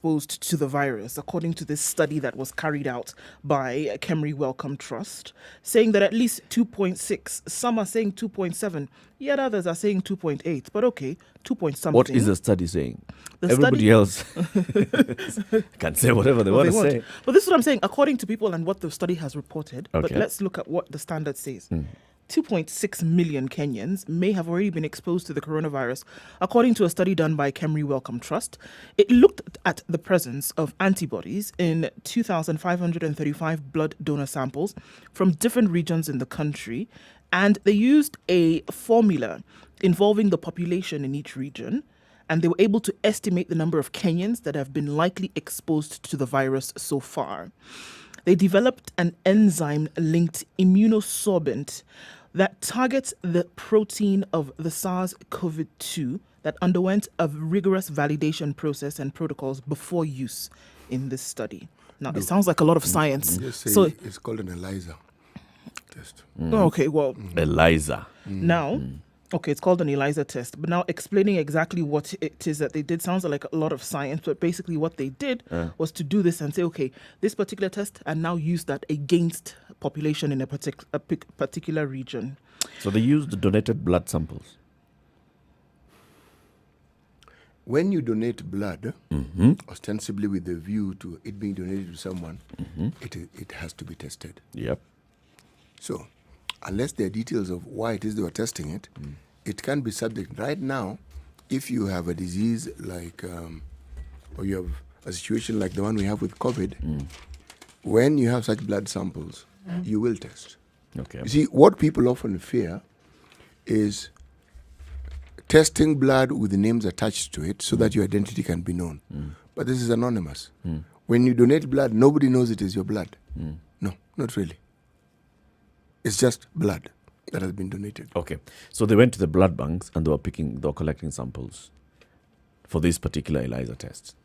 exposed to the virus, according to this study that was carried out by Kemry Wellcome Trust, saying that at least 2.6, some are saying 2.7, yet others are saying 2.8, but okay, 2 point something. What is the study saying? The Everybody study- else can say whatever they want to say. But this is what I'm saying, according to people and what the study has reported. But Okay. let's look at what the standard says. 2.6 million Kenyans may have already been exposed to the coronavirus, according to a study done by Kemry Wellcome Trust. It looked at the presence of antibodies in 2,535 blood donor samples from different regions in the country, and they used a formula involving the population in each region, and they were able to estimate the number of Kenyans that have been likely exposed to the virus so far. They developed an enzyme-linked immunosorbent that targets the protein of the SARS-CoV-2 that underwent a rigorous validation process and protocols before use in this study. Now, it sounds like a lot of science. Just say So, it's called an ELISA test. okay, well, ELISA. now, okay, it's called an ELISA test, but now explaining exactly what it is that they did sounds like a lot of science, but basically what they did was to do this and say, okay, this particular test, and now use that against population in a particular region. So they used donated blood samples. When you donate blood, ostensibly with the view to it being donated to someone, it has to be tested. Yep. So, unless there are details of why it is they were testing it, it can be subject. Right now, if you have a disease like, or you have a situation like the one we have with COVID, when you have such blood samples, you will test. Okay. You see, what people often fear is testing blood with the names attached to it so that your identity can be known. But this is anonymous. When you donate blood, nobody knows it is your blood. No, not really. It's just blood that has been donated. Okay. So they went to the blood banks and they were collecting samples for this particular ELISA test.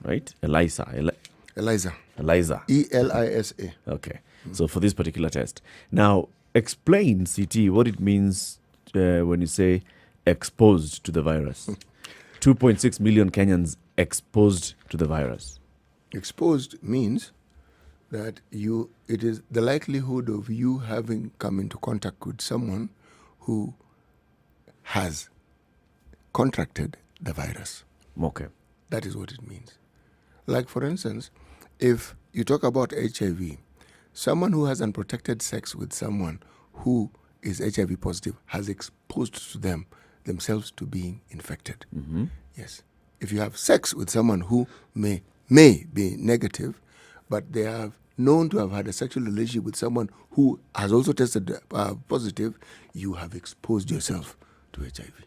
Right? ELISA. ELISA. ELISA. ELISA. Okay. So for this particular test. Now, explain, CT, what it means when you say exposed to the virus. 2.6 million Kenyans exposed to the virus. Exposed means that it is the likelihood of you having come into contact with someone who has contracted the virus. Okay. That is what it means. Like, for instance, if you talk about HIV, someone who has unprotected sex with someone who is HIV positive has exposed to themselves to being infected. Yes. If you have sex with someone who may be negative, but they have known to have had a sexual relationship with someone who has also tested positive, you have exposed yourself to HIV.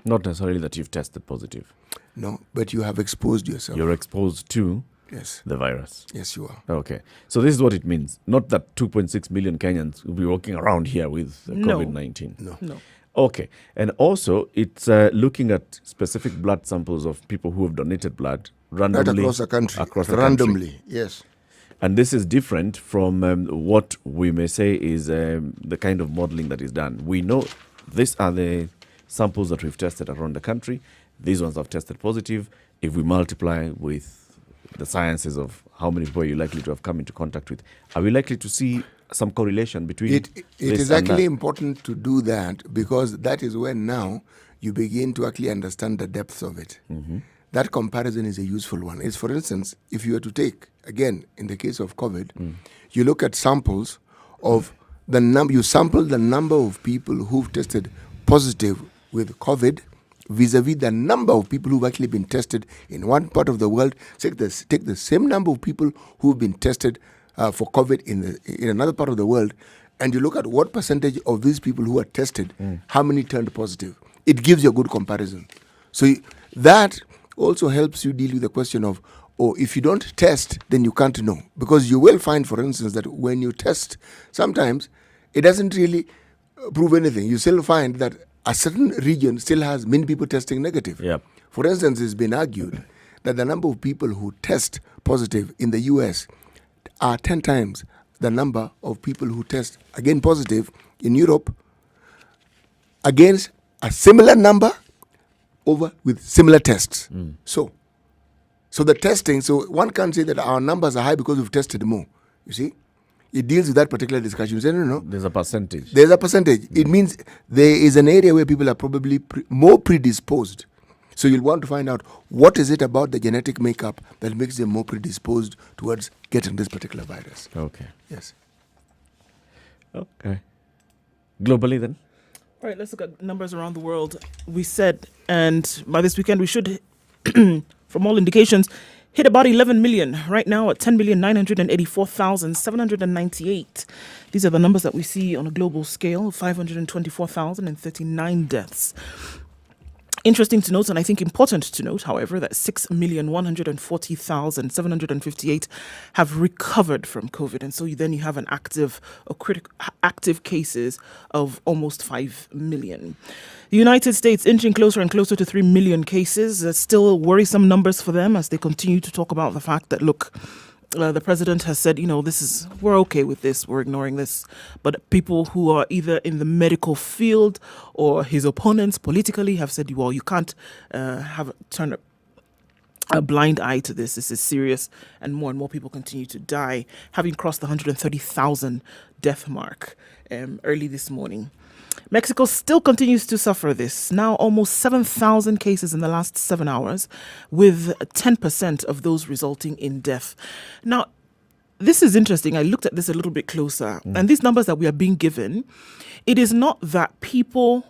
Not necessarily that you've tested positive. No, but you have exposed yourself. You're exposed to Yes. the virus. Yes, you are. Okay. So this is what it means. Not that 2.6 million Kenyans will be walking around here with No. COVID-19. No. Okay. And also, it's looking at specific blood samples of people who have donated blood randomly. Right across the country. Across the randomly, country. yes. And this is different from what we may say is the kind of modeling that is done. We know these are the samples that we've tested around the country. These ones have tested positive. If we multiply with the sciences of how many people you're likely to have come into contact with, are we likely to see some correlation between It this is and actually that? important to do that, because that is when now you begin to actually understand the depths of it. That comparison is a useful one. It's, for instance, if you were to take, again, in the case of COVID, you look at samples of the number, you sample the number of people who've tested positive with COVID vis-a-vis the number of people who've actually been tested in one part of the world. Take the same number of people who've been tested for COVID in another part of the world, and you look at what percentage of these people who are tested, how many turned positive. It gives you a good comparison. So that also helps you deal with the question of, if you don't test, then you can't know. Because you will find, for instance, that when you test, sometimes it doesn't really prove anything. You still find that a certain region still has many people testing negative. Yep. For instance, it's been argued that the number of people who test positive in the US are 10 times the number of people who test, again, positive in Europe, against a similar number with similar tests. So So the testing, so one can't say that our numbers are high because we've tested more. You see? It deals with that particular discussion. You say, no. There's a percentage. There's a percentage. It means there is an area where people are probably more predisposed. So you'll want to find out what is it about the genetic makeup that makes them more predisposed towards getting this particular virus. Okay. Yes. Okay. Globally then? All right, let's look at numbers around the world. We said, and by this weekend we should, from all indications, hit about 11 million. Right now at 10,984,798. These are the numbers that we see on a global scale, 524,039 deaths. Interesting to note, and I think important to note, however, that 6,140,758 have recovered from COVID. And so then you have an active cases of almost 5 million. The United States inching closer and closer to 3 million cases. Still worrisome numbers for them as they continue to talk about the fact that, look, the president has said, we're okay with this, we're ignoring this. But people who are either in the medical field or his opponents politically have said, well, you can't turn a blind eye to this. This is serious, and more people continue to die, having crossed the 130,000 death mark early this morning. Mexico still continues to suffer this. Now almost 7,000 cases in the last 7 hours, with 10% of those resulting in death. Now, this is interesting. I looked at this a little bit closer. And these numbers that we are being given, it is not that people...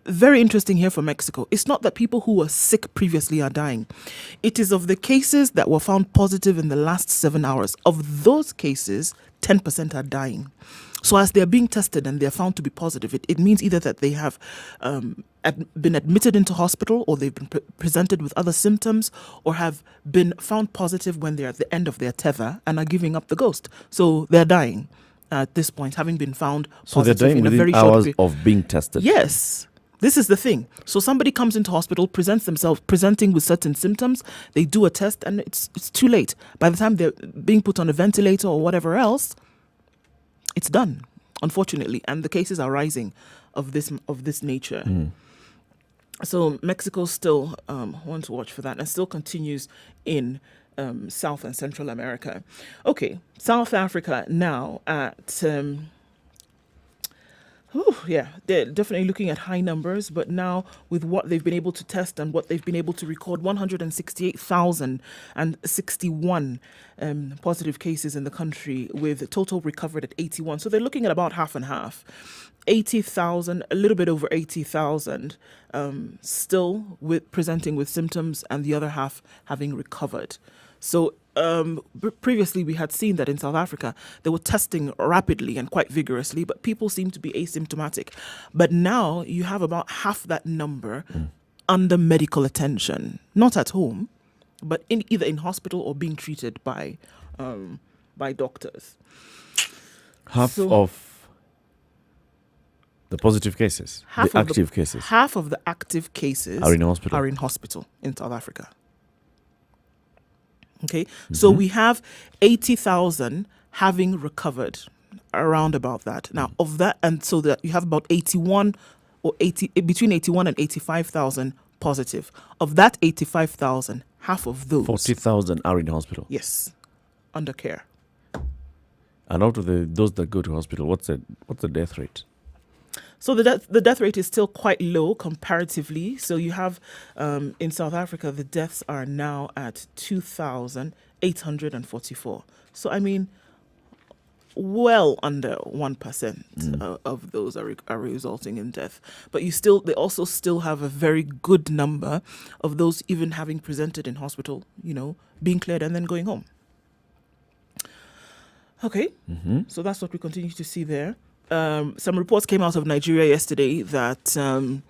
Very interesting here for Mexico. It's not that people who were sick previously are dying. It is of the cases that were found positive in the last 7 hours. Of those cases, 10% are dying. So as they're being tested and they're found to be positive, it means either that they have been admitted into hospital, or they've been presented with other symptoms, or have been found positive when they're at the end of their tether and are giving up the ghost. So they're dying at this point, having been found positive. So they're dying in within a very short hours period of being tested? Yes. This is the thing. So somebody comes into hospital, presents themselves, presenting with certain symptoms. They do a test, and it's too late. By the time they're being put on a ventilator or whatever else, it's done, unfortunately. And the cases are rising of this nature. So Mexico still one to watch for that, and still continues in South and Central America. Okay, South Africa now at... they're definitely looking at high numbers, but now with what they've been able to test and what they've been able to record, 168,061 positive cases in the country, with total recovered at 81. So they're looking at about half and half. 80,000, a little bit over 80,000, still presenting with symptoms, and the other half having recovered. So previously we had seen that in South Africa, they were testing rapidly and quite vigorously, but people seem to be asymptomatic. But now you have about half that number under medical attention, not at home, but either in hospital or being treated by doctors. Half of the positive cases, the active cases. Half of the active cases are in hospital in South Africa. Okay, so we have 80,000 having recovered, around about that. Now, of that, and so that you have about 81 or 80, between 81 and 85,000 positive. Of that 85,000, half of those, 40,000 are in hospital. Yes, under care. And out of those that go to hospital, what's the death rate? So the death rate is still quite low comparatively. So you have in South Africa, the deaths are now at 2,844. So I mean, well under 1% of those are resulting in death. But they also still have a very good number of those even having presented in hospital, being cleared and then going home. Okay, so that's what we continue to see there. Some reports came out of Nigeria yesterday that a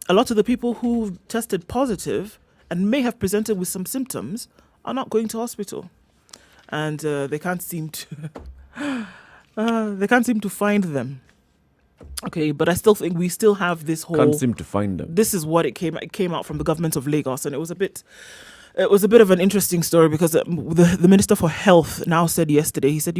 lot of the people who tested positive and may have presented with some symptoms are not going to hospital, and they can't seem to find them. Okay, but I still think we still have this whole... Can't seem to find them. This is what it came out from the government of Lagos, and it was a bit It was a bit of an interesting story because the Minister for Health now said yesterday, he said,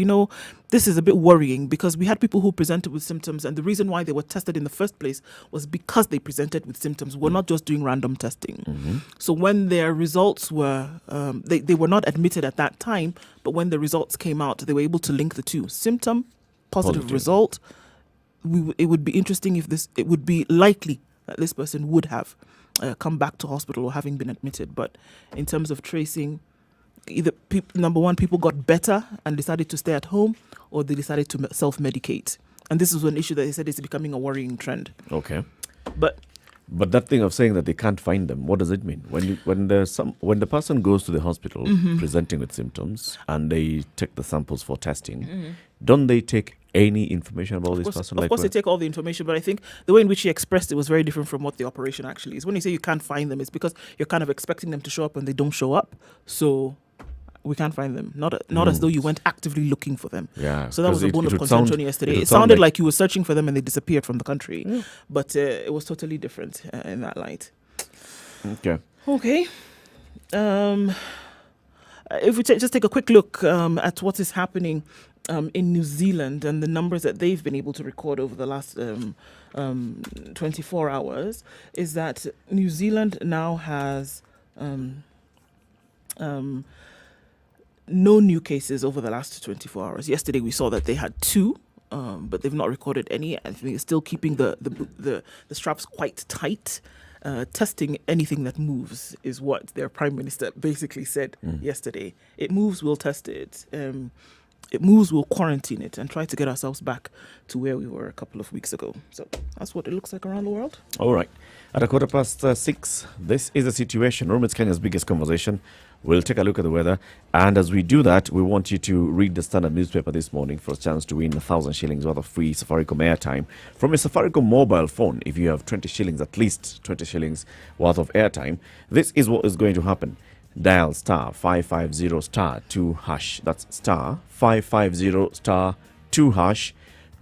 this is a bit worrying because we had people who presented with symptoms, and the reason why they were tested in the first place was because they presented with symptoms. We're not just doing random testing. So when their results were, they were not admitted at that time, but when the results came out, they were able to link the two. Symptom, positive result. It would be interesting if it would be likely that this person would have come back to hospital or having been admitted. But in terms of tracing, either number one, people got better and decided to stay at home, or they decided to self-medicate. And this is an issue that they said is becoming a worrying trend. Okay. But that thing of saying that they can't find them, what does it mean? When the person goes to the hospital presenting with symptoms and they take the samples for testing, don't they take any information about this person? Of course, they take all the information, but I think the way in which he expressed it was very different from what the operation actually is. When you say you can't find them, it's because you're kind of expecting them to show up and they don't show up. So we can't find them. Not as though you went actively looking for them. Yeah. So that was a bone of contention yesterday. It sounded like you were searching for them and they disappeared from the country. But it was totally different in that light. Okay. If we just take a quick look at what is happening in New Zealand and the numbers that they've been able to record over the last 24 hours, is that New Zealand now has no new cases over the last 24 hours. Yesterday we saw that they had 2, but they've not recorded any. I think it's still keeping the straps quite tight. Testing anything that moves is what their prime minister basically said yesterday. It moves, we'll test it. It moves, we'll quarantine it and try to get ourselves back to where we were a couple of weeks ago. So that's what it looks like around the world. All right. At 6:15, this is the situation. Remember, it's Kenya's biggest conversation. We'll take a look at the weather. And as we do that, we want you to read the Standard newspaper this morning for a chance to win 1,000 shillings worth of free Safaricom airtime from a Safaricom mobile phone. If you have 20 shillings, at least 20 shillings worth of airtime, this is what is going to happen. Dial star 550 star 2 hash. That's star 550 star 2 hash.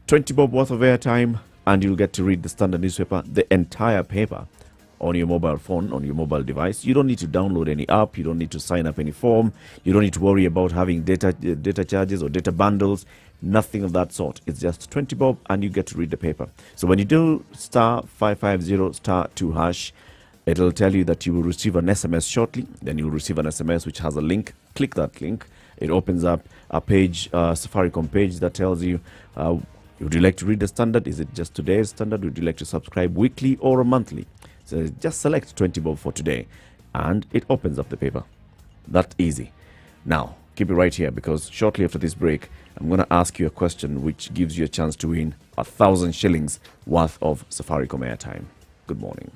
20 bob worth of airtime, and you'll get to read the Standard newspaper, the entire paper, on your mobile phone, on your mobile device. You don't need to download any app. You don't need to sign up any form. You don't need to worry about having data charges or data bundles. Nothing of that sort. It's just 20 bob and you get to read the paper. So when you do star 550 star 2 hash, it'll tell you that you will receive an SMS shortly. Then you'll receive an SMS which has a link. Click that link. It opens up a page, Safaricom page that tells you, would you like to read the Standard? Is it just today's Standard? Would you like to subscribe weekly or monthly? So just select 20 bob for today and it opens up the paper. That easy. Now, keep it right here because shortly after this break, I'm going to ask you a question which gives you a chance to win 1,000 shillings worth of Safaricom airtime. Good morning.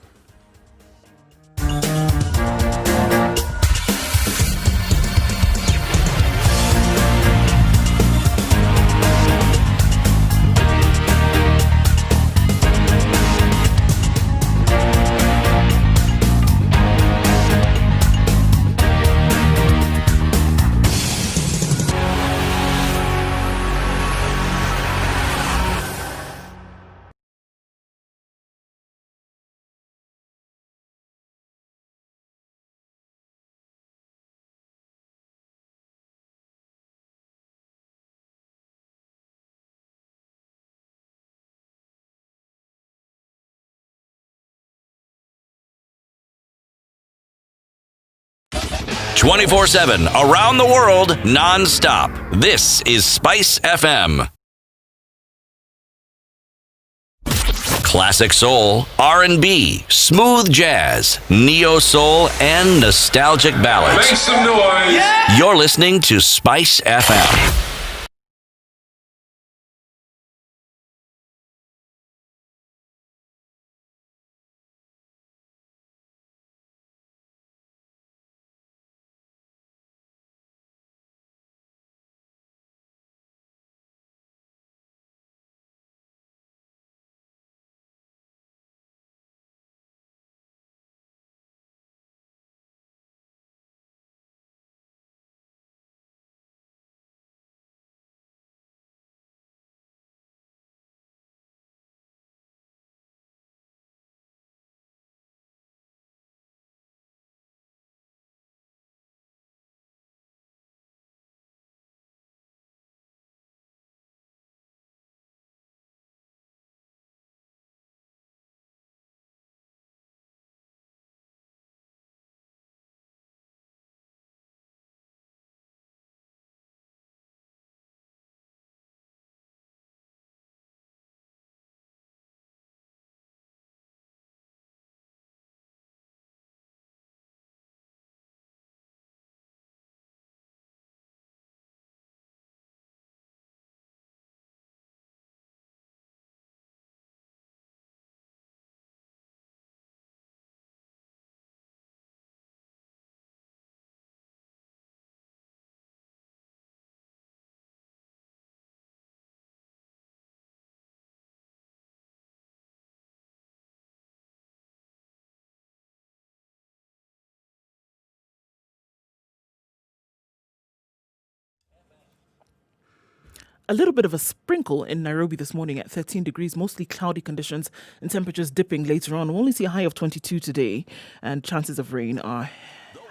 .24/7 around the world, non-stop. This is Spice FM. Classic soul, R&B, smooth jazz, neo soul, and nostalgic ballads. Make some noise. Yeah! You're listening to Spice FM. a little bit of a sprinkle in Nairobi this morning at 13 degrees, mostly cloudy conditions and temperatures dipping later on. We'll only see a high of 22 today, and chances of rain are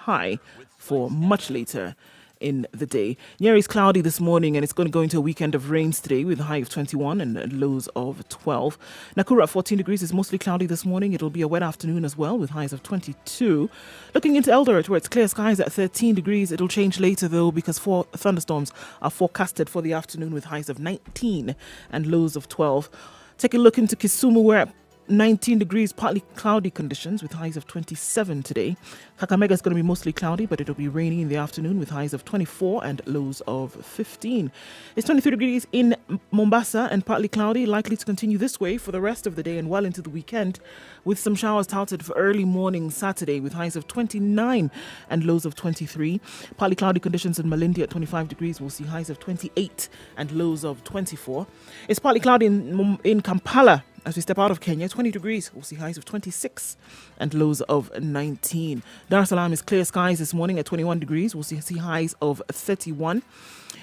high for much later in the day. Nyeri is cloudy this morning, and it's going to go into a weekend of rains today with a high of 21 and lows of 12. Nakuru at 14 degrees is mostly cloudy this morning. It'll be a wet afternoon as well with highs of 22. Looking into Eldoret, where it's clear skies at 13 degrees. It'll change later though, because 4 thunderstorms are forecasted for the afternoon with highs of 19 and lows of 12. Take a look into Kisumu, where at 19 degrees, partly cloudy conditions with highs of 27 today. Kakamega is going to be mostly cloudy, but it'll be rainy in the afternoon with highs of 24 and lows of 15. It's 23 degrees in Mombasa and partly cloudy, likely to continue this way for the rest of the day and well into the weekend, with some showers touted for early morning Saturday with highs of 29 and lows of 23. Partly cloudy conditions in Malindi at 25 degrees. We'll see highs of 28 and lows of 24. It's partly cloudy in Kampala. As we step out of Kenya, 20 degrees, we'll see highs of 26 and lows of 19. Dar es Salaam is clear skies this morning at 21 degrees. We'll see highs of 31.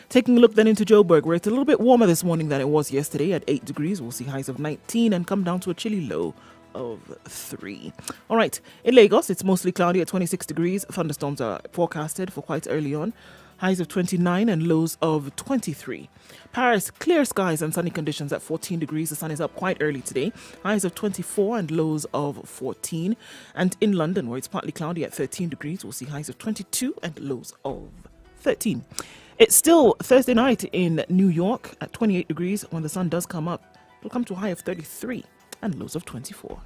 Taking a look then into Joburg, where it's a little bit warmer this morning than it was yesterday at 8 degrees. We'll see highs of 19 and come down to a chilly low of 3. All right, in Lagos, it's mostly cloudy at 26 degrees. Thunderstorms are forecasted for quite early on. Highs of 29 and lows of 23. Paris, clear skies and sunny conditions at 14 degrees. The sun is up quite early today. Highs of 24 and lows of 14. And in London, where it's partly cloudy at 13 degrees, we'll see highs of 22 and lows of 13. It's still Thursday night in New York at 28 degrees. When the sun does come up, it'll come to a high of 33 and lows of 24.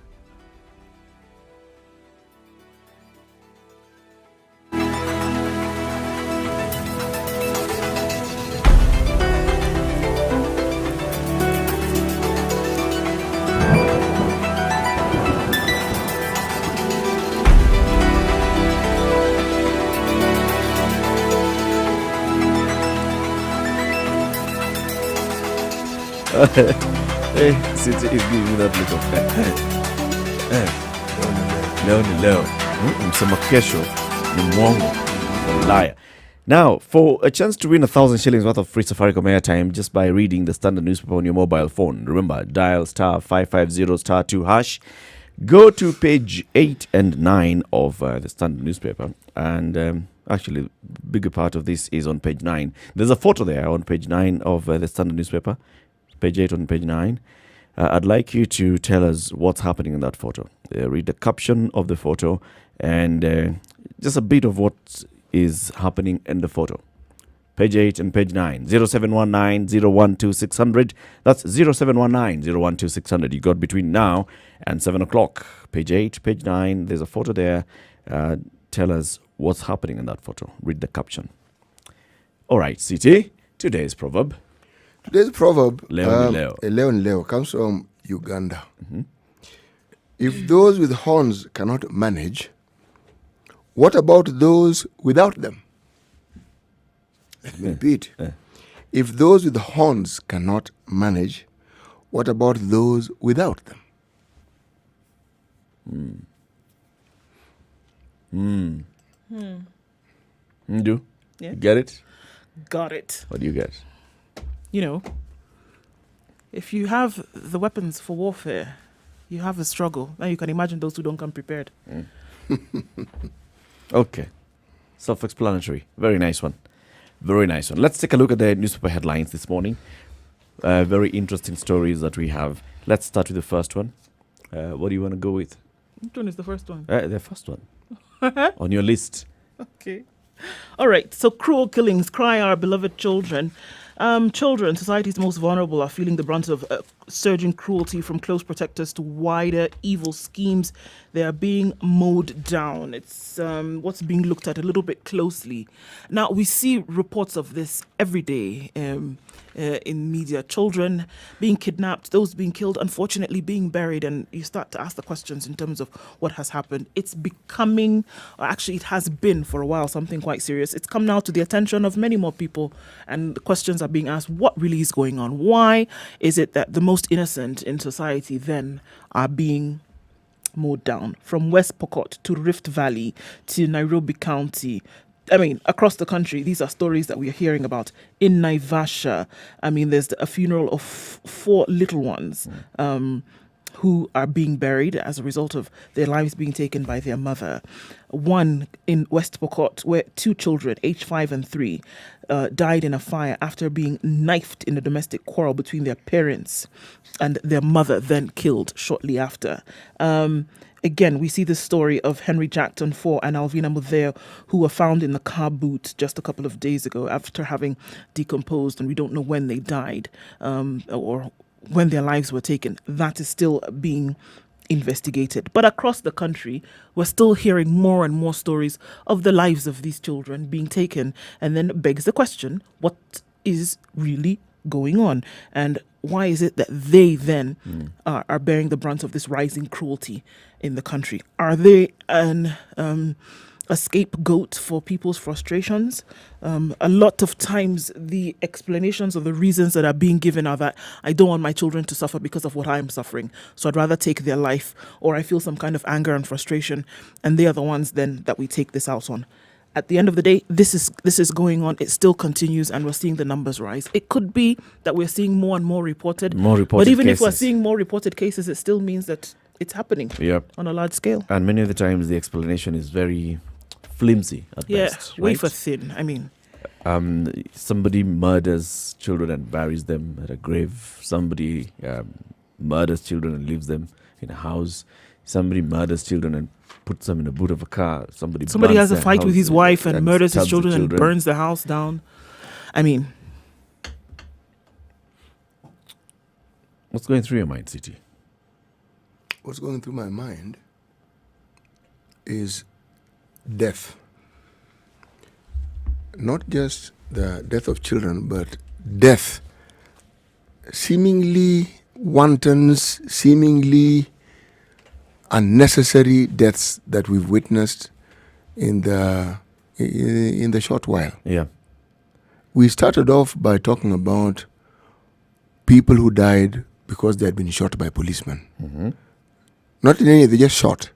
It's giving me that look of leo msema kesho ni mwongo, liar. Now, for a chance to win 1,000 shillings worth of free Safaricom airtime just by reading the standard newspaper on your mobile phone, remember, dial *550*2#. Go to page 8 and 9 of the standard newspaper, and actually, bigger part of this is on page 9. There's a photo there on page 9 of the standard newspaper. Page 8 on page 9. I'd like you to tell us what's happening in that photo. Read the caption of the photo and just a bit of what is happening in the photo. Page 8 and page 9. 0719-012-600. That's 0719-012-600. You got between now and 7 o'clock. Page 8, page 9. There's a photo there. Tell us what's happening in that photo. Read the caption. All right, CT. Today's proverb. Today's proverb, Leo comes from Uganda. Mm-hmm. If those with horns cannot manage, what about those without them? Let me repeat. If those with horns cannot manage, what about those without them? Do? Yeah. You get it? Got it. What do you get? You know, if you have the weapons for warfare, you have a struggle. Now you can imagine those who don't come prepared. Okay. Self-explanatory. Very nice one. Very nice one. Let's take a look at the newspaper headlines this morning. Very interesting stories that we have. Let's start with the first one. What do you want to go with? Which one is the first one? The first one. On your list. Okay. All right. So cruel killings cry our beloved children. Children, society's most vulnerable, are feeling the brunt of surging cruelty from close protectors to wider evil schemes. They are being mowed down. It's what's being looked at a little bit closely. Now, we see reports of this every day in media. Children being kidnapped, those being killed, unfortunately being buried, and you start to ask the questions in terms of what has happened. It's becoming, or actually it has been for a while, something quite serious. It's come now to the attention of many more people, and the questions are being asked, what really is going on? Why is it that the most innocent in society then are being mowed down? From West Pokot to Rift Valley to Nairobi County I mean, across the country, these are stories that we are hearing about. In Naivasha, I mean, there's a funeral of 4 little ones who are being buried as a result of their lives being taken by their mother. One in West Pokot, where 2 children, aged 5 and 3, died in a fire after being knifed in a domestic quarrel between their parents, and their mother then killed shortly after. Again, we see the story of Henry Jackson 4 and Alvina Mutheo, who were found in the car boot just a couple of days ago after having decomposed, and we don't know when they died or when their lives were taken. That is still being investigated. But across the country, we're still hearing more and more stories of the lives of these children being taken, and then begs the question, what is really going on? And why is it that they then are bearing the brunt of this rising cruelty in the country? Are they a scapegoat for people's frustrations? A lot of times the explanations or the reasons that are being given are that I don't want my children to suffer because of what I am suffering, so I'd rather take their life, or I feel some kind of anger and frustration, and they are the ones then that we take this out on. At the end of the day, this is going on. It still continues, and we're seeing the numbers rise. It could be that we're seeing more and more reported. But even cases. If we're seeing more reported cases, it still means that it's happening on a large scale. And many of the times, the explanation is very flimsy at best. Yeah, wafer thin. I mean, somebody murders children and buries them at a grave. Somebody murders children and leaves them in a house. Somebody murders children and puts them in the boot of a car. Somebody has a fight with his wife and murders his children and burns the house down. I mean, what's going through your mind, City? What's going through my mind is death. Not just the death of children, but death. Seemingly wantons, seemingly unnecessary deaths that we've witnessed in the short while. Yeah. We started off by talking about people who died because they had been shot by policemen. Mm-hmm. Not in any, they just shot.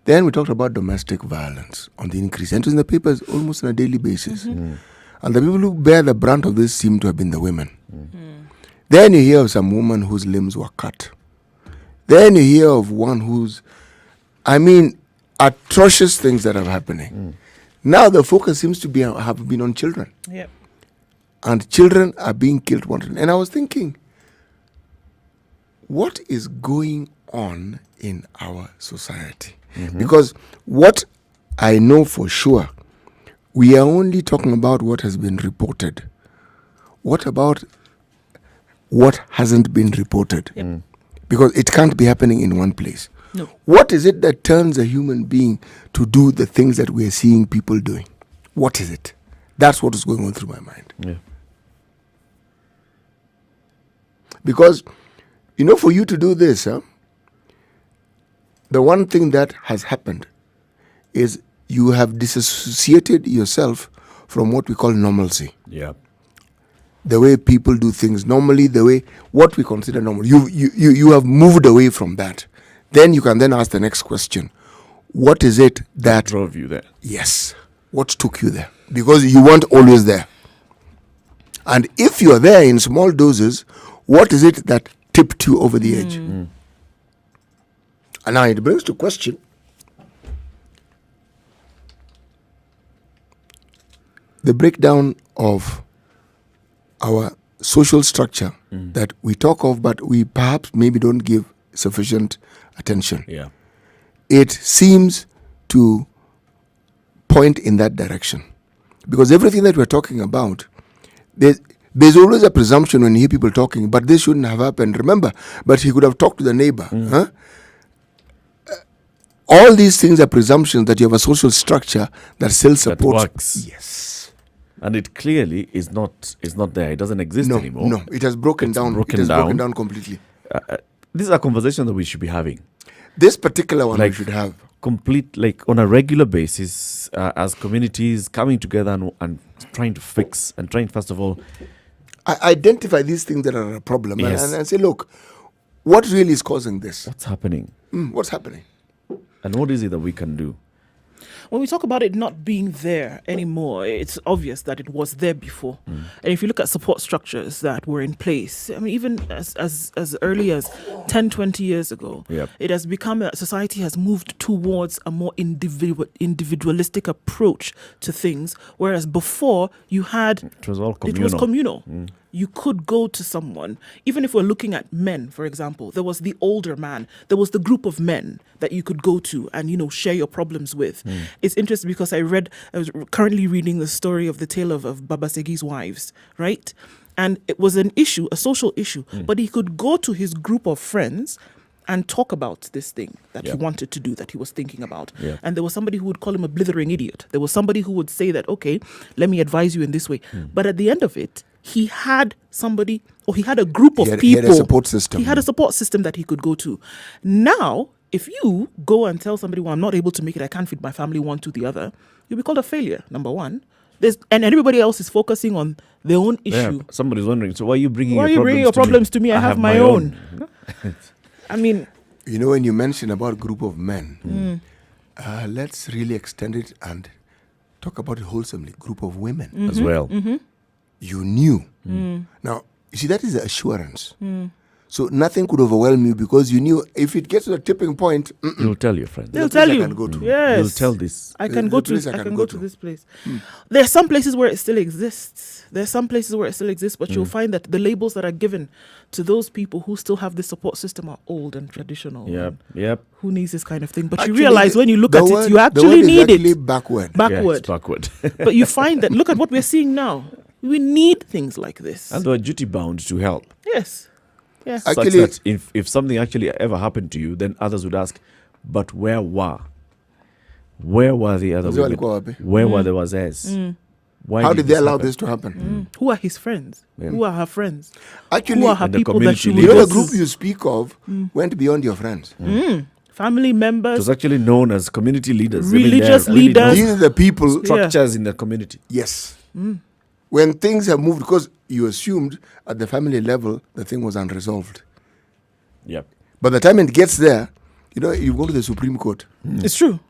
Then we talked about domestic violence on the increase. And it was in the papers almost on a daily basis. Mm-hmm. And the people who bear the brunt of this seem to have been the women. Mm-hmm. Then you hear of some woman whose limbs were cut. Then you hear of one who's, atrocious things that are happening. Now the focus seems to have been on children. Yep. And children are being killed wantonly. And I was thinking, what is going on in our society? Mm-hmm. Because what I know for sure, we are only talking about what has been reported. What about what hasn't been reported? Yep. Because it can't be happening in one place. No. What is it that turns a human being to do the things that we are seeing people doing? What is it? That's what is going on through my mind. Yeah. Because, for you to do this, the one thing that has happened is you have disassociated yourself from what we call normalcy. Yeah. The way people do things normally, the way what we consider normal. You have moved away from that. Then you can then ask the next question. What is it that drove you there? Yes. What took you there? Because you weren't always there. And if you are there in small doses, what is it that tipped you over the edge? And now it brings to question, the breakdown of our social structure that we talk of, but we perhaps maybe don't give sufficient attention. Yeah. It seems to point in that direction. Because everything that we're talking about, there's always a presumption when you hear people talking, but this shouldn't have happened. Remember, but he could have talked to the neighbor. Huh? All these things are presumptions that you have a social structure that still supports. That works. Yes. And it clearly is not there. It doesn't exist anymore. No, it has broken down. It has broken down completely. This is a conversation that we should be having. This particular one we should have. On a regular basis, as communities coming together and trying to fix and trying, first of all, identify these things that are a problem. Yes. And say, look, what really is causing this? What's happening? What's happening? And what is it that we can do? When we talk about it not being there anymore, it's obvious that it was there before. And if you look at support structures that were in place, I mean, even as early as 10, 20 years ago, it has become society has moved towards a more individualistic approach to things, whereas before you had... It was all communal. It was communal. You could go to someone, even if we're looking at men, for example, there was the older man, there was the group of men that you could go to and, share your problems with. It's interesting because I was currently reading the story of the tale of Babasegi's wives, right? And it was an issue, a social issue, but he could go to his group of friends and talk about this thing that he wanted to do, that he was thinking about. And there was somebody who would call him a blithering idiot. There was somebody who would say that, okay, let me advise you in this way. But at the end of it, he had somebody, or he had a group of people. He had a support system. He had a support system that he could go to. Now, if you go and tell somebody, well, I'm not able to make it, I can't feed my family, one to the other, you'll be called a failure, number one. And everybody else is focusing on their own issue. Yeah, somebody's wondering, so why are you bringing your problems to me? I have my own. I mean... when you mention about group of men, let's really extend it and talk about it wholesomely. Group of women as well. You knew. Now, you see, that is the assurance. So nothing could overwhelm you because you knew if it gets to the tipping point, you'll tell your friends. They'll tell you. I can go to. Yes. You'll tell this. I can go to this place. There are some places where it still exists. There are some places where it still exists, but you'll find that the labels that are given to those people who still have this support system are old and traditional. Yep. Who needs this kind of thing? But Actually, you realize when you look at it, you the actually word is need actually it. backward. Yeah, it's backward. But you find that, look at what we're seeing now. We need things like this. And they are duty bound to help. Yes. Yes. Such Actually, that if something actually ever happened to you, then others would ask, but where were the other women? Where were the wazers? Why how did they allow happen? this to happen? Who are his friends? Who are her friends? Actually, who are her in the people that she community would the go group to? you speak of went beyond your friends. Family It members, was actually known as community leaders. Religious there are really leaders. These are the people. structures in the community. Yes. When things have moved, because you assumed at the family level the thing was unresolved. Yep. By the time it gets there, you go to the Supreme Court. It's true.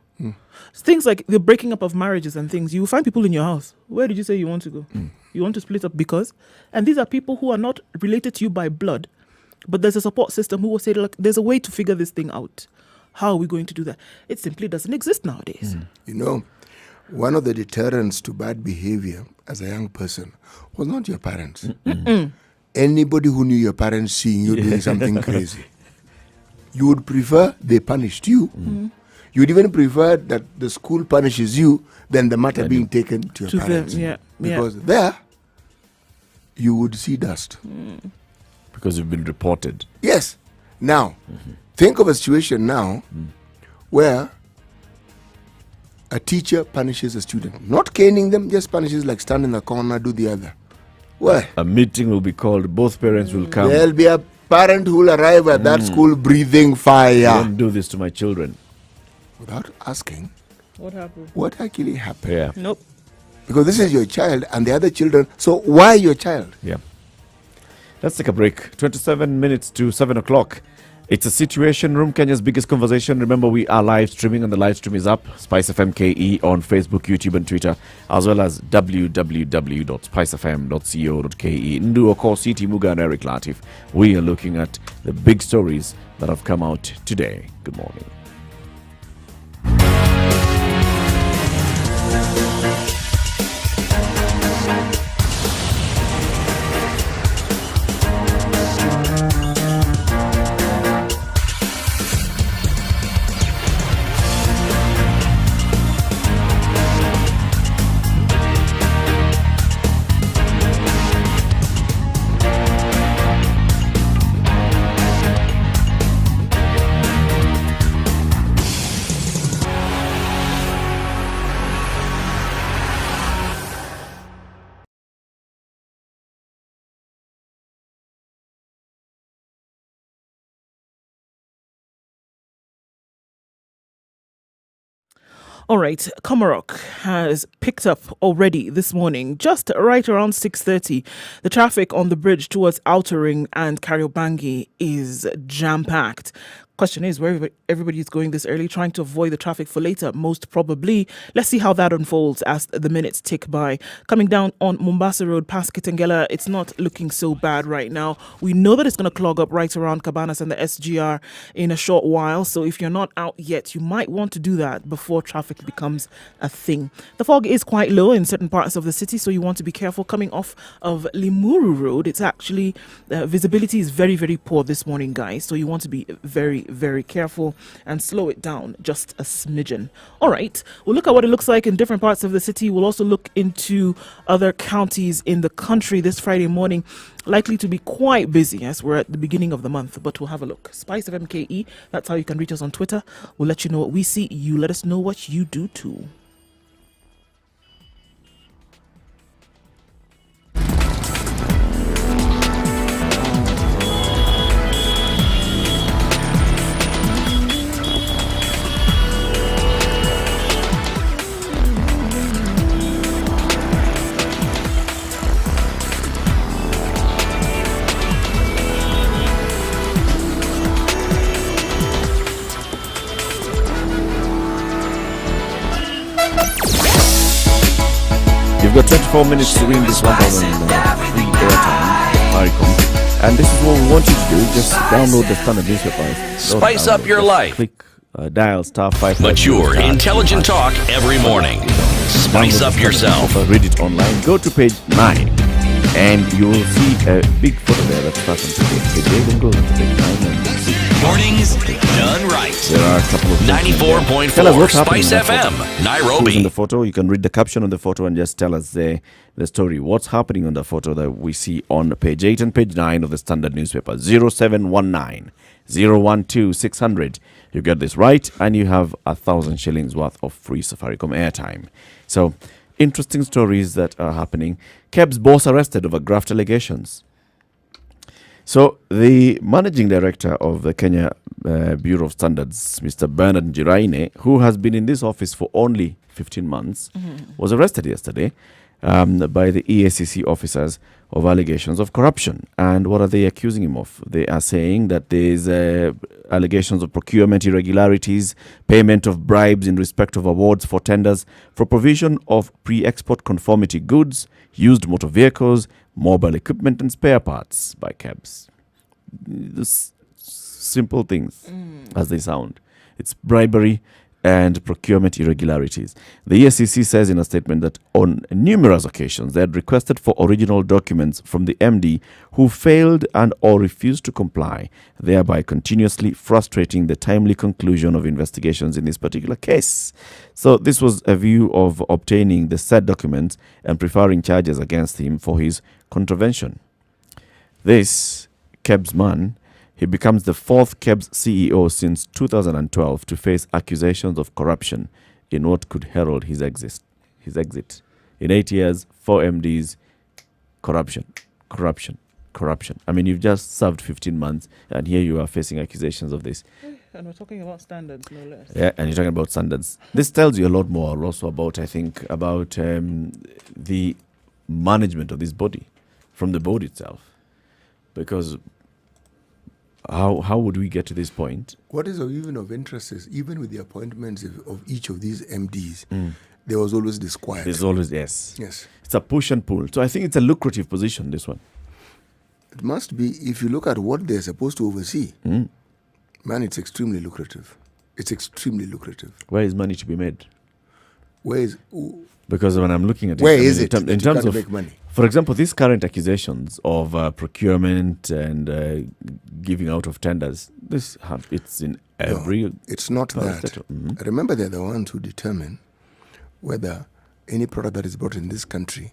Things like the breaking up of marriages and things, you will find people in your house. Where did you say you want to go? You want to split up because? And these are people who are not related to you by blood, but there's a support system who will say, look, there's a way to figure this thing out. How are we going to do that? It simply doesn't exist nowadays. One of the deterrents to bad behavior as a young person was not your parents. Anybody who knew your parents seeing you doing something crazy, you would prefer they punished you. You would even prefer that the school punishes you than the matter being taken to your parents. Because there, you would see dust. Because you've been reported. Yes. Now, think of a situation now where a teacher punishes a student. Not caning them, just punishes like stand in the corner, do the other. Well, A meeting will be called. Both parents will come. there'll be a parent who will arrive at that school breathing fire. Don't do this to my children. Without asking What happened? what actually happened. Yeah. Nope. Because this is your child and the other children. So why your child? Yeah. Let's take a break. 27 minutes to 7 o'clock. It's a Situation Room, Kenya's biggest conversation. Remember, we are live streaming and the live stream is up. Spice FM KE on Facebook, YouTube and Twitter, as well as www.spicefm.co.ke. Ndu Oko, City Muga and Eric Latif. We are looking at the big stories that have come out today. Good morning. All right, Komarok has picked up already this morning, just right around 6:30. The traffic on the bridge towards Outer Ring and Kariobangi is jam-packed. Question is, where everybody is going this early, trying to avoid the traffic for later, most probably. Let's see how that unfolds as the minutes tick by. Coming down on Mombasa Road past Kitengela, it's not looking so bad right now. We know that it's going to clog up right around Cabanas and the SGR in a short while. So if you're not out yet, you might want to do that before traffic becomes a thing. The fog is quite low in certain parts of the city, so you want to be careful. Coming off of Limuru Road, it's actually visibility is very, very poor this morning, guys. So you want to be very, very careful and slow it down just a smidgen. All right, we'll look at what it looks like in different parts of the city. We'll also look into other counties in the country this Friday morning. Likely to be quite busy as we're at the beginning of the month, but we'll have a look. Spice of MKE, that's how you can reach us on Twitter. We'll let you know what we see. You let us know what you do too. You've got 24 minutes to win this 1,000 free airtime, and this is what we want you to do. Just download the Standard newspaper. Spice up your life. Click dial *5. Mature, intelligent talk every morning. Spice up yourself. Read it online. Go to page 9, and you will see a big photo there that starts on page 8. Then go to page 9 and see. Mornings done right. There are a couple of 94.4 Spice FM, Nairobi. In the photo, you can read the caption on the photo and just tell us the story. What's happening on the photo that we see on page 8 and page 9 of the Standard newspaper? 0719 012 600. You get this right, and you have 1,000 shillings worth of free Safaricom airtime. So, interesting stories that are happening. KEBS boss arrested over graft allegations. So, the managing director of the Kenya Bureau of Standards, Mr. Bernard Njiraine, who has been in this office for only 15 months, was arrested yesterday by the EACC officers of allegations of corruption. And what are they accusing him of? They are saying that there's allegations of procurement irregularities, payment of bribes in respect of awards for tenders for provision of pre-export conformity goods, used motor vehicles, mobile equipment and spare parts by KEBS. This simple things as they sound. It's bribery and procurement irregularities. The ESCC says in a statement that on numerous occasions they had requested for original documents from the MD who failed and or refused to comply, thereby continuously frustrating the timely conclusion of investigations in this particular case. So this was a view of obtaining the said documents and preferring charges against him for his contravention. This KEBS man, he becomes the fourth KEBS CEO since 2012 to face accusations of corruption in what could herald his exit. In 8 years, 4 MDs, corruption. I mean, you've just served 15 months, and here you are facing accusations of this. And we're talking about standards, no less. Yeah, and you're talking about standards. This tells you a lot more also about, I think, about the management of this body from the board itself. Because how would we get to this point? What is even of interest is, even with the appointments of each of these MDs, there was always disquiet. There's always, yes. Yes. It's a push and pull. So I think it's a lucrative position, this one. It must be, if you look at what they're supposed to oversee. Man, it's extremely lucrative. It's extremely lucrative. Where is money to be made? Where is... Because when I'm looking at it... Where is it in terms of... make money? For example, these current accusations of procurement and giving out of tenders, it's in every... No, it's not that. Remember, they're the ones who determine whether any product that is brought in this country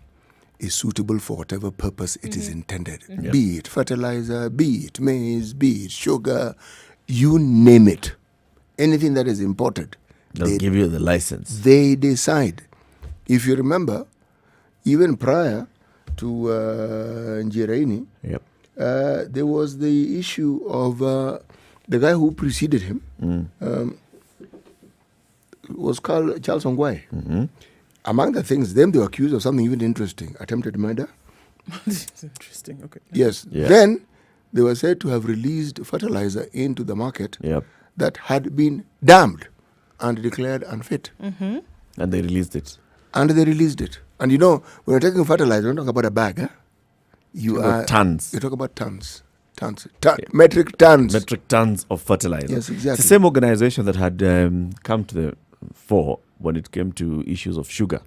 is suitable for whatever purpose it is intended. Yep. Be it fertilizer, be it maize, be it sugar, you name it. Anything that is imported. They'll give you the license. They decide. If you remember, even prior to Njiraine, there was the issue of the guy who preceded him, was Charles Ongwae. Among the things, them they were accused of something even interesting, attempted murder. It's interesting, okay. Yes. Yeah. Then they were said to have released fertilizer into the market that had been dammed and declared unfit. And they released it. And they released it. And when you're taking fertilizer, you're not talking about a bag. Tons. You talk about tons. Metric tons. Metric tons of fertilizer. Yes, exactly. It's the same organization that had come to the fore when it came to issues of sugar.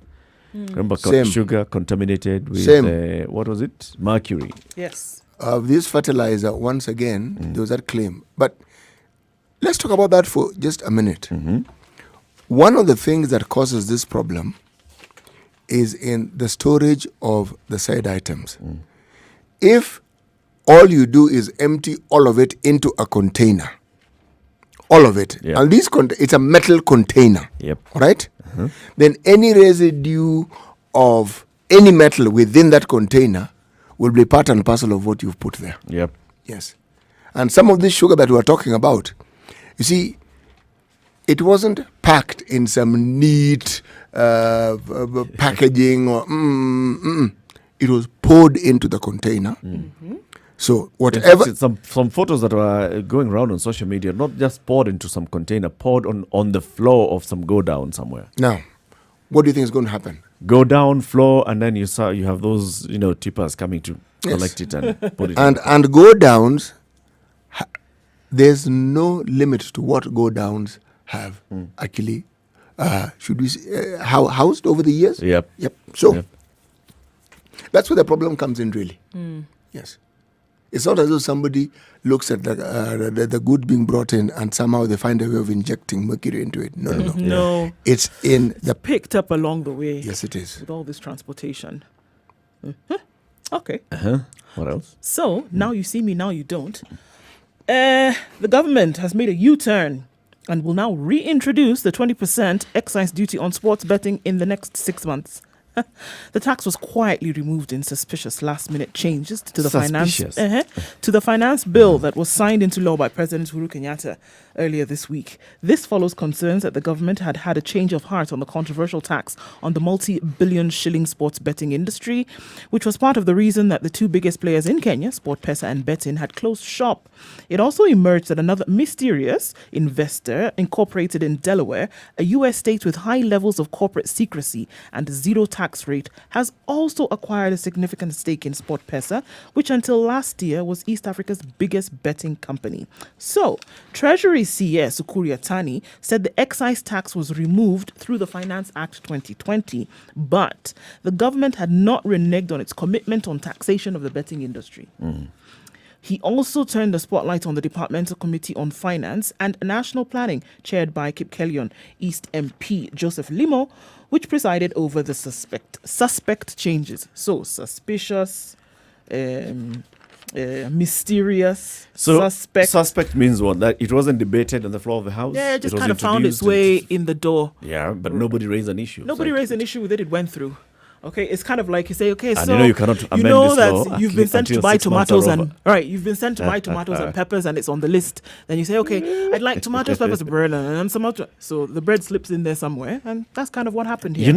Remember, sugar contaminated with, what was it? Mercury. Yes. This fertilizer, once again, there was that claim. But let's talk about that for just a minute. One of the things that causes this problem is in the storage of the said items. If all you do is empty all of it into a container, all of it, and it's a metal container, right? Then any residue of any metal within that container will be part and parcel of what you've put there. Yes. And some of this sugar that we're talking about, you see, it wasn't packed in some neat packaging or it was poured into the container. So whatever... Some photos that are going around on social media, not just poured into some container, poured on the floor of some go-down somewhere. Now, what do you think is going to happen? Go down, floor, and then you have those, tippers coming to collect it and put it and go-downs, there's no limit to what go-downs have actually, should we say, housed over the years? Yep. So, that's where the problem comes in, really. Yes. It's not as though somebody looks at the good being brought in and somehow they find a way of injecting mercury into it. No. It's picked up along the way. Yes, it is. With all this transportation. Okay. What else? So, now you see me, now you don't. The government has made a U-turn and will now reintroduce the 20% excise duty on sports betting in the next 6 months. The tax was quietly removed in suspicious last-minute changes to the finance bill that was signed into law by President Uhuru Kenyatta earlier this week. This follows concerns that the government had a change of heart on the controversial tax on the multi-billion shilling sports betting industry, which was part of the reason that the two biggest players in Kenya, SportPesa and Betting, had closed shop. It also emerged that another mysterious investor incorporated in Delaware, a U.S. state with high levels of corporate secrecy and zero tax rate, has also acquired a significant stake in SportPesa, which until last year was East Africa's biggest betting company. So, Treasury CS Ukuri Atani said the excise tax was removed through the Finance Act 2020, but the government had not reneged on its commitment on taxation of the betting industry. He also turned the spotlight on the Departmental Committee on Finance and National Planning, chaired by Kipkelion East MP Joseph Limo, which presided over the suspect changes. So, suspicious, mysterious, suspect. Suspect means what? That it wasn't debated on the floor of the House? Yeah, it just kind of found its way in the door. Yeah, but nobody raised an issue. Nobody raised an issue with it. It went through. Okay, it's kind of like you say, okay, and so you cannot amend this that law you've been sent to buy tomatoes you've been sent to buy tomatoes and peppers, and it's on the list. Then you say, okay, I'd like tomatoes, peppers, bread, and some other. So the bread slips in there somewhere, and that's kind of what happened here.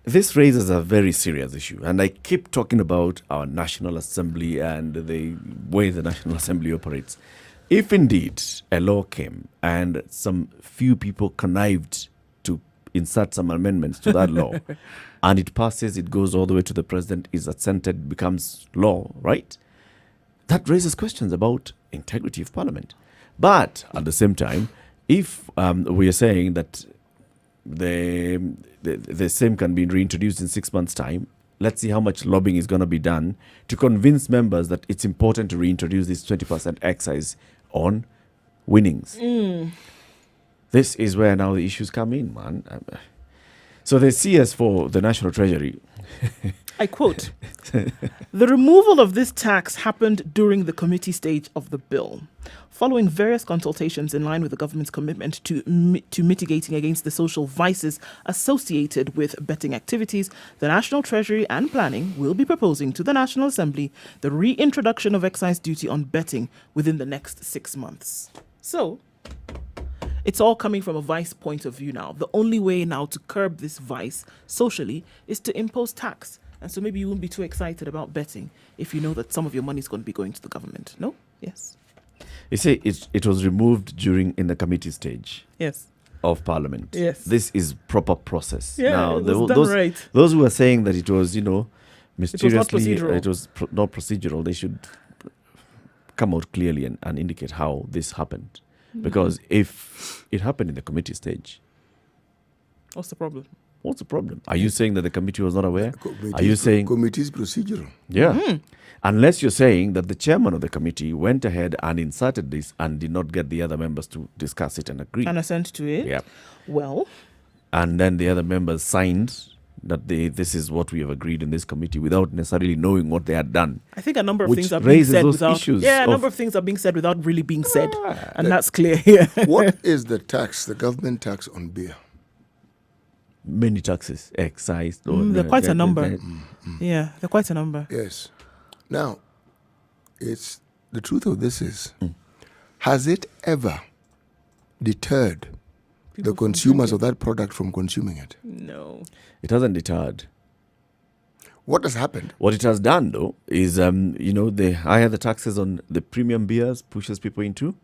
This raises a very serious issue, and I keep talking about our National Assembly and the way the National Assembly operates. If indeed a law came and some few people connived to insert some amendments to that law, and it passes, it goes all the way to the president, is assented, becomes law, right? That raises questions about integrity of parliament. But at the same time, if we are saying that the same can be reintroduced in 6 months' time, let's see how much lobbying is going to be done to convince members that it's important to reintroduce this 20% excise on winnings. This is where now the issues come in, man. So the CS for the National Treasury. I quote, "The removal of this tax happened during the committee stage of the bill. Following various consultations in line with the government's commitment to mitigating against the social vices associated with betting activities, the National Treasury and Planning will be proposing to the National Assembly the reintroduction of excise duty on betting within the next 6 months." So, it's all coming from a vice point of view now. The only way now to curb this vice socially is to impose tax. And so maybe you won't be too excited about betting if you know that some of your money is going to be going to the government. No? Yes. You say it was removed in the committee stage Yes. of Parliament. Yes. This is proper process. Yeah, Now, it was done those, right. those who are saying that it was, mysteriously, procedural. it was not procedural, they should come out clearly and indicate how this happened. Because if it happened in the committee stage, What's the problem? what's the problem? Are you saying that the committee was not aware? Committee- Are you saying... committee is procedural? Yeah. Unless you're saying that the chairman of the committee went ahead and inserted this and did not get the other members to discuss it and agree. And assent to it? Yeah. Well, And then the other members signed that this is what we have agreed in this committee without necessarily knowing what they had done. I think a number of Which things are being raises said those without... issues Yeah, a number of- of things are being said without really being said. And that's clear here. What is the tax, the government tax on beer? Many taxes, excise. They're quite a number. Yeah, they're quite a number. Yes. Now, it's the truth of this is, has it ever deterred People the from consumers of that product from consuming it? No. It hasn't deterred. What has happened? What it has done, though, is, the higher the taxes on the premium beers pushes people into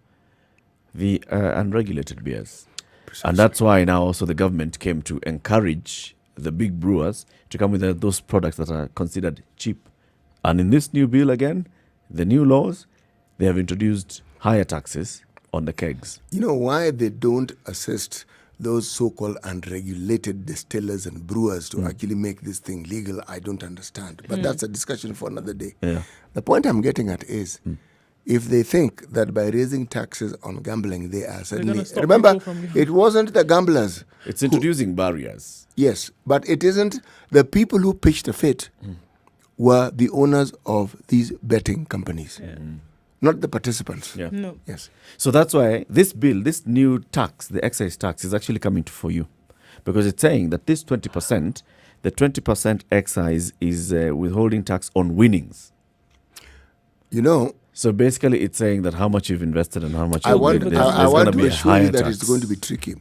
the unregulated beers. Precisely. And that's why now also the government came to encourage the big brewers to come with those products that are considered cheap. And in this new bill again, the new laws, they have introduced higher taxes on the kegs. You know why they don't assist those so-called unregulated distillers and brewers to actually make this thing legal? I don't understand. But that's a discussion for another day. Yeah. The point I'm getting at is, if they think that by raising taxes on gambling, they are suddenly... gonna stop Remember, people from gambling. it wasn't the gamblers. It's introducing barriers. Yes, but it isn't. The people who pitched the fit were the owners of these betting companies, not the participants. Yeah. No. Yes. So that's why this bill, this new tax, the excise tax, is actually coming for you. Because it's saying that this 20%, the 20% excise is withholding tax on winnings. You know, So basically it's saying that how much you've invested and how much I you've want, made, I there's want gonna to be a assure higher you that tax. it's going to be tricky.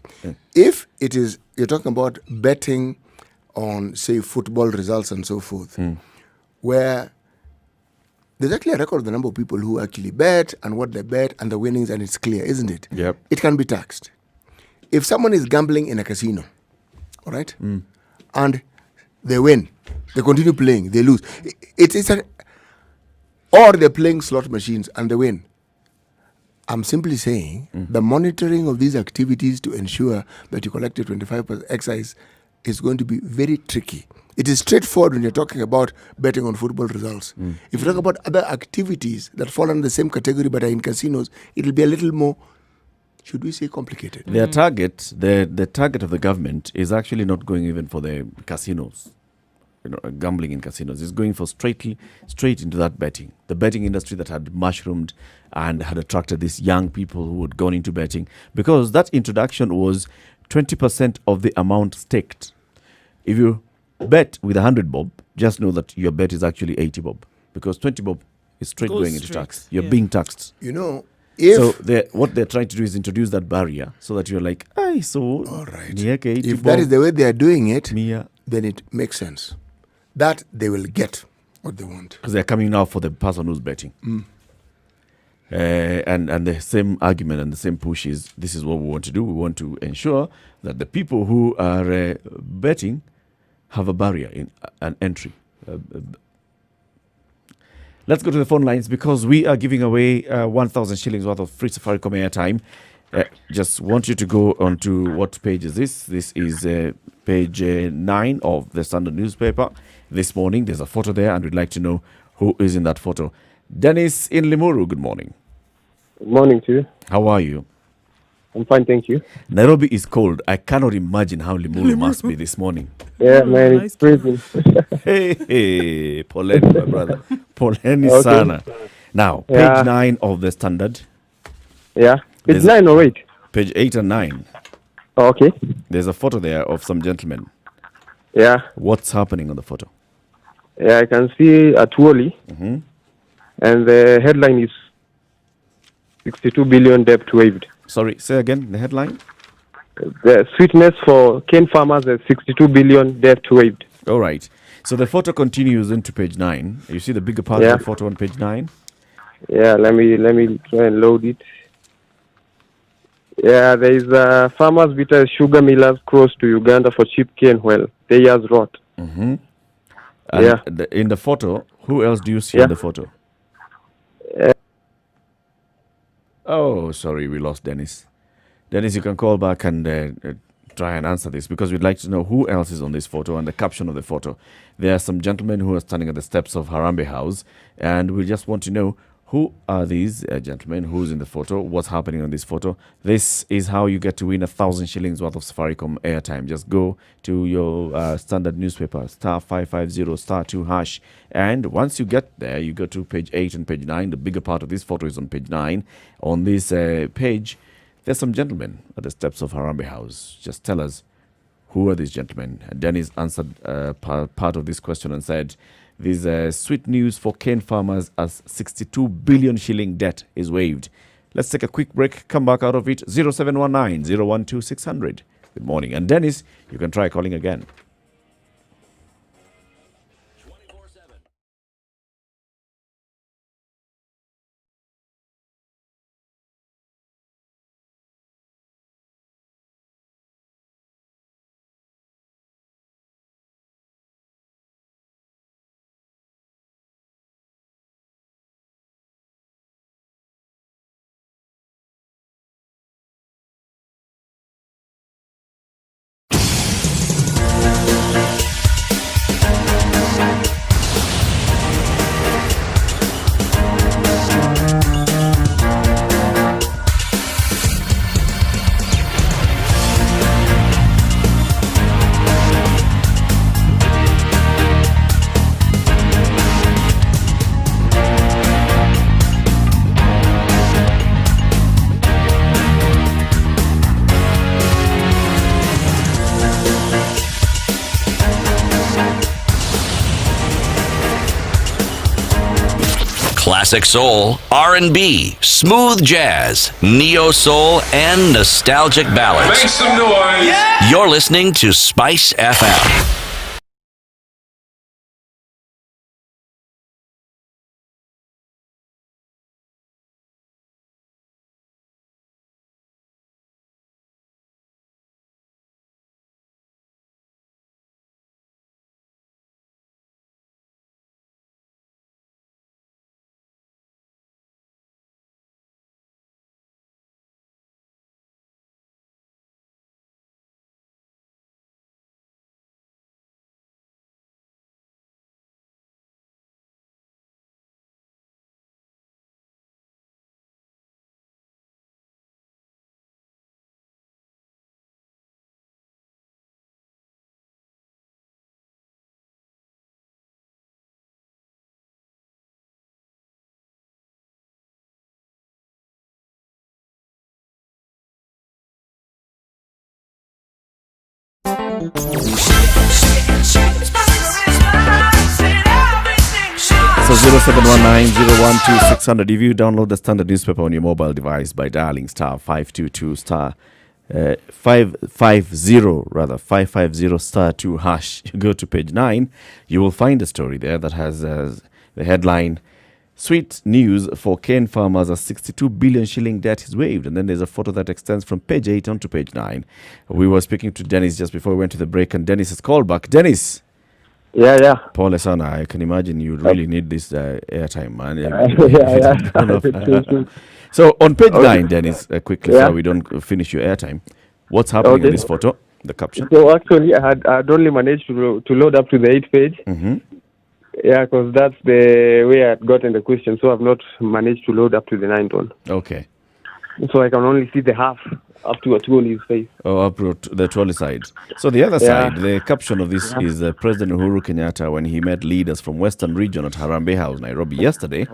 If it is, you're talking about betting on, say, football results and so forth, where there's actually a record of the number of people who actually bet and what they bet and the winnings, and it's clear, isn't it? Yep. It can be taxed. If someone is gambling in a casino, all right, and they win, they continue playing, they lose. Or they're playing slot machines and they win. I'm simply saying the monitoring of these activities to ensure that you collected 25% excise is going to be very tricky. It is straightforward when you're talking about betting on football results. If you talk about other activities that fall under the same category but are in casinos, it'll be a little more, should we say, complicated. Their target, the target of the government is actually not going even for the casinos, gambling in casinos. It's going for straight into that betting. The betting industry that had mushroomed and had attracted these young people who had gone into betting, because that introduction was 20% of the amount staked. If you bet with 100 bob, just know that your bet is actually 80 bob, because 20 bob is straight Goes going into straight, tax. You're yeah. being taxed. You know, if... So what they're trying to do is introduce that barrier so that you're like, so all right. nieke 80 If bob, that is the way they are doing it, Mia, then it makes sense. That they will get what they want. because they're coming now for the person who's betting. And the same argument and the same push is, this is what we want to do. We want to ensure that the people who are betting have a barrier in an entry. Let's go to the phone lines, because we are giving away 1,000 shillings worth of free Safaricom airtime. Just want you to go on to what page is this? This is page 9 of the Standard newspaper. This morning, there's a photo there, and we'd like to know who is in that photo. Dennis in Limuru, good morning. Good morning to you. How are you? I'm fine, thank you. Nairobi is cold. I cannot imagine how Limuru must be this morning. Yeah, Oh, man, nice it's freezing. Hey, poleni, my brother. Poleni Okay. sana. Now, Yeah. page 9 of the Standard, Yeah. There's- It's 9 or 8. page 8 and 9. Oh, okay. There's a photo there of some gentlemen. Yeah. What's happening on the photo? Yeah, I can see a trolley. And the headline is 62 billion debt waived. Sorry, say again the headline. The sweetness for cane farmers is 62 billion debt waived. All right. So the photo continues into page 9. You see the bigger part Yeah. of the photo on page 9? Yeah, let me try and load it. Yeah, there is farmers bitter sugar millers cross to Uganda for cheap cane while they years rot. And Yeah. in the photo, who else do you see Yeah. in the photo? Oh, sorry, we lost Dennis. Dennis, you can call back and try and answer this, because we'd like to know who else is on this photo and the caption of the photo. There are some gentlemen who are standing at the steps of Harambee House, and we just want to know who are these gentlemen, who's in the photo, what's happening on this photo. This is how you get to win 1,000 shillings worth of Safaricom airtime. Just go to your standard newspaper, star 550 star 2 hash, and once you get there, you go to page 8 and page 9. The bigger part of this photo is on page 9. On this page, there's some gentlemen at the steps of Harambee House. Just tell us, who are these gentlemen? And Dennis answered part of this question and said, "This sweet news for cane farmers as 62 billion shilling debt is waived." Let's take a quick break. Come back out of it. 0719 012 600. Good morning. And Dennis, you can try calling again. Classic soul, R&B, smooth jazz, neo soul, and nostalgic ballads. Make some noise. Yeah! You're listening to Spice FM. So 0719 012 600. If you download the standard newspaper on your mobile device by dialing star 522 star 550 star 2 hash, you go to page 9, you will find a story there that has the headline, "Sweet news for cane farmers as 62 billion shilling debt is waived." And then there's a photo that extends from page 8 onto page 9. We were speaking to Dennis just before we went to the break, and Dennis has called back. Dennis! Yeah. Pole sana, I can imagine you really need this airtime, man. So on page 9, Dennis, quickly, so we don't finish your airtime. What's happening in this photo? The caption? So actually, I'd only managed to load up to the 8th page. Mm-hmm. Yeah, because that's the way I'd gotten the question. So I've not managed to load up to the 9th one. Okay. So I can only see the half up to a Tuoli's face. Oh, up to the Tuoli side. So the other side, the caption of this is President Uhuru Kenyatta when he met leaders from Western Region at Harambee House, Nairobi yesterday.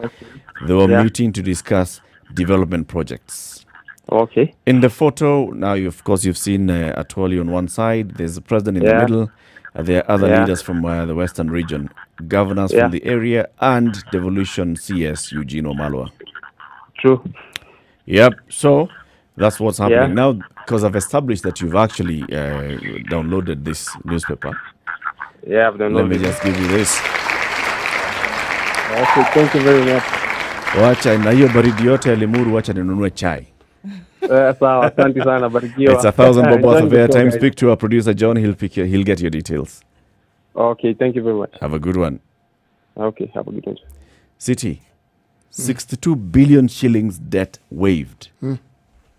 They were meeting to discuss development projects. Okay. In the photo, now of course you've seen Tuoli on one side. There's the president in the middle. There are other leaders from the Western Region, governors from the area, and Devolution CS Eugene Omalwa. True. Yep. So that's what's happening now, because I've established that you've actually downloaded this newspaper. Yeah, I've downloaded. Let me just give you this. Okay, thank you very much. Wacha na hiyo baridi yote ya Limuru, wacha ninunue chai. Sawa, asante sana, barikiwa. It's 1,000 bob worth Enjoy of the show, airtime. guys. Speak to our producer John. He'll get your details. Okay, thank you very much. Have a good one. Okay, have a good one. City, 62 billion shillings debt waived.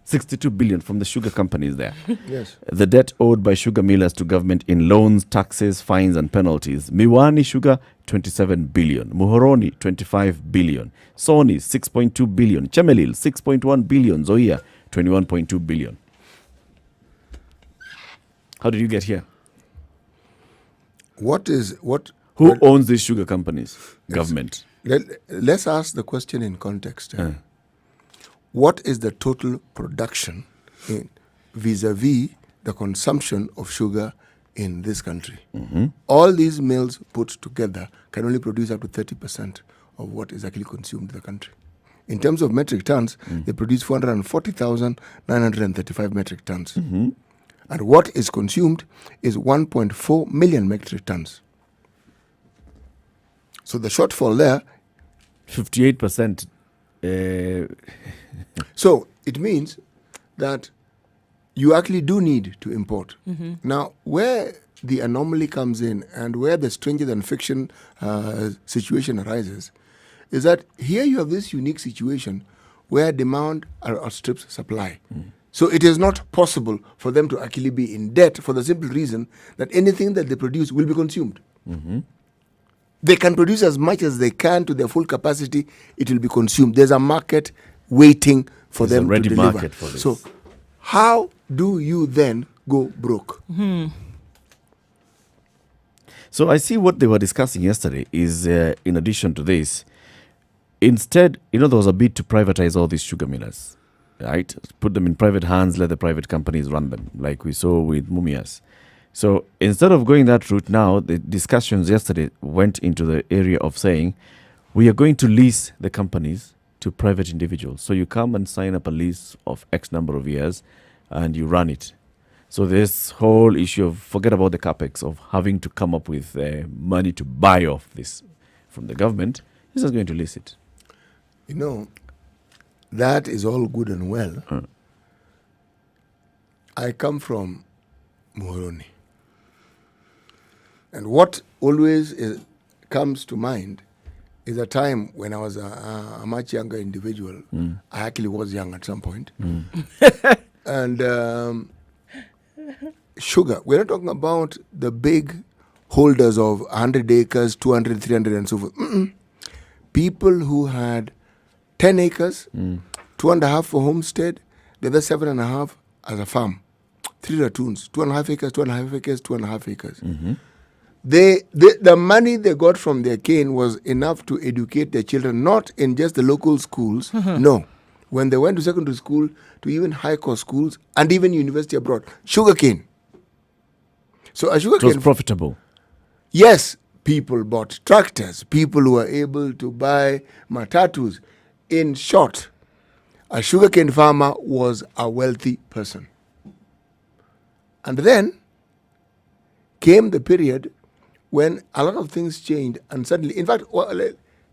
62 billion from the sugar companies there. Yes. The debt owed by sugar millers to government in loans, taxes, fines and penalties. Miwani Sugar, 27 billion. Muhoroni, 25 billion. Sony, 6.2 billion. Chemelil, 6.1 billion. Zoia, 21.2 billion. How did you get here? Who owns these sugar companies? Government. Let's ask the question in context. What is the total production vis-a-vis the consumption of sugar in this country? All these mills put together can only produce up to 30% of what is actually consumed in the country. In terms of metric tons, they produce 440,935 metric tons. And what is consumed is 1.4 million metric tons. So the shortfall there, 58%. So it means that you actually do need to import. Now, where the anomaly comes in and where the stranger than fiction situation arises is that here you have this unique situation where demand outstrips supply. So it is not possible for them to actually be in debt for the simple reason that anything that they produce will be consumed. They can produce as much as they can to their full capacity, it will be consumed. There's a market waiting for them to deliver. Market for this. So how do you then go broke? So I see what they were discussing yesterday is, in addition to this, instead, there was a bid to privatize all these sugar millers, right? Put them in private hands, let the private companies run them, like we saw with Mumias. So instead of going that route now, the discussions yesterday went into the area of saying, we are going to lease the companies to private individuals. So you come and sign up a lease of X number of years and you run it. So this whole issue of, forget about the capex, of having to come up with money to buy off this from the government, is just going to lease it. That is all good and well. I come from Muhoroni. And what always comes to mind is a time when I was a much younger individual. I actually was young at some point. And sugar, we're not talking about the big holders of 100 acres, 200, 300 and so forth. People who had 10 acres, 2.5 for homestead, the other 7.5 as a farm. 3 ratoons, 2.5 acres, 2.5 acres, 2.5 acres. The money they got from their cane was enough to educate their children, not in just the local schools, no. When they went to secondary school, to even high-cost schools, and even university abroad. Sugarcane. So a sugarcane... It was profitable. Yes, people bought tractors. People who were able to buy matatus. In short, a sugarcane farmer was a wealthy person. And then came the period when a lot of things changed and suddenly, in fact,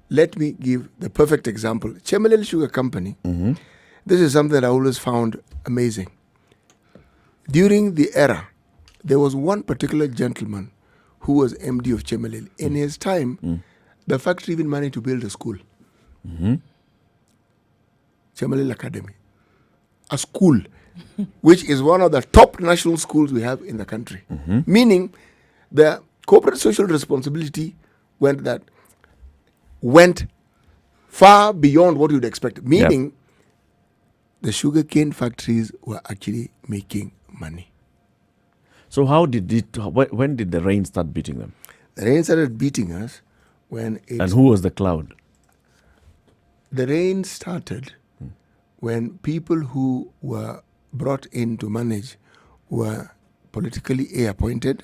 let me give the perfect example. Chemelil Sugar Company, this is something that I always found amazing. During the era, there was one particular gentleman who was MD of Chemelil. In his time, the factory even managed to build a school. Chemelil Academy. A school, which is one of the top national schools we have in the country. Meaning, the corporate social responsibility went far beyond what you'd expect. Meaning, the sugarcane factories were actually making money. So when did the rain start beating them? The rain started beating us when And who was the cloud? The rain started when people who were brought in to manage were politically appointed.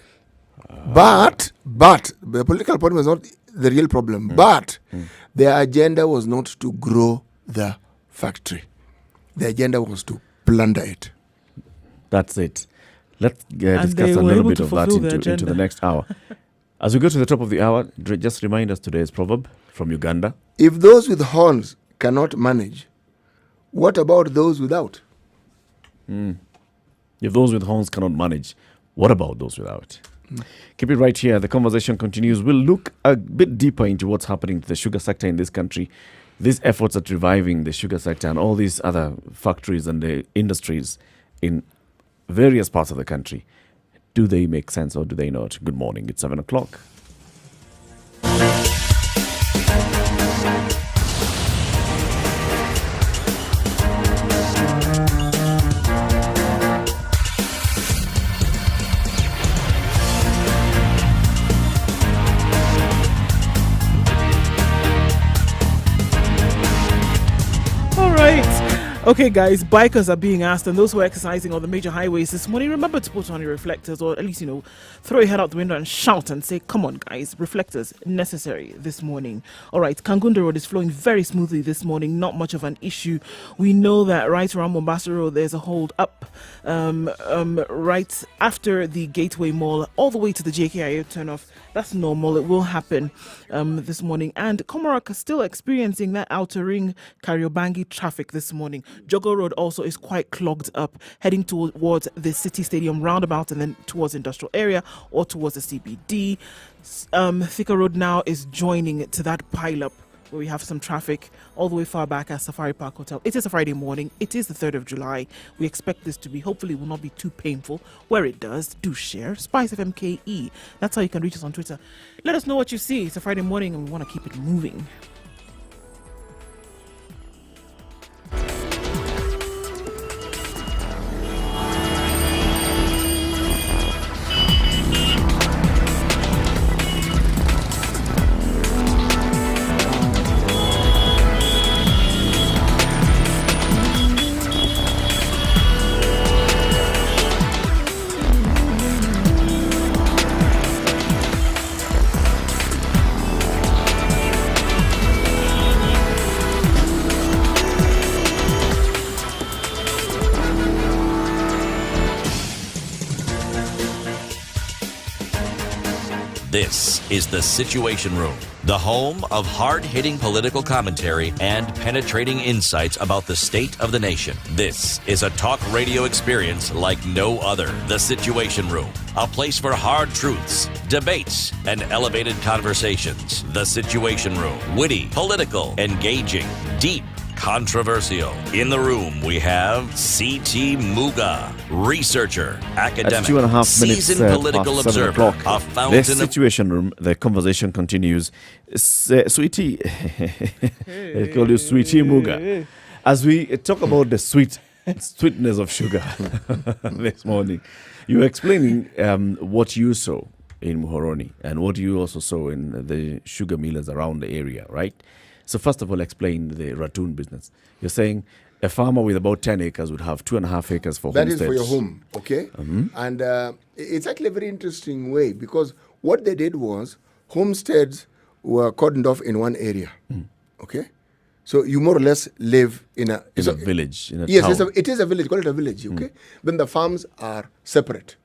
But the political appointment was not the real problem. But their agenda was not to grow the factory. The agenda was to plunder it. That's it. Let's discuss a little bit of that into the next hour. As we go to the top of the hour, just remind us today's proverb from Uganda. If those with horns cannot manage, what about those without? If those with horns cannot manage, what about those without? Keep it right here. The conversation continues. We'll look a bit deeper into what's happening to the sugar sector in this country, these efforts at reviving the sugar sector and all these other factories and the industries in various parts of the country. Do they make sense or do they not? Good morning. It's 7 o'clock. Okay, guys, bikers are being asked, and those who are exercising on the major highways this morning, remember to put on your reflectors, or at least, throw your head out the window and shout and say, come on, guys, reflectors necessary this morning. All right, Kangunda Road is flowing very smoothly this morning, not much of an issue. We know that right around Mombasa Road, there's a hold up right after the Gateway Mall, all the way to the JKIA turnoff. That's normal. It will happen this morning. And Komarak is still experiencing that outer ring Kariobangi traffic this morning. Jogo Road also is quite clogged up, heading towards the City Stadium roundabout and then towards industrial area or towards the CBD. Thika Road now is joining to that pile-up where we have some traffic all the way far back at Safari Park Hotel. It is a Friday morning. It is the 3rd of July. We expect this to be, hopefully will not be too painful. Where it does, do share. Spice FMKE. That's how you can reach us on Twitter. Let us know what you see. It's a Friday morning and we want to keep it moving. This is The Situation Room, the home of hard-hitting political commentary and penetrating insights about the state of the nation. This is a talk radio experience like no other. The Situation Room, a place for hard truths, debates, and elevated conversations. The Situation Room, witty, political, engaging, deep, controversial. In the room, we have C.T. Muga, researcher, academic, 2.5 minutes seasoned political past 7 observer, o'clock. a fountain The Situation Room, the conversation continues. Sweetie, they call you Sweetie Muga. As we talk about the sweetness of sugar this morning, you were explaining what you saw in Muhoroni and what you also saw in the sugar millers around the area, right? So first of all, explain the ratoon business. You're saying a farmer with about 10 acres would have 2.5 acres for homesteads. That is for your home, okay? And it's actually a very interesting way because what they did was homesteads were cordoned off in one area, okay? So you more or less live in a village, in a yes, town. it is a village. Call it a village, okay? Then the farms are separate.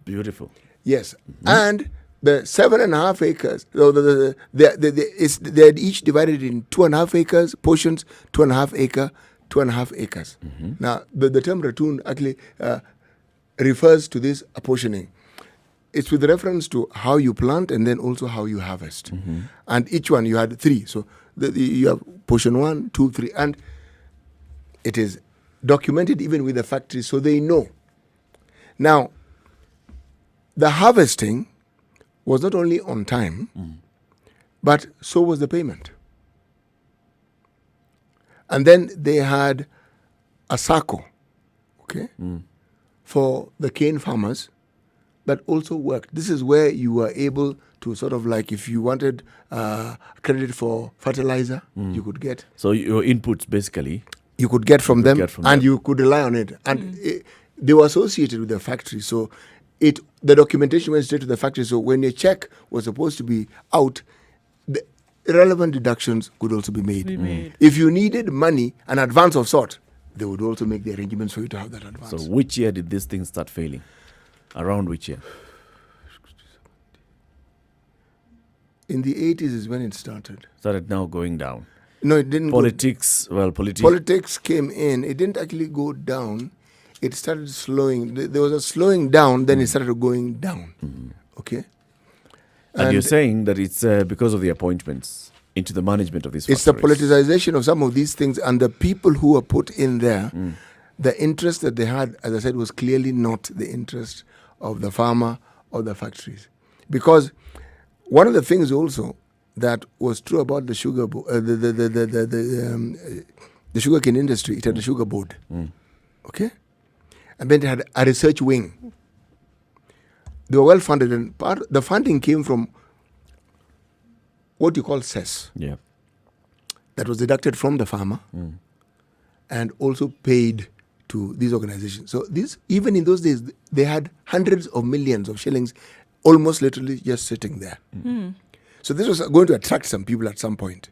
Beautiful. Yes, and the 7.5 acres, so they're each divided in 2.5 acres portions, 2.5 acre, 2.5 acres. Now, the term ratoon actually refers to this apportioning. It's with reference to how you plant and then also how you harvest. And each one, you had 3. So you have portion 1, 2, 3. And it is documented even with the factories so they know. Now, the harvesting was not only on time, but so was the payment. And then they had a SACCO, okay, for the cane farmers that also worked. This is where you were able to sort of like, if you wanted credit for fertilizer, you could get. So your inputs basically. You could get from them and you could rely on it. And they were associated with the factory. So the documentation went straight to the factory. So when a check was supposed to be out, the relevant deductions could also be made. If you needed money, an advance of sort, they would also make the arrangements for you to have that advance. So which year did this thing start failing? Around which year? In the 80s is when it started. Started now going down. No, it didn't. Politics, Politics came in. It didn't actually go down. It started slowing. There was a slowing down, then it started going down. Okay? And you're saying that it's because of the appointments into the management of these It's the factories. politicization of some of these things, and the people who were put in there, the interest that they had, as I said, was clearly not the interest of the farmer or the factories. Because one of the things also that was true about the sugar the sugarcane industry, it had a sugar board. Okay? And then it had a research wing. They were well funded, and the funding came from what you call cess. Yeah. That was deducted from the farmer and also paid to these organizations. So even in those days, they had hundreds of millions of shillings almost literally just sitting there. So this was going to attract some people at some point.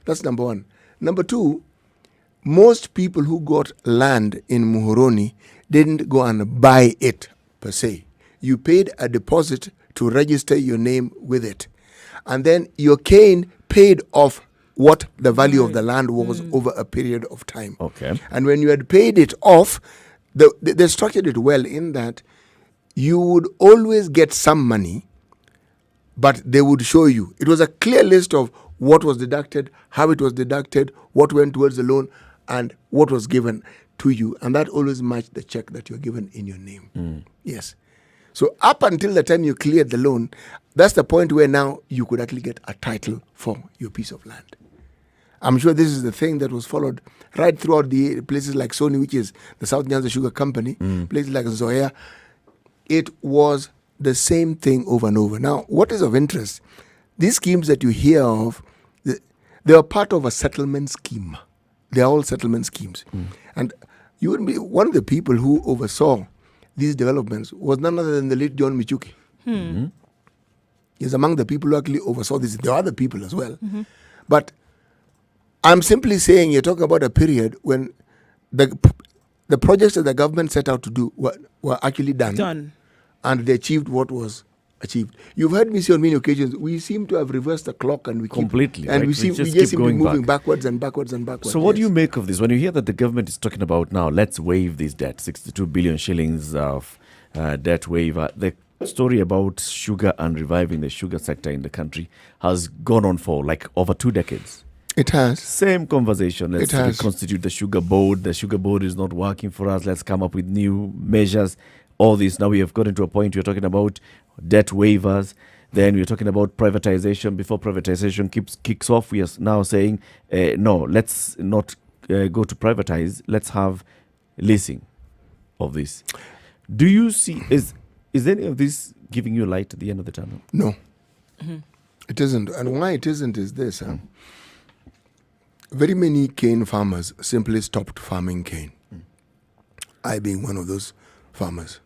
That's number one. Number two, most people who got land in Muhoroni didn't go and buy it per se. You paid a deposit to register your name with it. And then your cane paid off what the value of the land was over a period of time. Okay. And when you had paid it off, they structured it well in that you would always get some money, but they would show you. It was a clear list of what was deducted, how it was deducted, what went towards the loan, and what was given to you. And that always matched the check that you're given in your name. Yes. So up until the time you cleared the loan, that's the point where now you could actually get a title for your piece of land. I'm sure this is the thing that was followed right throughout the places like Sony, which is the South Nyanza Sugar Company, places like Zoya. It was the same thing over and over. Now, what is of interest, these schemes that you hear of, they are part of a settlement scheme. They are all settlement schemes. And you would be one of the people who oversaw these developments was none other than the late John Michuki. He's among the people who actually oversaw this. There are other people as well. But I'm simply saying you're talking about a period when the projects that the government set out to do were actually done. And they achieved what was achieved. You've heard me say on many occasions, we seem to have reversed the clock and we Completely, keep, and right? we We just just seem keep to be going moving back. backwards and backwards and backwards. So what do you make of this? When you hear that the government is talking about now, let's waive this debt, 62 billion shillings of debt waiver. The story about sugar and reviving the sugar sector in the country has gone on for like over 2 decades. It has. Same conversation. Let's It has. reconstitute the sugar board. The sugar board is not working for us. Let's come up with new measures. All this. Now we have gotten to a point we're talking about debt waivers. Then we're talking about privatization. Before privatization kicks off, we are now saying, no, let's not go to privatize. Let's have leasing of this. Do you see, is any of this giving you light at the end of the tunnel? No. It isn't. And why it isn't is this. Very many cane farmers simply stopped farming cane. I being one of those farmers.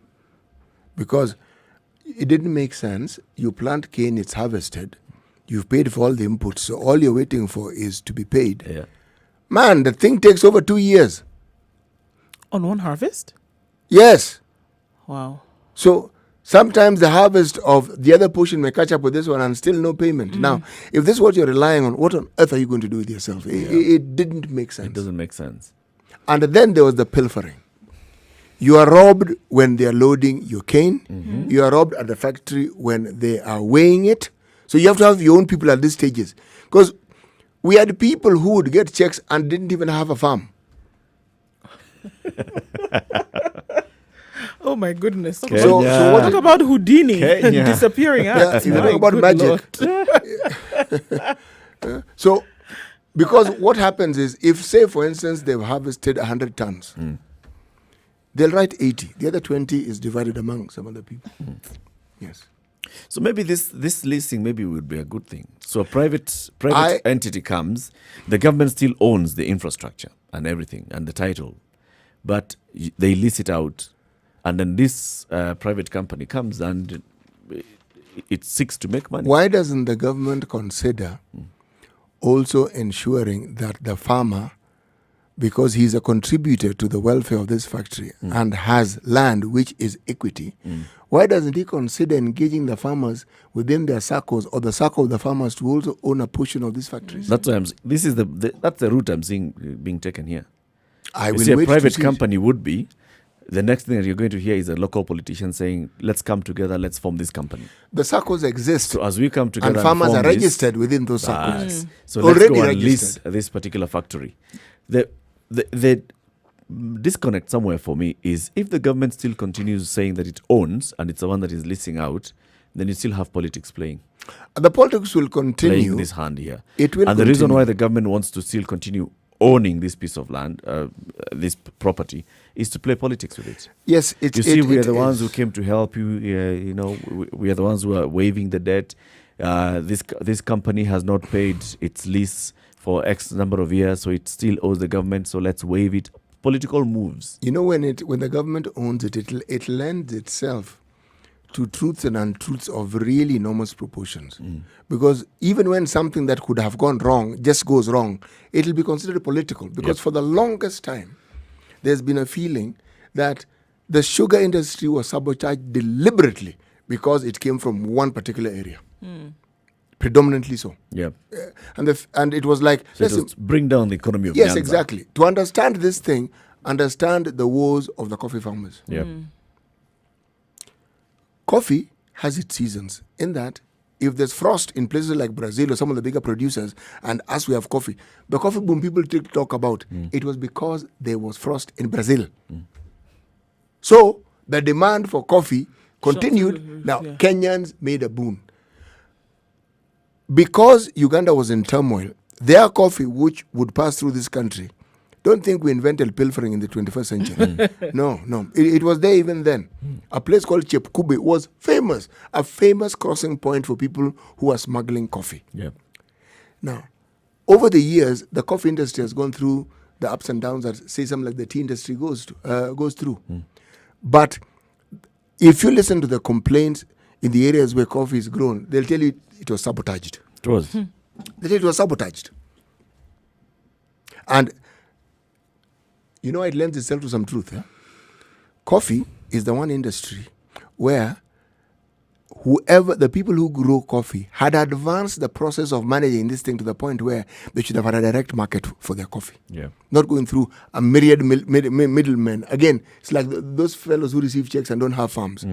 Because it didn't make sense. You plant cane, it's harvested. You've paid for all the inputs. So all you're waiting for is to be paid. Yeah. Man, the thing takes over 2 years. On one harvest? Yes. Wow. So sometimes the harvest of the other portion may catch up with this one and still no payment. Now, if this is what you're relying on, what on earth are you going to do with yourself? It didn't make sense. It doesn't make sense. And then there was the pilfering. You are robbed when they are loading your cane. You are robbed at the factory when they are weighing it. So you have to have your own people at these stages. Because we had people who would get checks and didn't even have a farm. Oh my goodness. Talk Kenya. about, So what talk about Houdini Kenya. disappearing. Yeah, acts. you My know about good magic. So, because what happens is, if, say, for instance, they've harvested 100 tons, they'll write 80. The other 20 is divided among some other people. Yes. So maybe this leasing maybe would be a good thing. So a private entity comes, the government still owns the infrastructure and everything and the title, but they lease it out, and then this private company comes and it seeks to make money. Why doesn't the government consider also ensuring that the farmer because he's a contributor to the welfare of this factory and has land which is equity, why doesn't he consider engaging the farmers within their circles or the circle of the farmers to also own a portion of these factories? That's why this is that's the route I'm seeing being taken here. I You will see, a wait to private see company would be. The next thing that you're going to hear is a local politician saying, let's come together, let's form this company. the circles exist, So as we come together and farmers form are this- registered within those circles. So let's Already go and lease registered. this particular factory. The disconnect somewhere for me is if the government still continues saying that it owns and it's the one that is leasing out, then you still have politics playing The politics will continue. this hand here. It will and the reason continue. why the government wants to still continue owning this piece of land, this property, is to play politics with it. Yes, it's You see, we are it the ones is. who came to help you. You know, we are the ones who are waiving the debt. This company has not paid its lease for X number of years, so it still owes the government. So let's waive it. Political moves. You know, when the government owns it, it lends itself to truths and untruths of really enormous proportions. Because even when something that could have gone wrong just goes wrong, it'll be considered political. Because for the longest time, there's been a feeling that the sugar industry was sabotaged deliberately because it came from one particular area. Predominantly so. Yeah. And it was like, So it listen, was bring down the economy of yes, Nyanza. exactly. To understand this thing, understand the woes of the coffee farmers. Yeah. Coffee has its seasons in that if there's frost in places like Brazil or some of the bigger producers, and as we have coffee, the coffee boom people talk about, it was because there was frost in Brazil. So the demand for coffee continued. Now, Kenyans made a boon. Because Uganda was in turmoil, their coffee, which would pass through this country, don't think we invented pilfering in the 21st century. No. It was there even then. A place called Chepkube was famous, a famous crossing point for people who are smuggling coffee. Yeah. Now, over the years, the coffee industry has gone through the ups and downs that, say, something like the tea industry goes through. But if you listen to the complaints in the areas where coffee is grown, they'll tell you it was sabotaged. It was. They tell you it was sabotaged. And you know, it lends itself to some truth. Coffee is the one industry where the people who grow coffee had advanced the process of managing this thing to the point where they should have had a direct market for their coffee. Yeah. Not going through a myriad middlemen. Again, it's like those fellows who receive checks and don't have farms.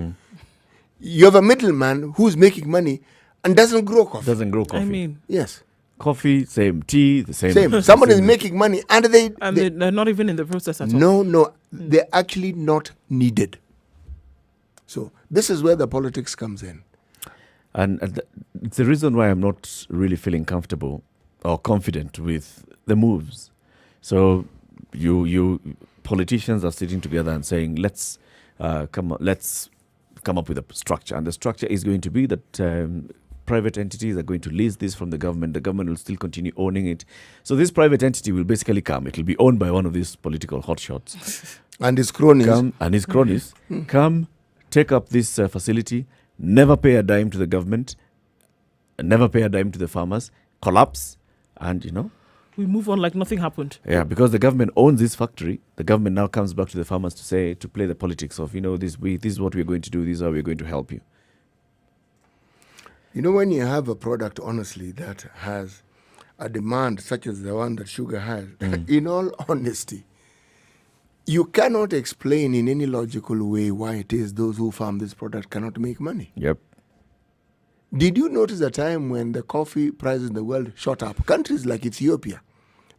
You have a middleman who's making money and doesn't grow coffee. Doesn't grow coffee. I mean, Yes. Coffee, same. Tea, the same. Same. Someone is making money and they're not even in the process at all. No, they're actually not needed. So this is where the politics comes in. And it's the reason why I'm not really feeling comfortable or confident with the moves. So you politicians are sitting together and saying, let's come up with a structure. And the structure is going to be that private entities are going to lease this from the government. The government will still continue owning it. So this private entity will basically come. It will be owned by one of these political hotshots. And his cronies. Come, take up this facility, never pay a dime to the government, never pay a dime to the farmers, collapse, and, We move on like nothing happened. Yeah, because the government owns this factory. The government now comes back to the farmers to play the politics of, this is what we're going to do, this is how we're going to help you. When you have a product, honestly, that has a demand such as the one that sugar has, in all honesty, you cannot explain in any logical way why it is those who farm this product cannot make money. Yep. Did you notice the time when the coffee prices in the world shot up? Countries like Ethiopia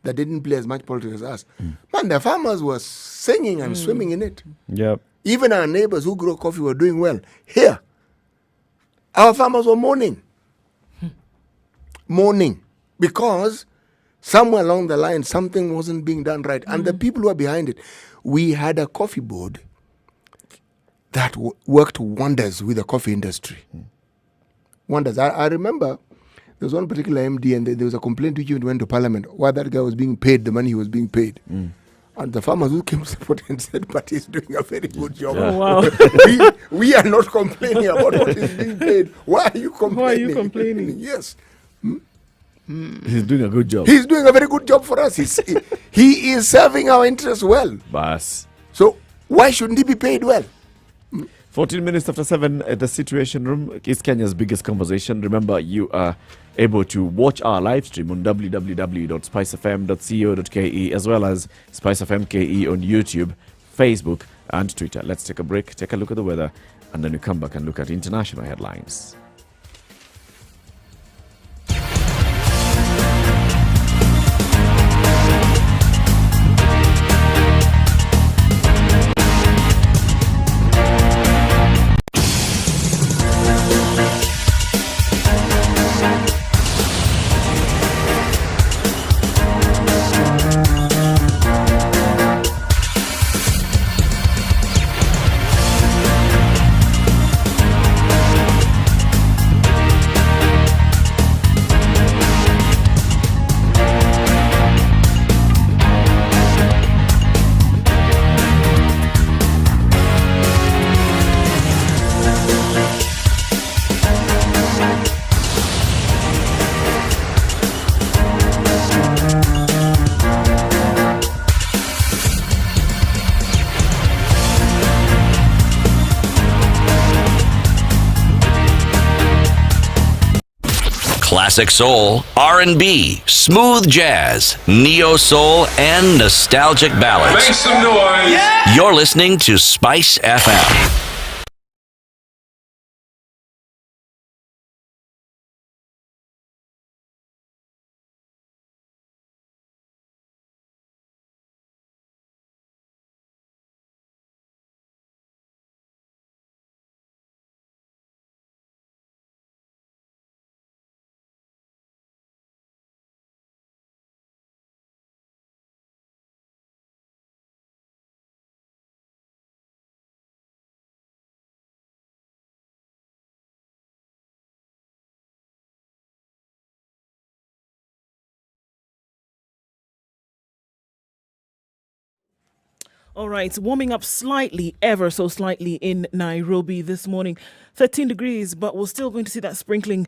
that didn't play as much politics as us, man, the farmers were singing and swimming in it. Yep. Even our neighbors who grow coffee were doing well. Here, our farmers were mourning. Mourning. Because somewhere along the line, something wasn't being done right. And the people who are behind it, we had a coffee board that worked wonders with the coffee industry. Wonders. I remember there was one particular MD and there was a complaint which even went to Parliament why that guy was being paid the money he was being paid. And the farmers who came to support and said, but he's doing a very good job. Oh, wow. we are not complaining about what is being paid. Why are you complaining? Why are you complaining? Yes. He's doing a good job. He's doing a very good job for us. He is serving our interests well. Bas. So why shouldn't he be paid well? 14 minutes after 7 at the Situation Room is Kenya's biggest conversation. Remember, you are able to watch our live stream on www.spicefm.co.ke as well as Spice FM KE on YouTube, Facebook, and Twitter. Let's take a break, take a look at the weather, and then we come back and look at international headlines. Classic soul, R&B, smooth jazz, neo soul, and nostalgic ballads. Make some noise. Yeah! You're listening to Spice FM. All right, warming up slightly, ever so slightly in Nairobi this morning. 13 degrees, but we're still going to see that sprinkling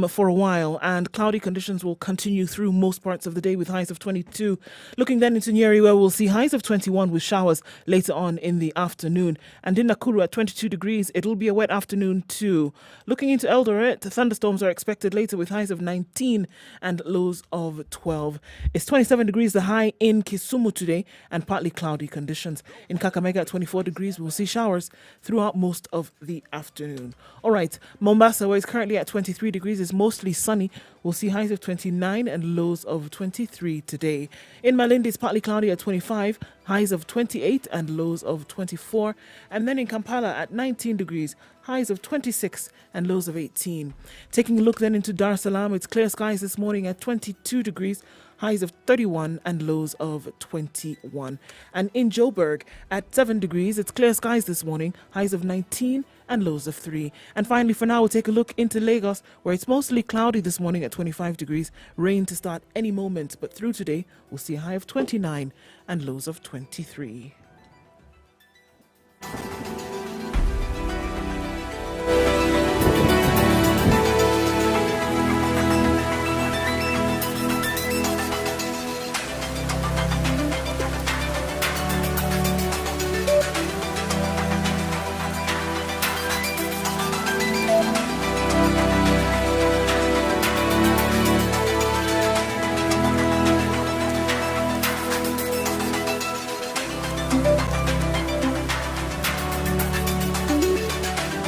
for a while, and cloudy conditions will continue through most parts of the day with highs of 22. Looking then into Nyeri, where we'll see highs of 21 with showers later on in the afternoon. And in Nakuru at 22 degrees, it'll be a wet afternoon too. Looking into Eldoret, thunderstorms are expected later with highs of 19 and lows of 12. It's 27 degrees the high in Kisumu today, and partly cloudy conditions. In Kakamega at 24 degrees, we'll see showers throughout most of the afternoon. All right, Mombasa, where it's currently at 23 degrees, is mostly sunny. We'll see highs of 29 and lows of 23 today. In Malindi, it's partly cloudy at 25, highs of 28 and lows of 24. And then in Kampala at 19 degrees, highs of 26 and lows of 18. Taking a look then into Dar es Salaam, it's clear skies this morning at 22 degrees, highs of 31 and lows of 21. And in Joburg at 7 degrees, it's clear skies this morning, highs of 19 and lows of 3. And finally, for now, we'll take a look into Lagos, where it's mostly cloudy this morning at 25 degrees, rain to start any moment, but through today, we'll see a high of 29 and lows of 23.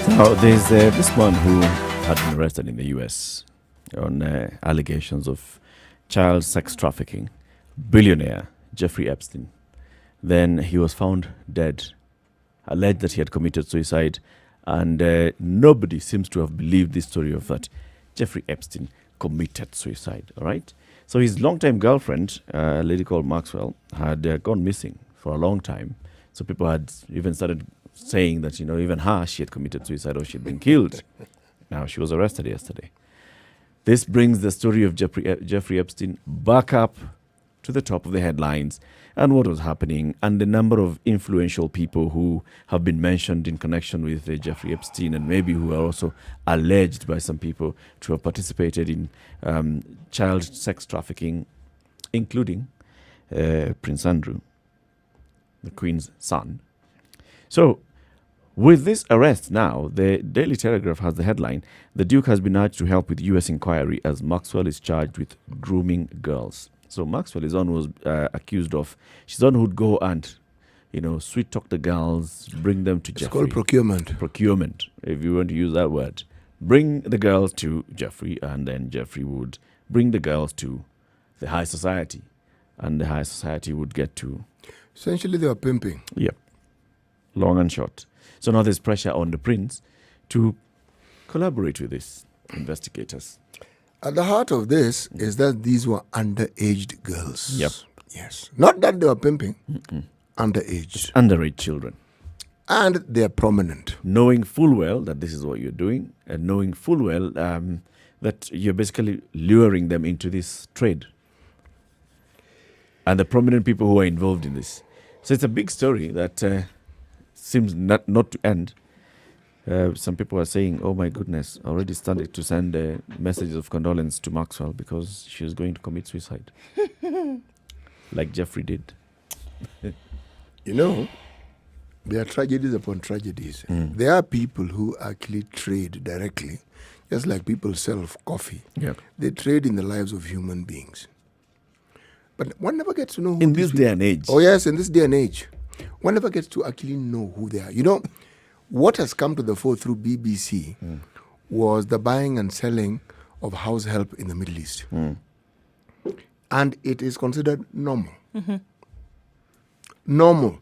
Now, there's this man who had been arrested in the US on allegations of child sex trafficking, billionaire Jeffrey Epstein. Then he was found dead, alleged that he had committed suicide, and nobody seems to have believed this story of that Jeffrey Epstein committed suicide, all right? So his longtime girlfriend, a lady called Maxwell, had gone missing for a long time. So people had even started saying that, even her, she had committed suicide or she'd been killed. Now, she was arrested yesterday. This brings the story of Jeffrey Epstein back up to to the top of the headlines and what was happening and the number of influential people who have been mentioned in connection with Jeffrey Epstein and maybe who are also alleged by some people to have participated in child sex trafficking, including Prince Andrew, the Queen's son. So, with this arrest now, the Daily Telegraph has the headline, "The Duke has been urged to help with U.S. inquiry as Maxwell is charged with grooming girls." So Maxwell is on who was accused of, she's on who'd go and, sweet talk the girls, bring them to Jeffrey. It's called procurement. Procurement, if you want to use that word. Bring the girls to Jeffrey, and then Jeffrey would bring the girls to the high society, and the high society would get to... Essentially, they were pimping. Yep. Long and short. So now there's pressure on the prince to collaborate with these investigators. At the heart of this is that these were underaged girls. Yep. Yes. Not that they were pimping. Underaged. Underage children. And they're prominent. Knowing full well that this is what you're doing, and knowing full well that you're basically luring them into this trade. And the prominent people who are involved in this. So it's a big story that seems not to end. Some people are saying, oh my goodness, already started to send messages of condolence to Maxwell because she was going to commit suicide. Like Jeffrey did. There are tragedies upon tragedies. There are people who actually trade directly, just like people sell coffee. Yep. They trade in the lives of human beings. But one never gets to know who in this day and age. Oh yes, in this day and age. One never gets to actually know who they are. What has come to the fore through BBC was the buying and selling of house help in the Middle East. And it is considered normal. Normal.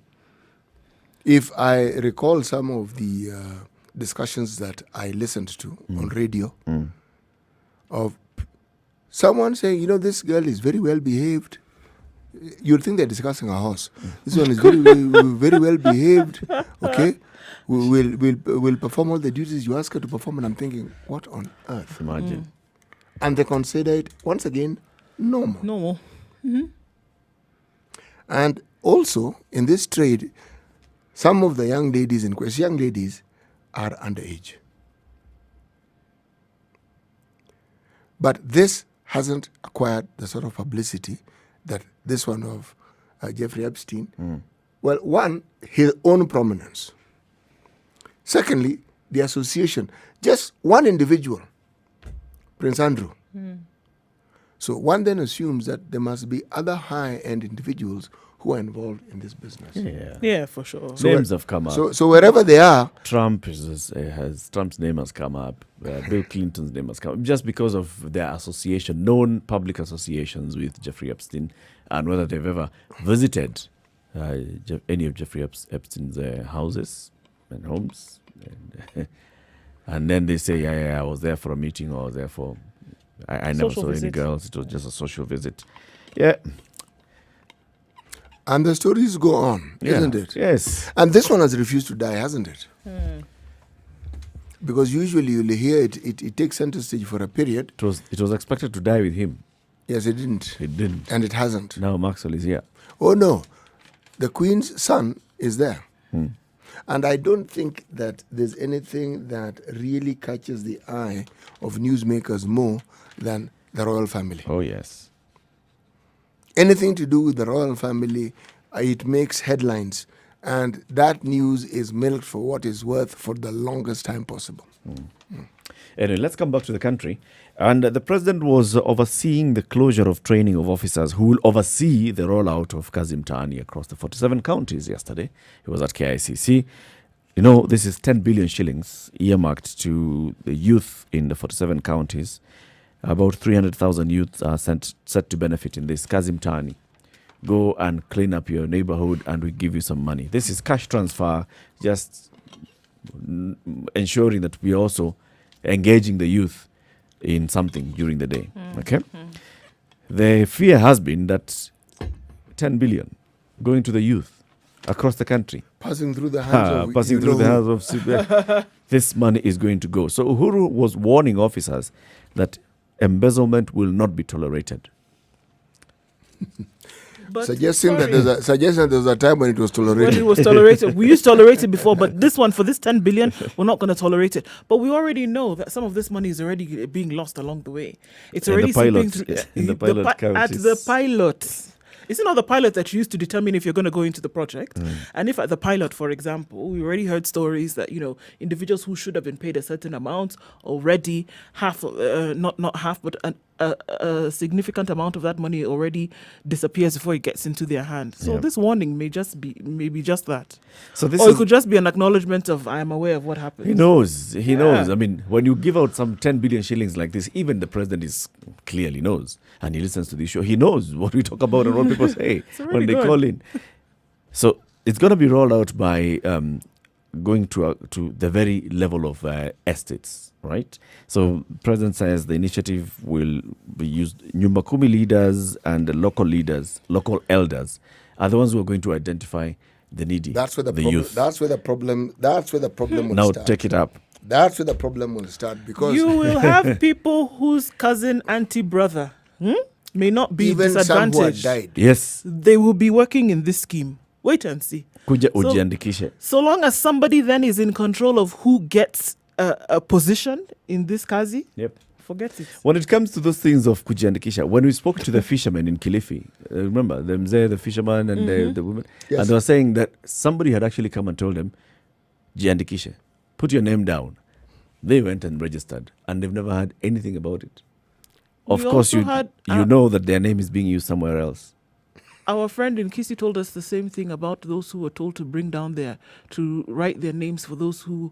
If I recall some of the discussions that I listened to on radio of someone saying, this girl is very well behaved. You'd think they're discussing a horse. This one is very, very well behaved. Okay, we'll perform all the duties you ask her to perform. And I'm thinking, what on earth? Imagine. And they consider it once again normal. Normal. And also in this trade, some of the young ladies in question, are underage. But this hasn't acquired the sort of publicity that this one of Jeffrey Epstein. Well, one, his own prominence. Secondly, the association. Just one individual, Prince Andrew. So one then assumes that there must be other high-end individuals who are involved in this business. Yeah, for sure. Names have come up. So wherever they are, Trump's name has come up. Bill Clinton's name has come up just because of their association, known public associations with Jeffrey Epstein, and whether they've ever visited any of Jeffrey Epstein's houses and homes, and then they say, I was there for a meeting, or I was there for. I never saw any girls. It was just a social visit. Yeah. And the stories go on, isn't it? Yes. And this one has refused to die, hasn't it? Because usually you'll hear it takes center stage for a period. It was expected to die with him. Yes, it didn't. It didn't. And it hasn't. Now Maxwell is here. Oh, no. The Queen's son is there. And I don't think that there's anything that really catches the eye of newsmakers more than the royal family. Oh, yes. Anything to do with the royal family, it makes headlines. And that news is milked for what it's worth for the longest time possible. Anyway, let's come back to the country. And the president was overseeing the closure of training of officers who will oversee the rollout of Kazi Mtaani across the 47 counties yesterday. He was at KICC. This is 10 billion shillings earmarked to the youth in the 47 counties. About 300,000 youths are set to benefit in this. Kazi Mtaani. Go and clean up your neighborhood and we give you some money. This is cash transfer, just ensuring that we are also engaging the youth in something during the day. Okay? The fear has been that 10 billion going to the youth across the country. Passing through the hands of this money is going to go. So Uhuru was warning officers that embezzlement will not be tolerated. But Suggesting that sorry. there was a time when it was When tolerated. it was tolerated. We used to tolerate it before, but this one, for this 10 billion, we're not going to tolerate it. But we already know that some of this money is already being lost along the way. It's In the already seeping pilots, through in the pilot at counties. the pilot. It's not the pilot that you use to determine if you're going to go into the project. And if at the pilot, for example, we already heard stories that, individuals who should have been paid a certain amount already, not half, but a significant amount of that money already disappears before it gets into their hand. So Yeah. this warning may be just that. So this Or it is, could just be an acknowledgement of, I am aware of what happened. he knows. He knows. Yeah. I mean, when you give out some 10 billion shillings like this, even the president clearly knows, and he listens to the show. He knows what we talk about and what people say when already they good. call in. So it's going to be rolled out by going to the very level of estates, right? So president says the initiative will be used. Nyumba Kumi leaders and the local elders are the ones who are going to identify the needy, That's where the youth. That's where the problem will Now start. take it up. That's where the problem will start because You will have people whose cousin, auntie, brother may not be even some who had disadvantaged. died. Yes. They will be working in this scheme. Wait and see. Kuja So- ujiandikishe. So long as somebody then is in control of who gets a position in this Kazi, Yep. forget it. When it comes to those things of kujiandikisha, when we spoke to the fishermen in Kilifi, remember the mzee, the fisherman, and the woman, Yes. and they were saying that somebody had actually come and told them, jiandikishe, put your name down. They went and registered, and they've never heard anything about it. Of We course, also you had, know that their name is being used somewhere else. Our friend in Kisi told us the same thing about those who were told to bring down to write their names for those who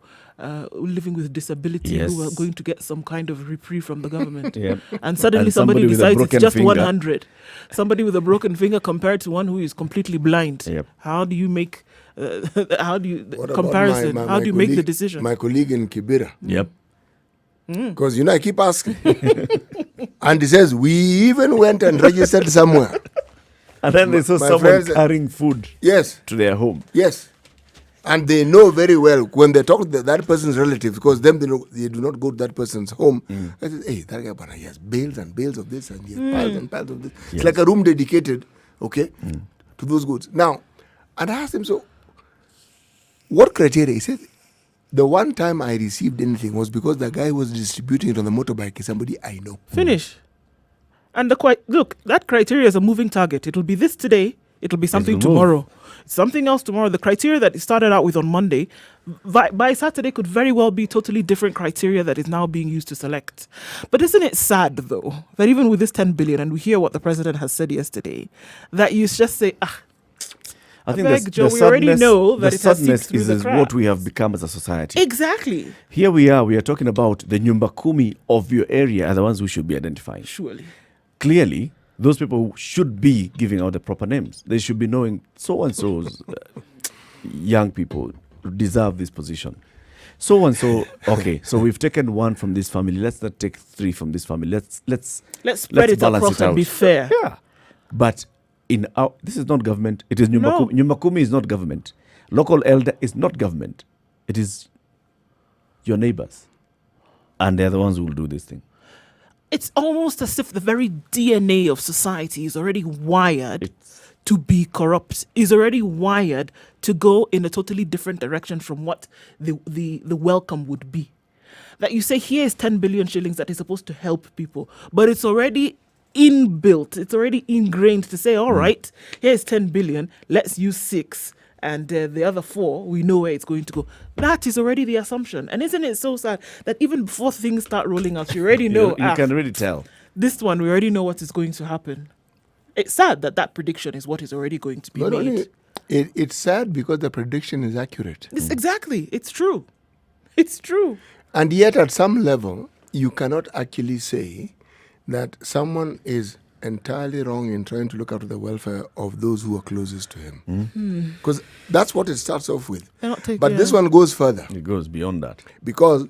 living with disability who are Yes. going to get some kind of reprieve from the government. Yep. And suddenly And somebody somebody with a decides it's broken just finger. 100. Somebody with a broken finger compared to one who is completely blind. Yep. How do you make What about comparison? my How do you make the colleague- decision? My colleague in Kibera. Yep. Because, I keep asking. And he says, we even went and registered somewhere. And then they saw My someone friends- carrying food Yes, to their home. yes. And they know very well when they talk to that person's relatives, because them they do not go to that person's home. I say, hey, that guy, bana, he has bales and bales of this, and he has piles and piles of this. It's like a room dedicated, to those goods. Now, and I asked him, so what criteria? He said, the one time I received anything was because the guy was distributing it on the motorbike is somebody I know. Finish. And look, that criteria is a moving target. It'll be this today. It'll be something It'll move. tomorrow. Something else tomorrow. The criteria that it started out with on Monday, by Saturday could very well be totally different criteria that is now being used to select. But isn't it sad, though, that even with this 10 billion, and we hear what the president has said yesterday, that you just say, I think beg, Joe, we already know that the it has sadness seeped through is the what we cracks. have become as a society. exactly. Here we are talking about the Nyumba Kumi of your area are the ones who should be identified. Surely. Clearly, those people should be giving out the proper names. They should be knowing so-and-so's young people deserve this position. So-and-so, okay, so we've taken one from this family. Let's not take three from this family. Let's Spread it balance across it out. and be fair. Yeah. But this is not government. It is Nyumba No. Kumi. Nyumba Kumi is not government. Local elder is not government. It is your neighbors. And they're the ones who will do this thing. It's almost as if the very DNA of society is already wired to be corrupt, is already wired to go in a totally different direction from what the welcome would be. That you say, here is 10 billion shillings that is supposed to help people, but it's already inbuilt, it's already ingrained to say, all right, here's 10 billion, let's use 6. And the other 4, we know where it's going to go. That is already the assumption. And isn't it so sad that even before things start rolling out, you already know, You can really tell. this one, we already know what is going to happen. It's sad that prediction is what is already going to be Not made. only, it's sad because the prediction is accurate. Exactly. It's true. It's true. And yet, at some level, you cannot actually say that someone is entirely wrong in trying to look after the welfare of those who are closest to him. Because that's what it starts off with. They're not taking- But this one goes further It goes beyond that. because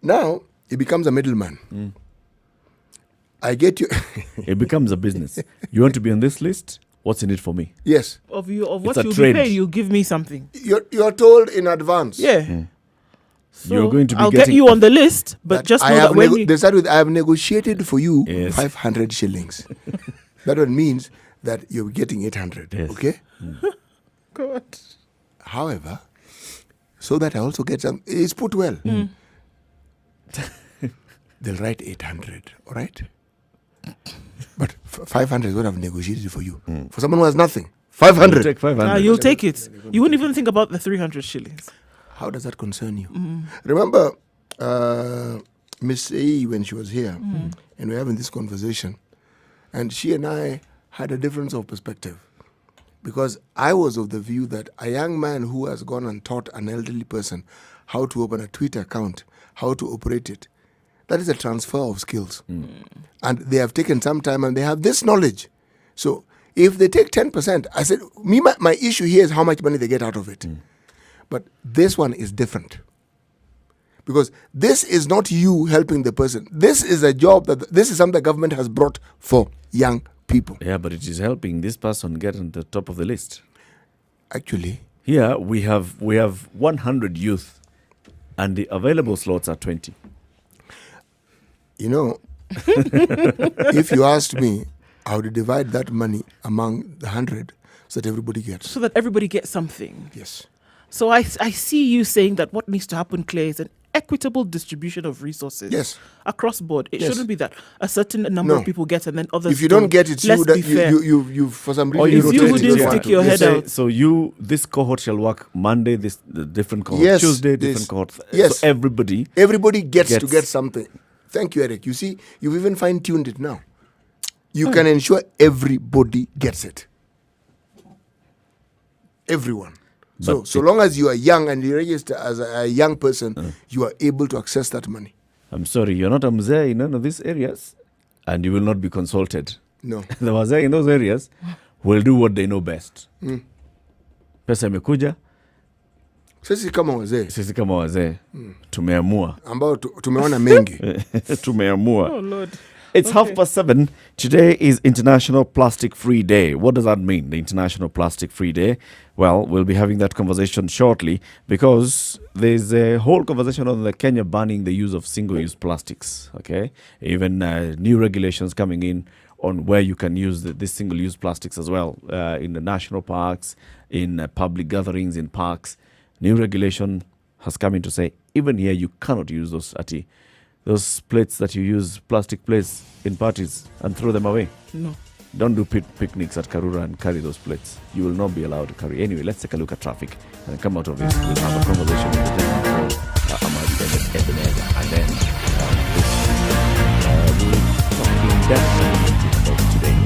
now he becomes a middleman. I get you. It becomes a business. You want to be on this list? What's in it for me? Yes. of It's what a you'll trade. be paid, you'll give me something. You're told in advance. Yeah. So You're going to be I'll getting get you on the list, but that just I know have that when you... they start with, I have negotiated for you Yes. 500 shillings. That one means that you're getting 800. Yes. Okay? God. However, so that I also get some, it's put well. They'll write 800, all right? But 500 is what I've negotiated for you. For someone who has nothing, 500. Take 500. You'll take it. You wouldn't even think about the 300 shillings. How does that concern you? Remember Miss A when she was here, and we're having this conversation, and she and I had a difference of perspective. Because I was of the view that a young man who has gone and taught an elderly person how to open a Twitter account, how to operate it, that is a transfer of skills. And they have taken some time and they have this knowledge. So if they take 10%, I said, my issue here is how much money they get out of it. But this one is different. Because this is not you helping the person. This is a job this is something the government has brought for young people. Yeah, but it is helping this person get on the top of the list. Actually, Here we have 100 youth, and the available slots are 20. you know, if you asked me, I would divide that money among the 100 so that everybody gets. So that everybody gets something. Yes. So I see you saying that what needs to happen, Claire, is an equitable distribution of resources. Yes. Across board. It Yes. shouldn't be that a certain number No. of people get and then others If you don't get it, Let's be fair. you for some reason Or It's you rotate who it. didn't You stick want your to. head say, out. So this cohort shall work Monday, the different cohort, Yes, Tuesday, this- different cohort. yes. So everybody. Everybody gets to Gets. get something. Thank you, Eric. You see, you've even fine-tuned it now. You can ensure everybody gets it. Everyone. So But long as you are young and you register as a young person, you are able to access that money. I'm sorry, you're not a mzee in none of these areas, and you will not be consulted. No. The wazee in those areas will do what they know best. Pesa imekuja, Sisi kama wazee sisi kama wazee tumeamua. ambao tumeona mengi. Tumeamua. Oh, Lord. It's Okay. 7:30. Today is International Plastic Free Day. What does that mean, the International Plastic Free Day? Well, we'll be having that conversation shortly because there's a whole conversation on the Kenya banning the use of single-use plastics, okay? Even new regulations coming in on where you can use these single-use plastics as well in the national parks, in public gatherings, in parks. New regulation has come in to say, even here, you cannot use those plates that you use, plastic plates in parties, and throw them away. No. Don't do picnics at Karura and carry those plates. You will not be allowed to carry. Anyway, let's take a look at traffic and come out of this. We'll have a conversation with the gentleman called Amadi Ebenezer. And then we'll talk in depth about today.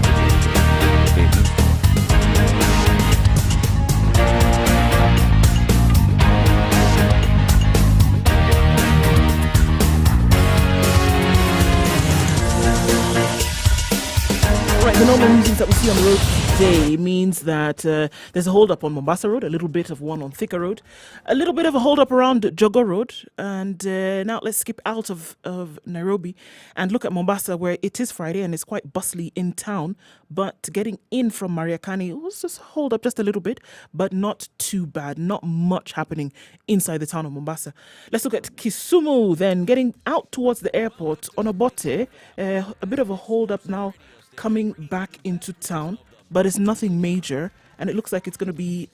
Right, the normal movements that we see on the road today means that there's a hold up on Mombasa Road, a little bit of one on Thika Road, a little bit of a hold up around Jogoo Road, and now let's skip out of Nairobi and look at Mombasa, where it is Friday and it's quite bustly in town, but getting in from Mariakani was just hold up just a little bit, but not too bad, not much happening inside the town of Mombasa. Let's look at Kisumu then, getting out towards the airport on Obote, a bit of a hold up now coming back into town, but it's nothing major, and it looks like it's going to be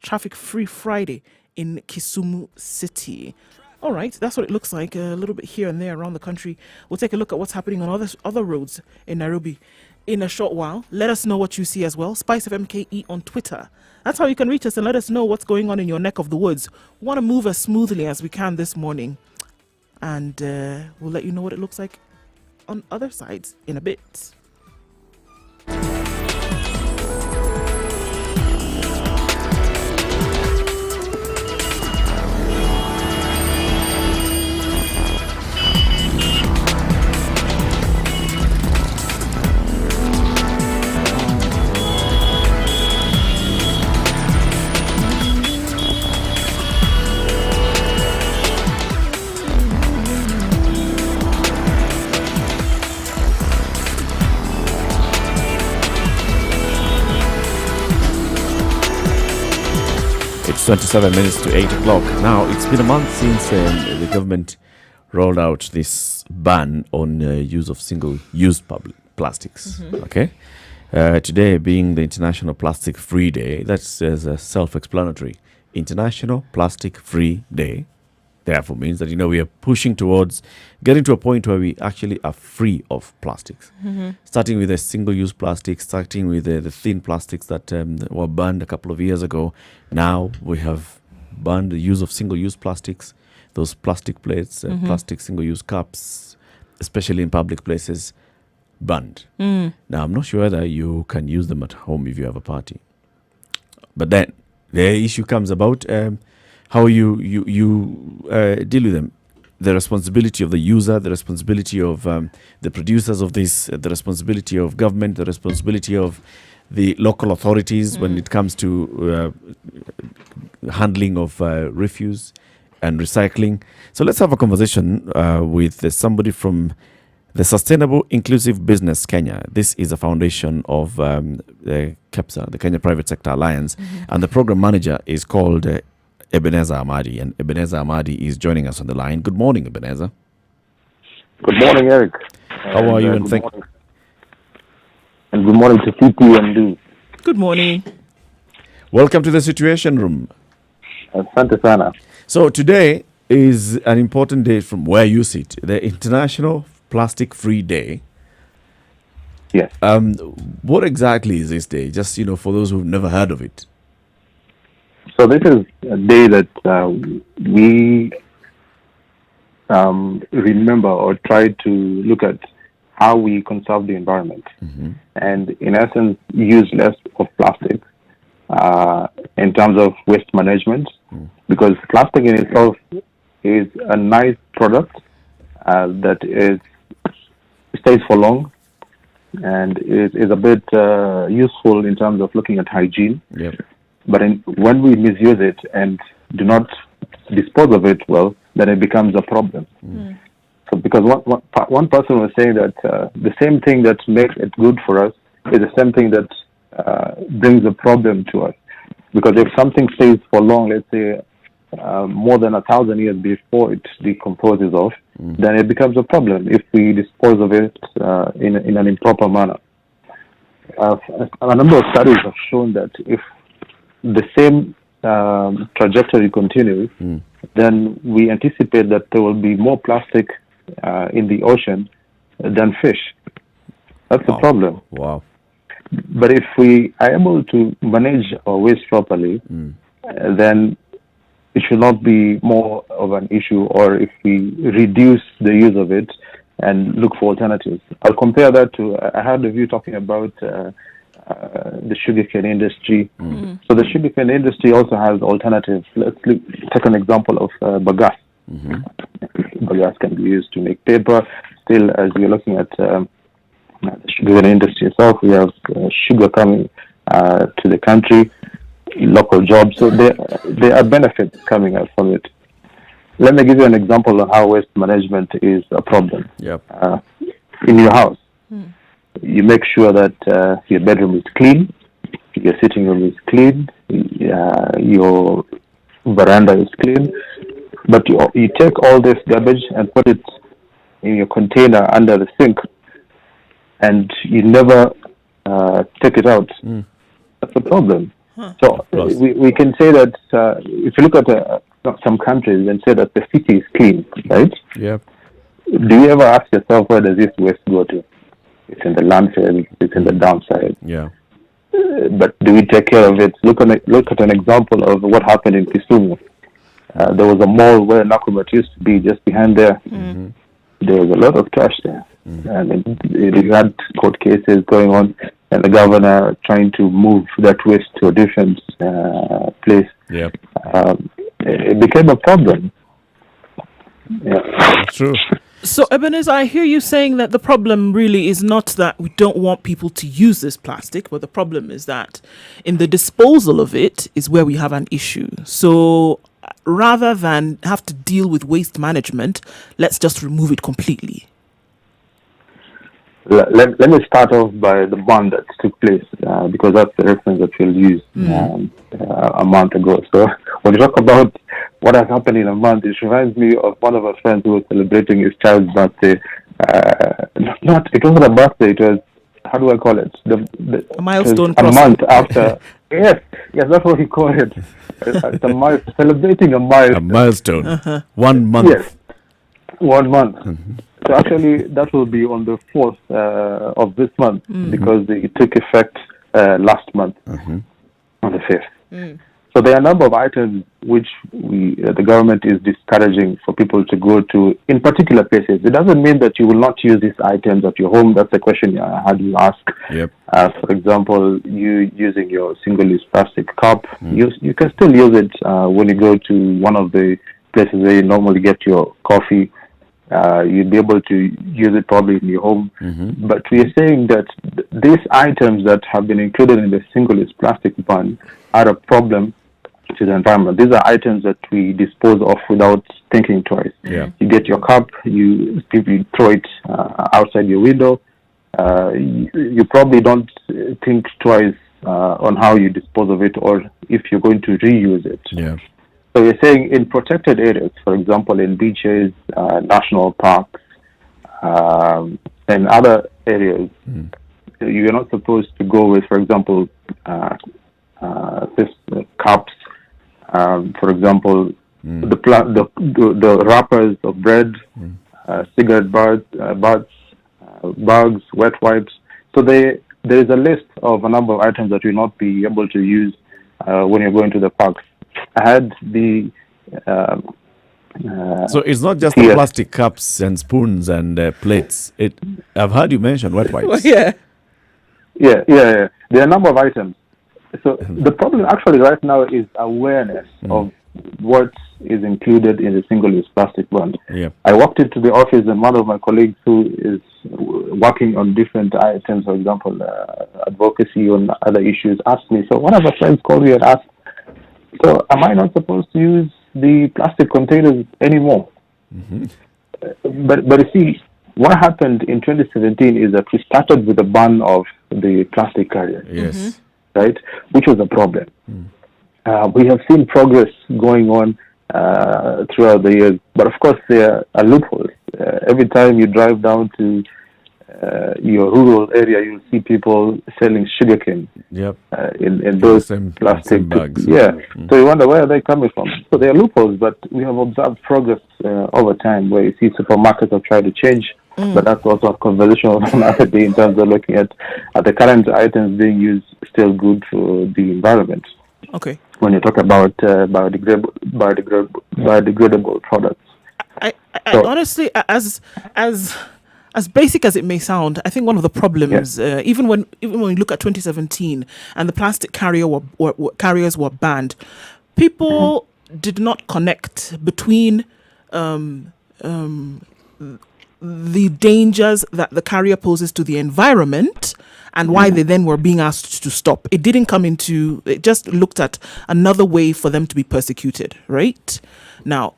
traffic-free Friday in Kisumu City. All right, that's what it looks like, a little bit here and there around the country. We'll take a look at what's happening on other roads in Nairobi in a short while. Let us know what you see as well. Spice of MKE on Twitter. That's how you can reach us and let us know what's going on in your neck of the woods. We want to move as smoothly as we can this morning, and we'll let you know what it looks like on other sides in a bit. It's 27 minutes to 8 o'clock. Now, it's been a month since the government rolled out this ban on use of single-use plastics. Okay? Today being the International Plastic Free Day, that's self-explanatory. International Plastic Free Day, therefore, means that, we are pushing towards getting to a point where we actually are free of plastics. Starting with the single-use plastics, starting with the thin plastics that were banned a couple of years ago. Now we have banned the use of single-use plastics, those plastic plates, plastic single-use cups, especially in public places, banned. Now, I'm not sure whether you can use them at home if you have a party. But then the issue comes about how you deal with them. The responsibility of the user, the responsibility of the producers of this, the responsibility of government, the responsibility of the local authorities when it comes to handling of refuse and recycling. So let's have a conversation with somebody from the Sustainable Inclusive Business Kenya. This is a foundation of the KEBS, the Kenya Private Sector Alliance, and the program manager is called Ebenezer Amadi, and Ebenezer Amadi is joining us on the line. Good morning, Ebenezer. Good morning, Eric. How are you? And good morning to CP and D. Good morning. Welcome to the Situation Room. Asante sana. So today is an important day from where you sit, the International Plastic Free Day. Yes. What exactly is this day? Just, for those who've never heard of it. So this is a day that we remember or try to look at how we conserve the environment and, in essence, use less of plastic in terms of waste management, because plastic in itself is a nice product that stays for long and is a bit useful in terms of looking at hygiene. Yep. But when we misuse it and do not dispose of it well, then it becomes a problem. So because one person was saying that the same thing that makes it good for us is the same thing that brings a problem to us. Because if something stays for long, let's say more than 1,000 years before it decomposes off, then it becomes a problem if we dispose of it in an improper manner. A number of studies have shown that if the same trajectory continues, then we anticipate that there will be more plastic in the ocean than fish. That's the problem. Wow. But if we are able to manage our waste properly, then it should not be more of an issue, or if we reduce the use of it and look for alternatives. I'll compare that to, I heard of you talking about the sugarcane industry. So the sugarcane industry also has alternatives. Let's take an example of bagasse. Bagasse can be used to make paper. Still, as we're looking at the sugarcane industry itself, we have sugar coming to the country, local jobs. So there are benefits coming out from it. Let me give you an example of how waste management is a problem. Yep. In your house, you make sure that your bedroom is clean, your sitting room is clean, your veranda is clean, but you take all this garbage and put it in your container under the sink, and you never take it out. That's a problem. So we can say that if you look at some countries and say that the city is clean, right? Yep. Do you ever ask yourself, where does this waste go to? It's in the landfill, it's in the downside. Yeah. But do we take care of it? Look at an example of what happened in Kisumu. There was a mall where Nakuru used to be, just behind there. There was a lot of trash there. And you had court cases going on, and the governor trying to move that waste to a different place. Yep. It became a problem. Yeah. That's true. So, Ebenezer, I hear you saying that the problem really is not that we don't want people to use this plastic, but the problem is that in the disposal of it is where we have an issue. So, rather than have to deal with waste management, let's just remove it completely. Let me start off by the ban that took place, because that's the reference that we'll use a month ago. So when you talk about what has happened in a month, it reminds me of one of our friends who was celebrating his child's birthday. It wasn't a birthday, it was how do I call it? A milestone a crossing. month after. yes, that's what we call it. It's celebrating a milestone. A milestone. 1 month. Yes, 1 month. So actually, that will be on the 4th of this month because it took effect last month on the 5th. So there are a number of items which the government is discouraging for people to go to in particular places. It doesn't mean that you will not use these items at your home. That's a question I had you ask. Yep. For example, you using your single-use plastic cup, you can still use it when you go to one of the places where you normally get your coffee. You'll be able to use it probably in your home. But we are saying that these items that have been included in the single-use plastic ban are a problem to the environment. These are items that we dispose of without thinking twice. Yeah. You get your cup, you throw it outside your window. You probably don't think twice on how you dispose of it or if you're going to reuse it. Yeah. So we're saying in protected areas, for example, in beaches, national parks, and other areas, you're not supposed to go with, for example, cups. For example, the wrappers of bread, cigarette butts, bags, wet wipes. So there is a list of a number of items that you'll not be able to use when you're going to the parks. I had the so it's not just the plastic cups and spoons and plates. I've heard you mention wet wipes. Well, yeah. Yeah. There are a number of items. So the problem actually right now is awareness of what is included in the single-use plastic ban. Yeah. I walked into the office and one of my colleagues who is working on different items, for example, advocacy on other issues, asked me. So one of my friends called me and asked, so am I not supposed to use the plastic containers anymore? But you see, what happened in 2017 is that we started with the ban of the plastic carriers. Yes. Right, which was a problem. We have seen progress going on throughout the years, but of course there are loopholes. Every time you drive down to your rural area, you'll see people selling sugarcane in those plastic bags. Yeah. So you wonder where are they coming from. So there are loopholes, but we have observed progress over time where you see supermarkets have tried to change. But that's also a conversation of another day in terms of looking at the current items being used still good for the environment. Okay. When you talk about biodegradable products. I honestly, as basic as it may sound, I think one of the problems, even when you look at 2017 and the plastic carriers were banned, people did not connect between the dangers that the carrier poses to the environment and why they then were being asked to stop. It didn't come into, it just looked at another way for them to be persecuted, right? Now,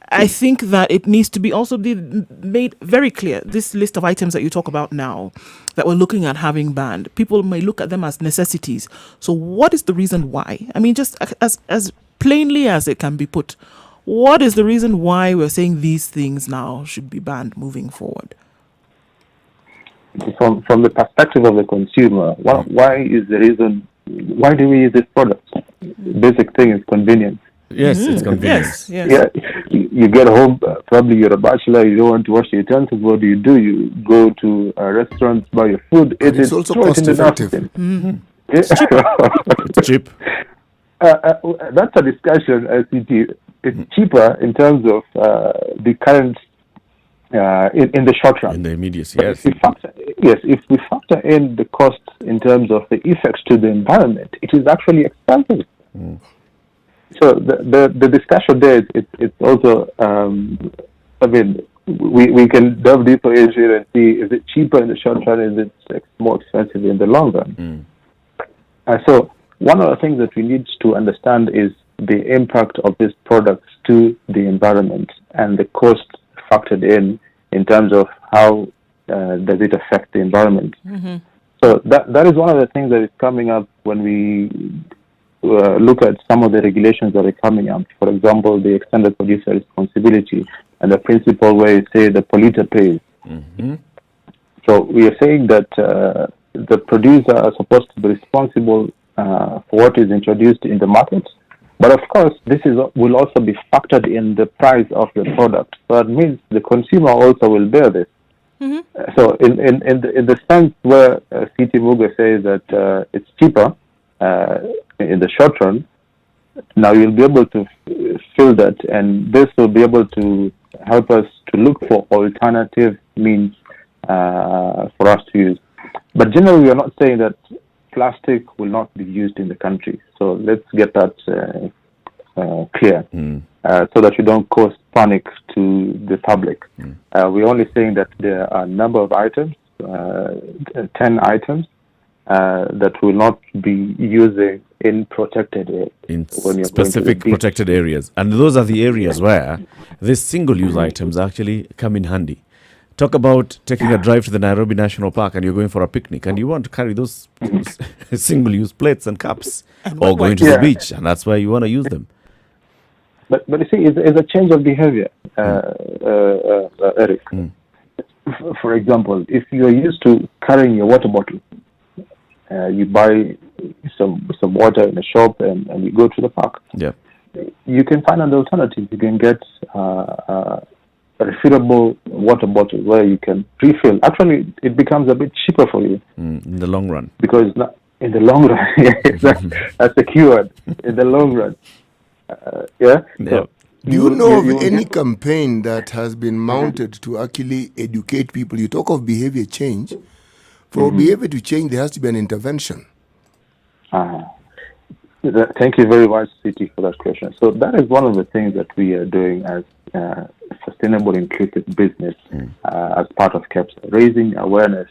I think that it needs to be also be made very clear, this list of items that you talk about now, that we're looking at having banned, people may look at them as necessities. So what is the reason why? I mean, just as plainly as it can be put, what is the reason why we're saying these things now should be banned moving forward? From the perspective of the consumer, why is the reason? Why do we use this product? Basic thing is convenience. Yes, it's convenient. Yes. Yeah, you get home, probably you're a bachelor, you don't want to wash your utensils. What do? You go to a restaurant, buy your food. It's also cost effective. It's cheap. That's a discussion. It's cheaper in terms of the current in the short run. In the immediacy, yes. If we factor in the cost in terms of the effects to the environment, it is actually expensive. So the discussion there, it's also, I mean, we can delve deeper into it and see, is it cheaper in the short run, is it more expensive in the long run? So one of the things that we need to understand is the impact of these products to the environment and the cost factored in terms of how does it affect the environment. So that is one of the things that is coming up when we look at some of the regulations that are coming up. For example, the extended producer responsibility and the principle where you say the polluter pays. So we are saying that the producer are supposed to be responsible for what is introduced in the market. But of course, this will also be factored in the price of the product. So that means the consumer also will bear this. So in the sense where C.T. Muga says that it's cheaper in the short run, now you'll be able to feel that, and this will be able to help us to look for alternative means for us to use. But generally, we are not saying that plastic will not be used in the country. So let's get that clear, so that you don't cause panic to the public. We're only saying that there are a number of items, 10 items, that will not be using in protected areas. In specific protected areas. And those are the areas where these single-use items actually come in handy. Talk about taking a drive to the Nairobi National Park and you're going for a picnic and you want to carry those single-use plates and cups, or going to the beach, and that's where you want to use them. But you see, it's a change of behavior, Eric. For example, if you're used to carrying your water bottle, you buy some water in a shop and you go to the park. Yeah, you can find an alternative. You can get a refillable water bottle where you can refill. Actually, it becomes a bit cheaper for you in the long run. Because in the long run, that's the keyword. In the long run, So, do you know of any campaign that has been mounted to actually educate people? You talk of behavior change. For behavior to change, there has to be an intervention. Thank you very much, Citi, for that question. So that is one of the things that we are doing as sustainable inclusive business as part of KEBS, raising awareness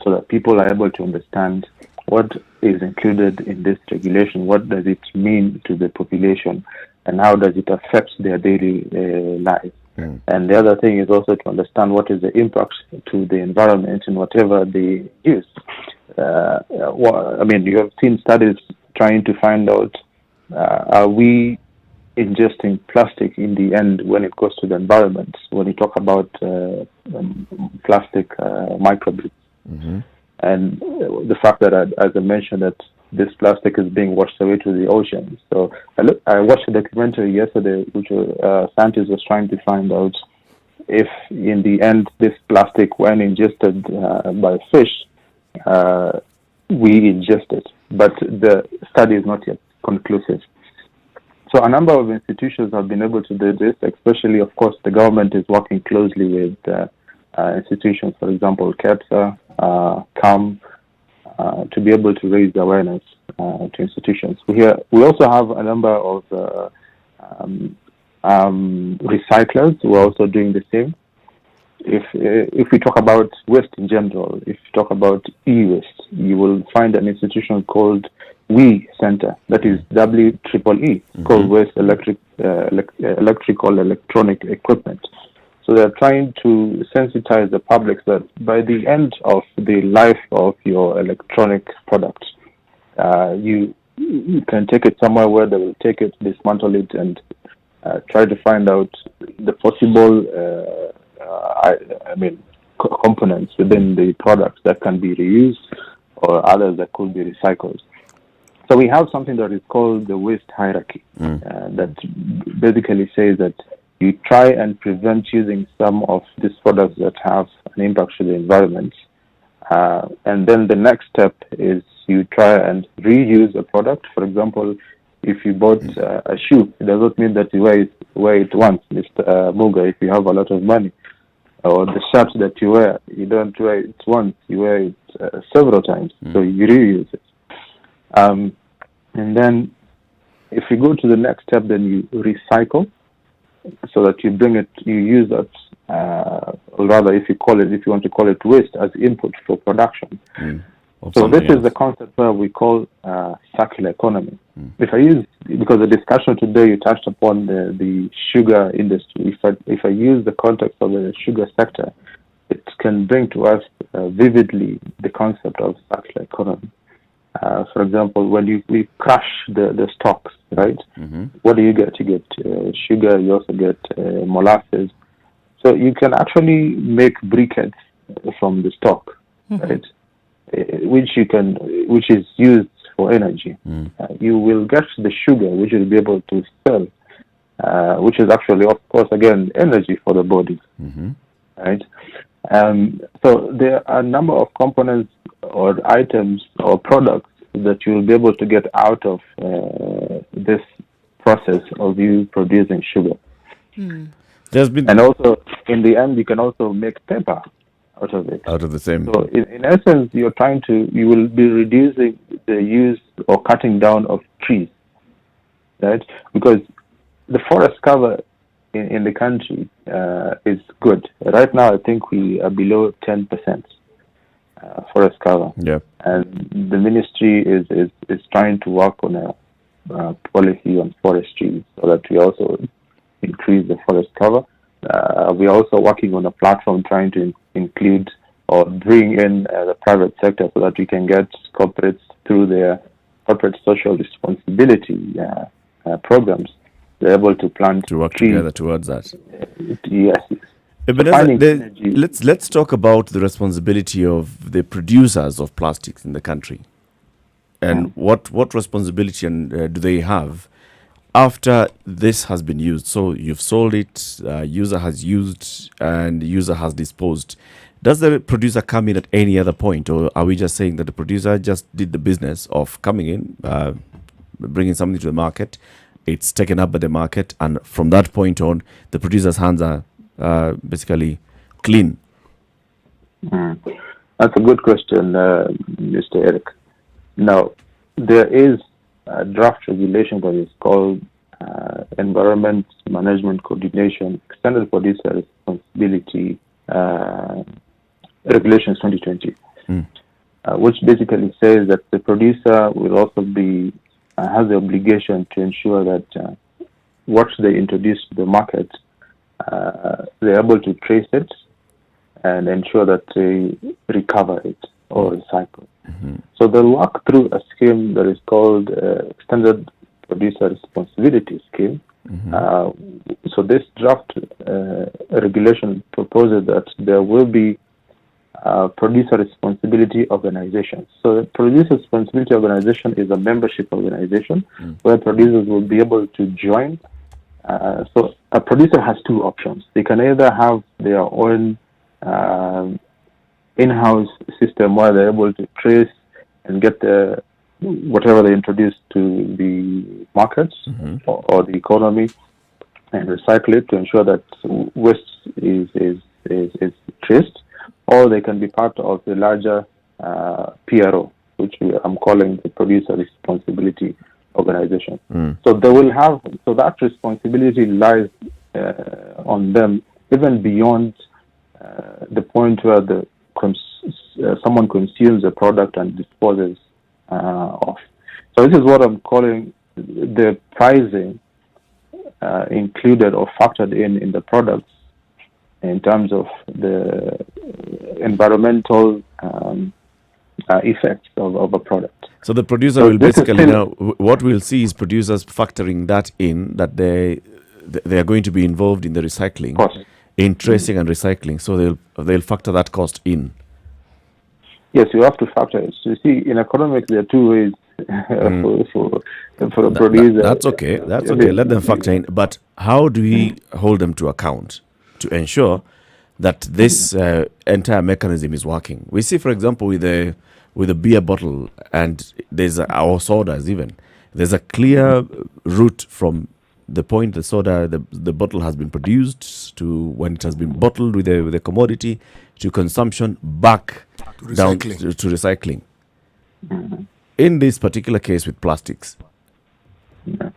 so that people are able to understand what is included in this regulation, what does it mean to the population, and how does it affect their daily lives. And the other thing is also to understand what is the impact to the environment in whatever they use. You have seen studies trying to find out, are we ingesting plastic in the end when it goes to the environment, when you talk about plastic microbeads. And the fact that, as I mentioned, that this plastic is being washed away to the ocean. So I watched a documentary yesterday, which scientists was trying to find out if, in the end, this plastic, when ingested by fish, we ingest it. But the study is not yet conclusive. So a number of institutions have been able to do this, especially, of course, the government is working closely with institutions, for example, KEBS, CAM, to be able to raise awareness to institutions. We also have a number of recyclers who are also doing the same. If we talk about waste in general, if you talk about e-waste, you will find an institution called WE Center, that is WEEE, called Waste Electrical Electronic Equipment. So they're trying to sensitize the public that by the end of the life of your electronic product, you can take it somewhere where they will take it, dismantle it, and try to find out the possible components within the products that can be reused or others that could be recycled. So we have something that is called the waste hierarchy that basically says that you try and prevent using some of these products that have an impact to the environment. And then the next step is you try and reuse a product. For example, if you bought a shoe, it does not mean that you wear it once, Mr. Muga, if you have a lot of money. Or the shirt that you wear, you don't wear it once, you wear it several times. So you reuse it. And then if you go to the next step, then you recycle, so that you use that, or rather, if you want to call it waste, as input for production. So this is the concept where we call circular economy. Because the discussion today, you touched upon the sugar industry. If I use the context of the sugar sector, it can bring to us vividly the concept of circular economy. For example, when we crush the stalks, right? What do you get? You get sugar, you also get molasses. So you can actually make briquettes from the stock, right? Which is used for energy. You will get the sugar, which you'll be able to sell, which is actually, of course, again, energy for the body, right? So there are a number of components or items or products that you'll be able to get out of this process of you producing sugar. And also, in the end, you can also make paper out of it. Out of the same. So, in essence, you will be reducing the use or cutting down of trees, right? Because the forest cover in the country is good. Right now, I think we are below 10% forest cover. Yeah. And the ministry is trying to work on a policy on forestry so that we also increase the forest cover. We are also working on a platform trying to include or bring in the private sector so that we can get corporates through their corporate social responsibility programs. They're able to plant to work trees together towards that. Yes. Ebenezer, let's talk about the responsibility of the producers of plastics in the country, and what responsibility do they have after this has been used? So you've sold it, user has used, and user has disposed. Does the producer come in at any other point, or are we just saying that the producer just did the business of coming in, bringing something to the market, it's taken up by the market, and from that point on, the producer's hands are basically clean? That's a good question, Mr. Eric. Now, there is a draft regulation that is called Environment Management Coordination Extended Producer Responsibility Regulations 2020, which basically says that the producer will also be has the obligation to ensure that what they introduce to the market, they're able to trace it and ensure that they recover it or recycle. So they'll walk through a scheme that is called Extended Producer Responsibility Scheme. So this draft regulation proposes that there will be producer responsibility organizations. So the producer responsibility organization is a membership organization where producers will be able to join. So a producer has two options. They can either have their own in-house system where they're able to trace and get whatever they introduce to the markets or the economy and recycle it to ensure that waste is traced, or they can be part of the larger PRO, which I'm calling the Producer Responsibility Organization. So they will have, so that responsibility lies on them even beyond the point where someone consumes a product and disposes of. So this is what I'm calling the pricing included or factored in the products in terms of the environmental effects of a product. So the producer will basically now, what we'll see is producers factoring that in, that they are going to be involved in the recycling, in tracing and recycling. So they'll factor that cost in. Yes, you have to factor it. So you see, in economics, there are two ways for a producer. That's okay. That's okay. Let them factor in. But how do we hold them to account to ensure that this entire mechanism is working? We see, for example, with a beer bottle, and there's our sodas even. There's a clear route from the point the soda, the bottle has been produced, to when it has been bottled with a commodity, to consumption, back down to recycling. In this particular case with plastics,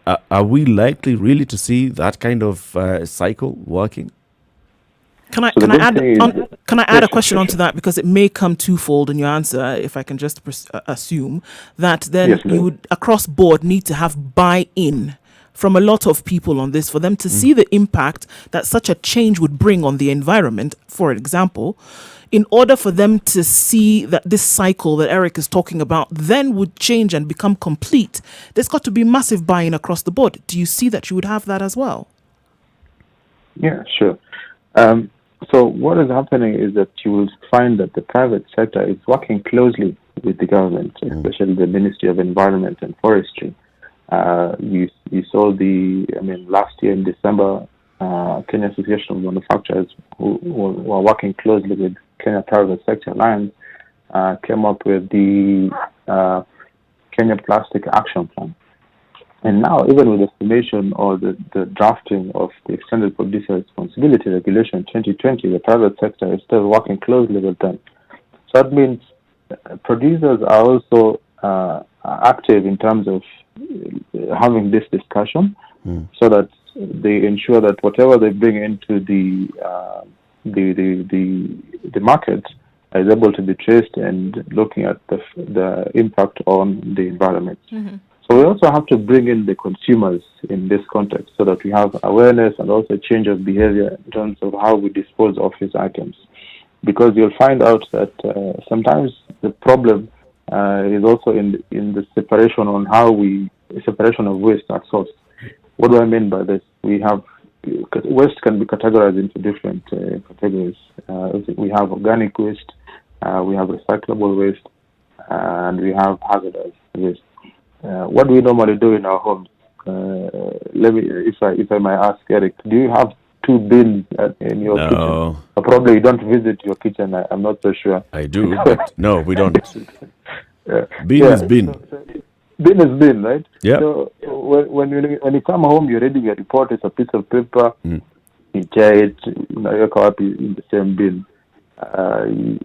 are we likely really to see that kind of cycle working? Can I add a question onto that, because it may come twofold in your answer, if I can just assume that then you would across board need to have buy-in from a lot of people on this for them to see the impact that such a change would bring on the environment, for example, in order for them to see that this cycle that Eric is talking about then would change and become complete. There's got to be massive buy-in across the board. Do you see that you would have that as well? Yeah, sure. So what is happening is that you will find that the private sector is working closely with the government, especially the Ministry of Environment and Forestry. You saw last year in December, Kenya Association of Manufacturers, who were working closely with Kenya Private Sector Alliance, came up with the Kenya Plastic Action Plan. And now, even with the formation or the drafting of the Extended Producer Responsibility Regulation 2020, the private sector is still working closely with them. So that means producers are also active in terms of having this discussion, so that they ensure that whatever they bring into the market is able to be traced and looking at the impact on the environment. So we also have to bring in the consumers in this context, so that we have awareness and also change of behavior in terms of how we dispose of these items. Because you'll find out that sometimes the problem is also in the separation on separation of waste at source. What do I mean by this? We have waste can be categorized into different categories. We have organic waste, we have recyclable waste, and we have hazardous waste. What do we normally do in our homes? If I might ask Eric, do you have 2 bins in your kitchen? Or probably you don't visit your kitchen. I'm not so sure. I do, but no, we don't. Bin is bin. Bin is bin, right? Yeah. So when you come home, you're reading a report. It's a piece of paper. You tear it. You up in the same bin.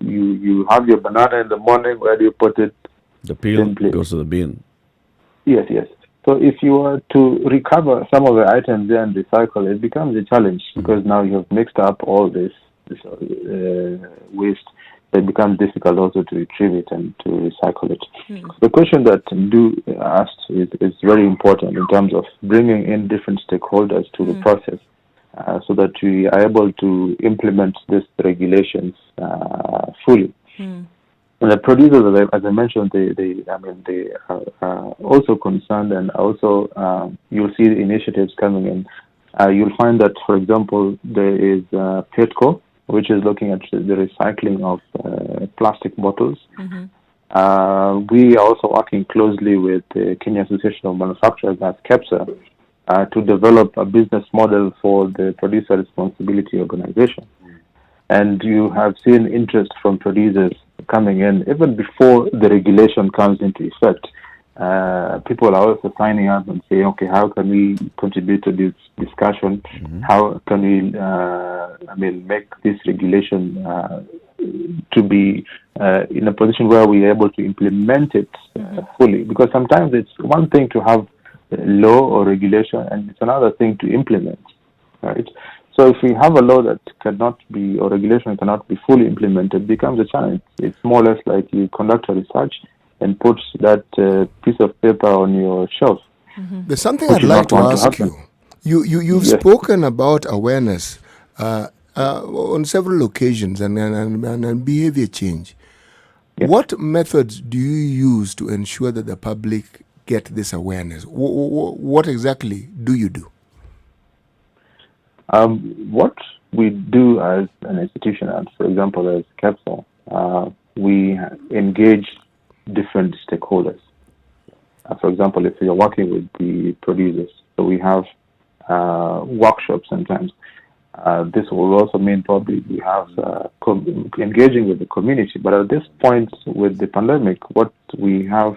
You have your banana in the morning. Where do you put it? The peel goes to the bin. Yes. So if you were to recover some of the items there and recycle, it becomes a challenge, because now you have mixed up all this waste. It becomes difficult also to retrieve it and to recycle it. The question that Du asked is very important in terms of bringing in different stakeholders to the process, so that we are able to implement these regulations fully. And the producers, as I mentioned, they are also concerned, and also you'll see the initiatives coming in. You'll find that, for example, there is PETCO, which is looking at the recycling of plastic bottles. We are also working closely with the Kenya Association of Manufacturers, as KEBS, to develop a business model for the Producer Responsibility Organization. And you have seen interest from producers coming in even before the regulation comes into effect. People are also signing up and saying, okay, how can we contribute to this discussion? How can we make this regulation to be in a position where we are able to implement it fully? Because sometimes it's one thing to have law or regulation, and it's another thing to implement, right? So if we have a law that cannot be, or regulation cannot be fully implemented, it becomes a challenge. It's more or less like you conduct a research and put that piece of paper on your shelf. There's something I'd like to ask you. You've spoken about awareness on several occasions and behavior change. Yes. What methods do you use to ensure that the public get this awareness? What exactly do you do? What we do as an institution, and for example, as KEBS, we engage different stakeholders. For example, if you're working with the producers, so we have workshops sometimes. This will also mean probably we have engaging with the community. But at this point with the pandemic, what we have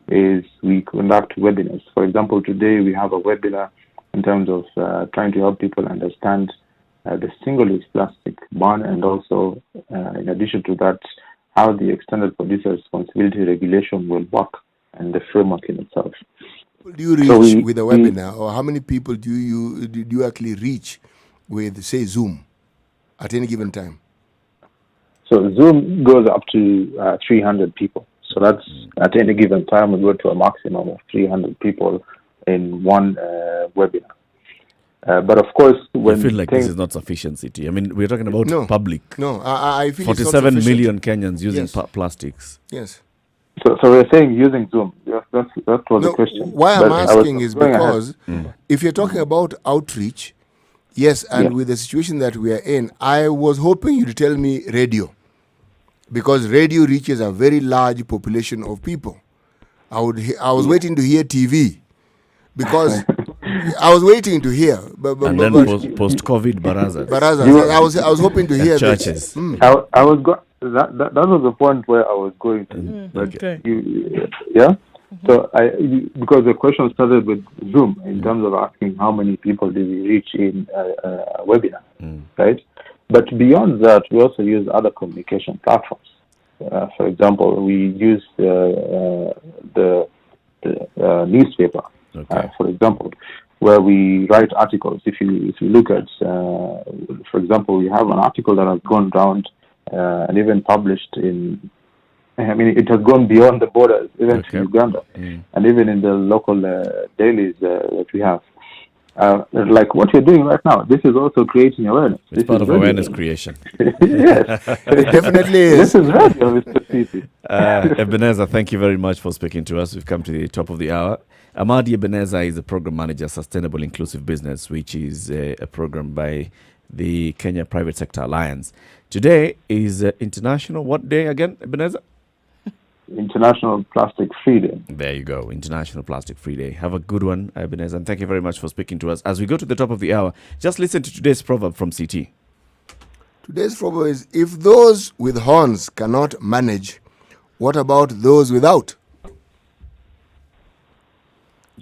is we conduct webinars. For example, today we have a webinar in terms of trying to help people understand the single-use plastic ban, and also, in addition to that, how the Extended Producer Responsibility Regulation will work and the framework in itself. Do you reach with a webinar, or how many people do you actually reach with, say, Zoom at any given time? So Zoom goes up to 300 people. So that's at any given time we go to a maximum of 300 people in one webinar. But of course, when I feel like this is not sufficient, City. I mean, we're talking about public. No, I feel 47 million Kenyans using plastics. Yes. So we're saying using Zoom. Yes, that was the question. Why I'm asking is because if you're talking about outreach, Yes, and with the situation that we are in, I was hoping you to tell me radio, because radio reaches a very large population of people. I was waiting to hear TV, because I was waiting to hear. And then post-COVID barazas. I was hoping to hear churches. I was that was the point where I was going to. Okay. So because the question started with Zoom in terms of asking how many people did we reach in a webinar, right? But beyond that, we also use other communication platforms. For example, we use the newspaper, for example, where we write articles. If you look at, for example, we have an article that has gone round and even published in. I mean, it has gone beyond the borders, even to Uganda, and even in the local dailies that we have. Like what you're doing right now, this is also creating awareness. It's part of awareness creation. Yes, it definitely is. This is radio, Mr. Titi. Ebenezer, thank you very much for speaking to us. We've come to the top of the hour. Amadi Ebenezer is the program manager, Sustainable Inclusive Business, which is a program by the Kenya Private Sector Alliance. Today is International, what day again, Ebenezer? International Plastic Free Day. There you go, International Plastic Free Day. Have a good one, Ebenezer, and thank you very much for speaking to us. As we go to the top of the hour, just listen to today's proverb from CT. Today's proverb is, if those with horns cannot manage, what about those without?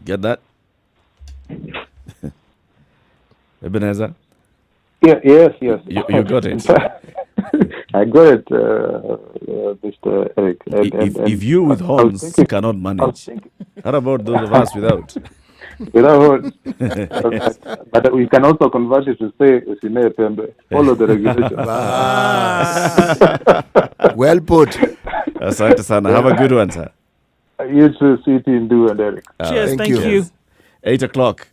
Get that? Ebenezer? Yes. You got it. I got it, Mr. Eric. If you with horns cannot manage, how about those of us without? Without, but we can also convert it to say, follow the regulations. Well put. Asante sana. Have a good one, sir. You too, CT, Ndu, and Eric. Cheers, thank you. 8 o'clock.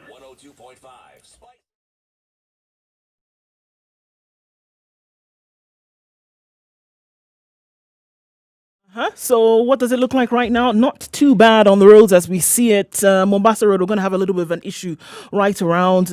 102.5. So what does it look like right now? Not too bad on the roads as we see it. Mombasa Road, we're going to have a little bit of an issue right around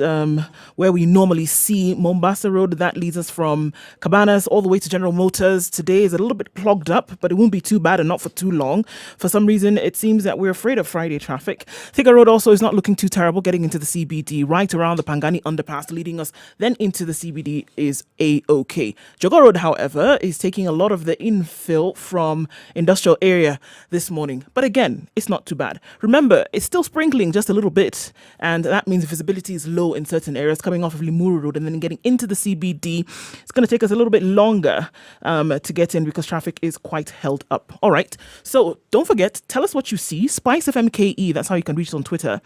where we normally see Mombasa Road. That leads us from Cabanas all the way to General Motors. Today is a little bit clogged up, but it won't be too bad and not for too long. For some reason, it seems that we're afraid of Friday traffic. Thika Road also is not looking too terrible, getting into the CBD right around the Pangani underpass, leading us then into the CBD is A-OK. Jogo Road, however, is taking a lot of the infill from industrial area this morning. But again, it's not too bad. Remember, it's still sprinkling just a little bit, and that means visibility is low in certain areas coming off of Limuru Road and then getting into the CBD. It's going to take us a little bit longer to get in because traffic is quite held up. All right. So don't forget, tell us what you see. Spice FM KE, that's how you can reach us on Twitter.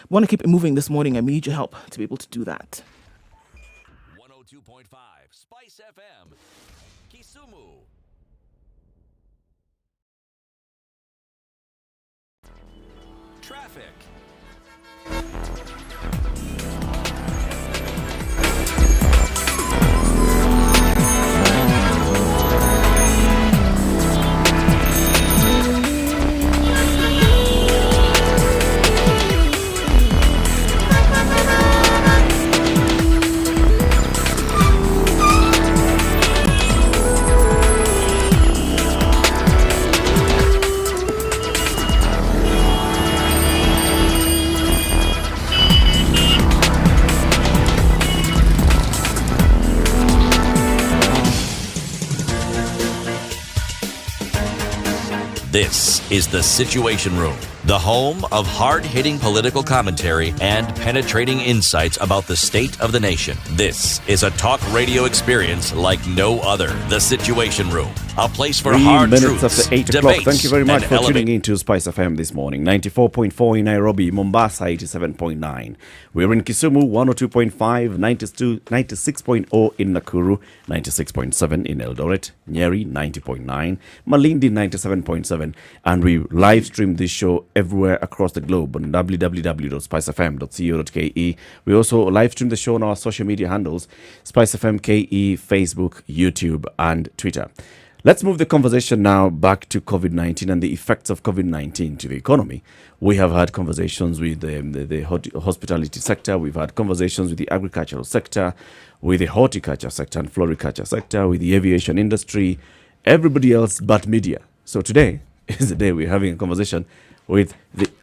We want to keep it moving this morning and we need your help to be able to do that. 102.5 Spice FM, Kisumu. Traffic. This is the Situation Room, the home of hard-hitting political commentary and penetrating insights about the state of the nation. This is a talk radio experience like no other. The Situation Room, a place for 3 hard minutes truths, after 8 o'clock. debates, Thank you very much and for elevate- tuning in to Spice FM this morning. 94.4 in Nairobi, Mombasa 87.9. We're in Kisumu 102.5, 96.0 in Nakuru, 96.7 in Eldoret, Nyeri 90.9, Malindi 97.7, and we live stream this show everywhere across the globe on www.spicefm.co.ke. We also live stream the show on our social media handles, Spice FM KE, Facebook, YouTube, and Twitter. Let's move the conversation now back to COVID-19 and the effects of COVID-19 to the economy. We have had conversations with the hospitality sector. We've had conversations with the agricultural sector, with the horticulture sector and floriculture sector, with the aviation industry, everybody else but media. So today is the day we're having a conversation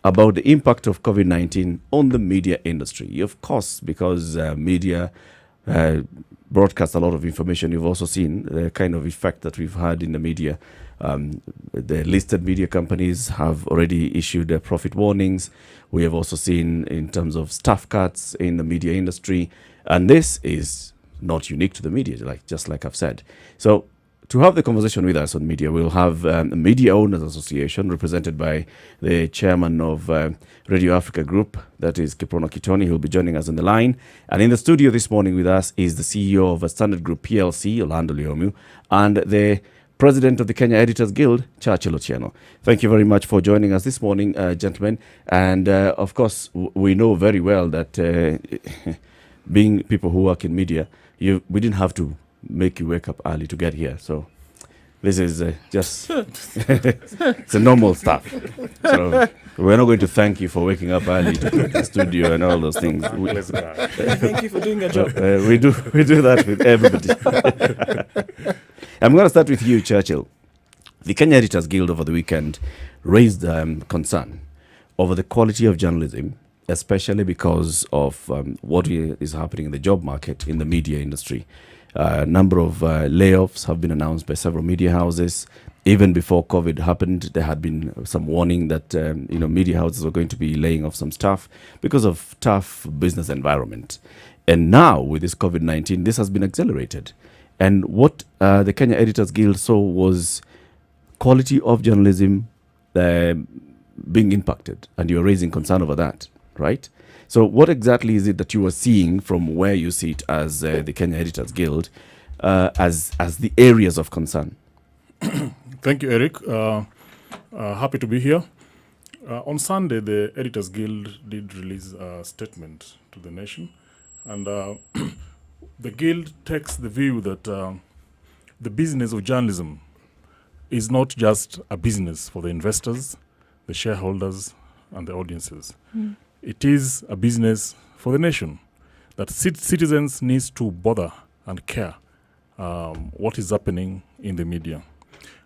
about the impact of COVID-19 on the media industry. Of course, because media broadcast a lot of information. You've also seen the kind of effect that we've had in the media. The listed media companies have already issued their profit warnings. We have also seen in terms of staff cuts in the media industry. And this is not unique to the media, just like I've said. So to have the conversation with us on media, we'll have a Media Owners Association represented by the chairman of Radio Africa Group, that is Kiprono Kitoni, who'll be joining us on the line. And in the studio this morning with us is the CEO of Standard Group PLC, Orlando Lyomu, and the president of the Kenya Editors Guild, Churchill Otieno. Thank you very much for joining us this morning, gentlemen. And of course, we know very well that being people who work in media, we didn't have to make you wake up early to get here. So this is just it's a normal stuff. So we're not going to thank you for waking up early to come to the studio and all those things. Thank you for doing your job. We do that with everybody. I'm going to start with you, Churchill. The Kenya Editors Guild over the weekend raised concern over the quality of journalism, especially because of what is happening in the job market in the media industry. A number of layoffs have been announced by several media houses. Even before COVID happened, there had been some warning that media houses were going to be laying off some staff because of tough business environment. And now with this COVID-19, this has been accelerated. And what the Kenya Editors Guild saw was quality of journalism being impacted, and you're raising concern over that, right? So what exactly is it that you are seeing from where you sit as the Kenya Editors Guild as the areas of concern? Thank you, Eric. Happy to be here. On Sunday, the Editors Guild did release a statement to the nation. And the Guild takes the view that the business of journalism is not just a business for the investors, the shareholders, and the audiences. It is a business for the nation, that citizens need to bother and care what is happening in the media.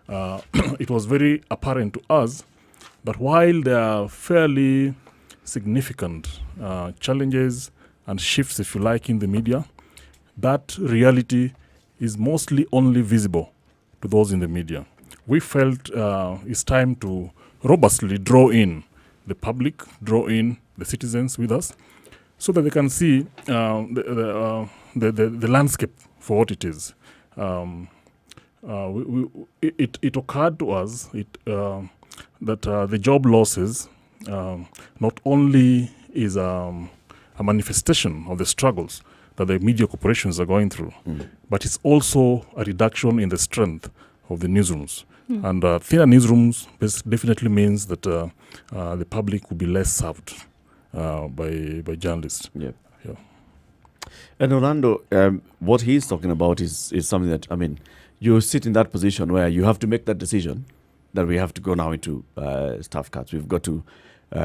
It was very apparent to us that while there are fairly significant challenges and shifts, if you like, in the media, that reality is mostly only visible to those in the media. We felt it's time to robustly draw in the public, draw in the citizens with us, so that they can see the landscape for what it is. It occurred to us that the job losses not only is a manifestation of the struggles that the media corporations are going through, but it's also a reduction in the strength of the newsrooms. And thinner newsrooms definitely means that the public will be less served by journalists. Yeah. And Orlando, what he's talking about is something that, you sit in that position where you have to make that decision that we have to go now into staff cuts. We've got to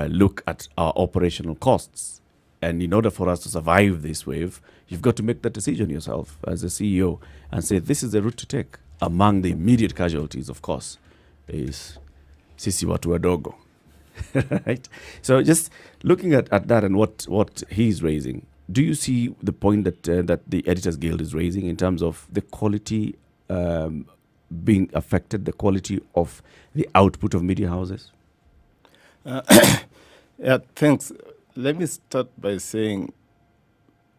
look at our operational costs. And in order for us to survive this wave, you've got to make that decision yourself as a CEO and say, this is the route to take. Among the immediate casualties, of course, is sisi watu wadogo. Right? So just looking at that and what he's raising, do you see the point that the Editors Guild is raising in terms of the quality being affected, the quality of the output of media houses? Yeah, thanks. Let me start by saying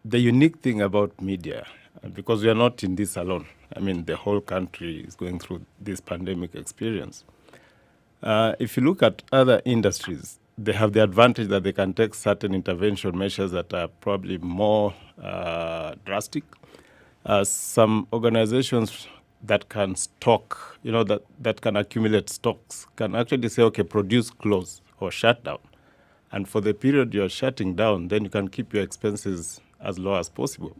the unique thing about media, because we are not in this alone. The whole country is going through this pandemic experience. If you look at other industries, they have the advantage that they can take certain intervention measures that are probably more drastic. Some organizations that can stock, that can accumulate stocks, can actually say, okay, produce, close, or shut down. And for the period you're shutting down, then you can keep your expenses as low as possible.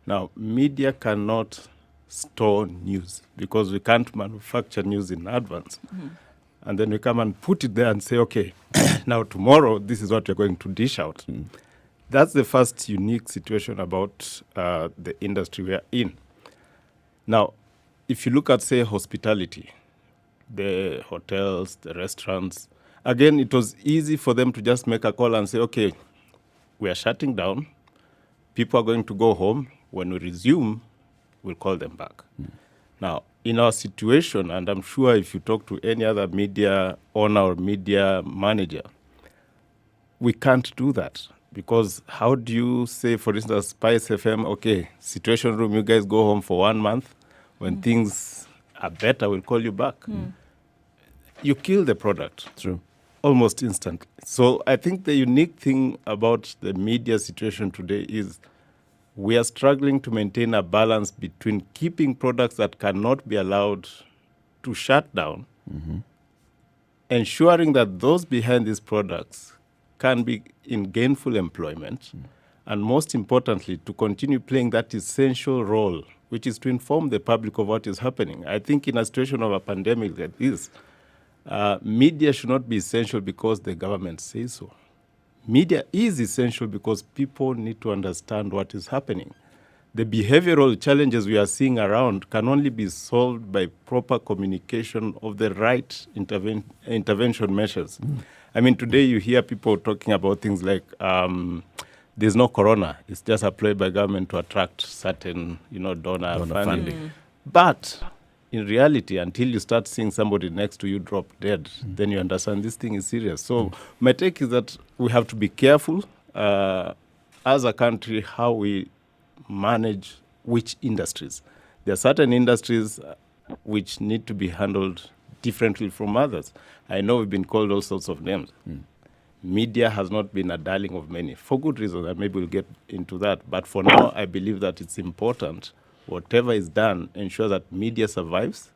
Now, media cannot store news because we can't manufacture news in advance. And then we come and put it there and say, okay, now tomorrow, this is what you're going to dish out. That's the first unique situation about the industry we are in. Now, if you look at, say, hospitality, the hotels, the restaurants, again, it was easy for them to just make a call and say, okay, we are shutting down. People are going to go home. When we resume, we'll call them back. Now, in our situation, and I'm sure if you talk to any other media owner or media manager, we can't do that. Because how do you say, for instance, Spice FM, okay, situation room, you guys go home for 1 month. When things are better, we'll call you back. You kill the product. True. Almost instantly. So I think the unique thing about the media situation today is we are struggling to maintain a balance between keeping products that cannot be allowed to shut down, ensuring that those behind these products can be in gainful employment, and most importantly, to continue playing that essential role, which is to inform the public of what is happening. I think in a situation of a pandemic like this, media should not be essential because the government says so. Media is essential because people need to understand what is happening. The behavioral challenges we are seeing around can only be solved by proper communication of the right intervention measures. I mean, today you hear people talking about things like there's no corona. It's just a play by government to attract certain, donor funding. But in reality, until you start seeing somebody next to you drop dead, then you understand this thing is serious. So my take is that we have to be careful as a country how we manage which industries. There are certain industries which need to be handled differently from others. I know we've been called all sorts of names. Media has not been a darling of many, for good reasons, and maybe we'll get into that. But for now, I believe that it's important, whatever is done, ensure that media survives.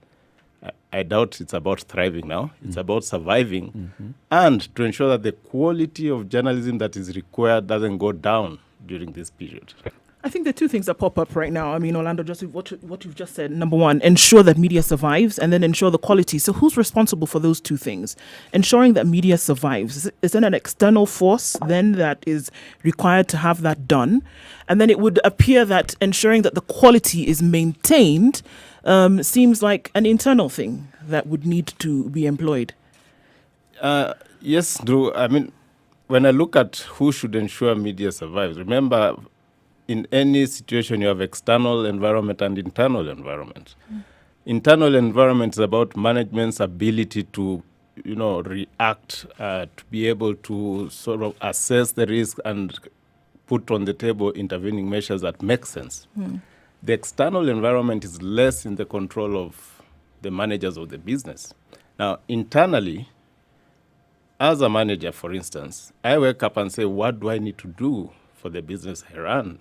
I doubt it's about thriving now. It's about surviving, and to ensure that the quality of journalism that is required doesn't go down during this period. I think there are two things that pop up right now. I mean, Orlando, just what you've just said. Number one, ensure that media survives, and then ensure the quality. So who's responsible for those two things? Ensuring that media survives. Is it an external force then that is required to have that done? And then it would appear that ensuring that the quality is maintained seems like an internal thing that would need to be employed. Yes, Drew. I mean, when I look at who should ensure media survives, remember, in any situation, you have external environment and internal environment. Internal environment is about management's ability to, react, to be able to sort of assess the risk and put on the table intervening measures that make sense. The external environment is less in the control of the managers of the business. Now, internally, as a manager, for instance, I wake up and say, what do I need to do for the business I run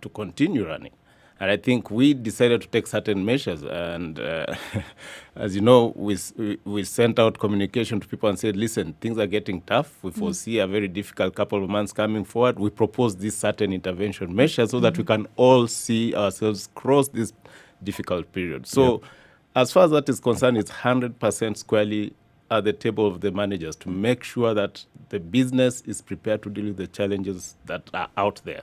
to continue running? And I think we decided to take certain measures. And as you know, we sent out communication to people and said, listen, things are getting tough. We foresee a very difficult couple of months coming forward. We propose these certain intervention measures so that we can all see ourselves cross this difficult period. So as far as that is concerned, it's 100% squarely at the table of the managers to make sure that the business is prepared to deal with the challenges that are out there.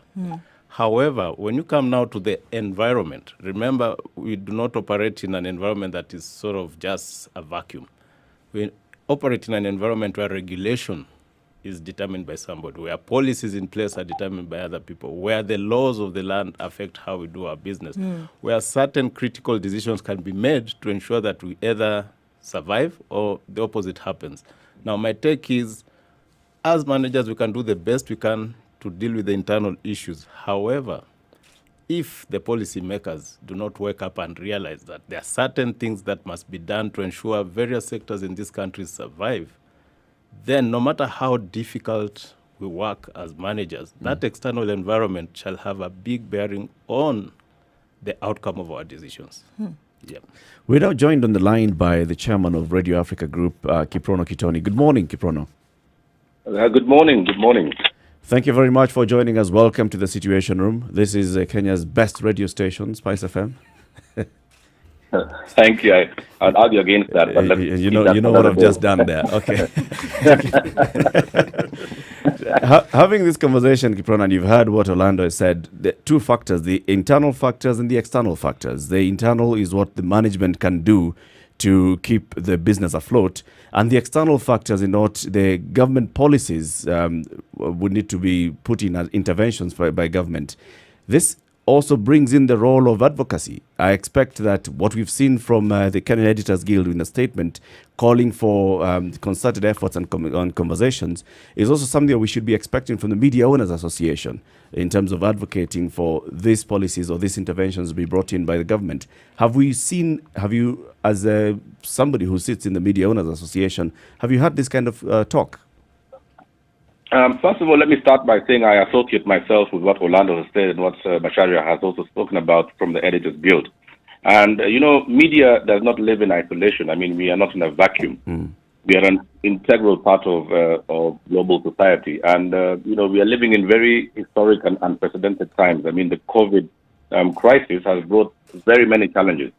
However, when you come now to the environment, remember, we do not operate in an environment that is sort of just a vacuum. We operate in an environment where regulation is determined by somebody, where policies in place are determined by other people, where the laws of the land affect how we do our business, where certain critical decisions can be made to ensure that we either survive or the opposite happens. Now, my take is, as managers, we can do the best we can to deal with the internal issues. However, if the policymakers do not wake up and realize that there are certain things that must be done to ensure various sectors in this country survive, then no matter how difficult we work as managers, that external environment shall have a big bearing on the outcome of our decisions. Yeah. We're now joined on the line by the chairman of Radio Africa Group, Kiprono Kitoni. Good morning, Kiprono. Good morning. Good morning. Thank you very much for joining us. Welcome to the Situation Room. This is Kenya's best radio station, Spice FM. Thank you. I'd argue against that. But You know what I've just done there. Okay. Having this conversation, Kiprona, and you've heard what Orlando has said, the two factors, the internal factors and the external factors. The internal is what the management can do to keep the business afloat, and the external factors in what the government policies would need to be put in as interventions by government. This also brings in the role of advocacy. I expect that what we've seen from the Kenyan Editors Guild in a statement calling for concerted efforts and on conversations is also something that we should be expecting from the Media Owners Association in terms of advocating for these policies or these interventions to be brought in by the government. Have you, as somebody who sits in the Media Owners Association, have you had this kind of talk? First of all, let me start by saying I associate myself with what Orlando has said and what Macharia has also spoken about from the Editors Guild. And, media does not live in isolation. I mean, we are not in a vacuum. We are an integral part of global society. And, we are living in very historic and unprecedented times. I mean, the COVID crisis has brought very many challenges.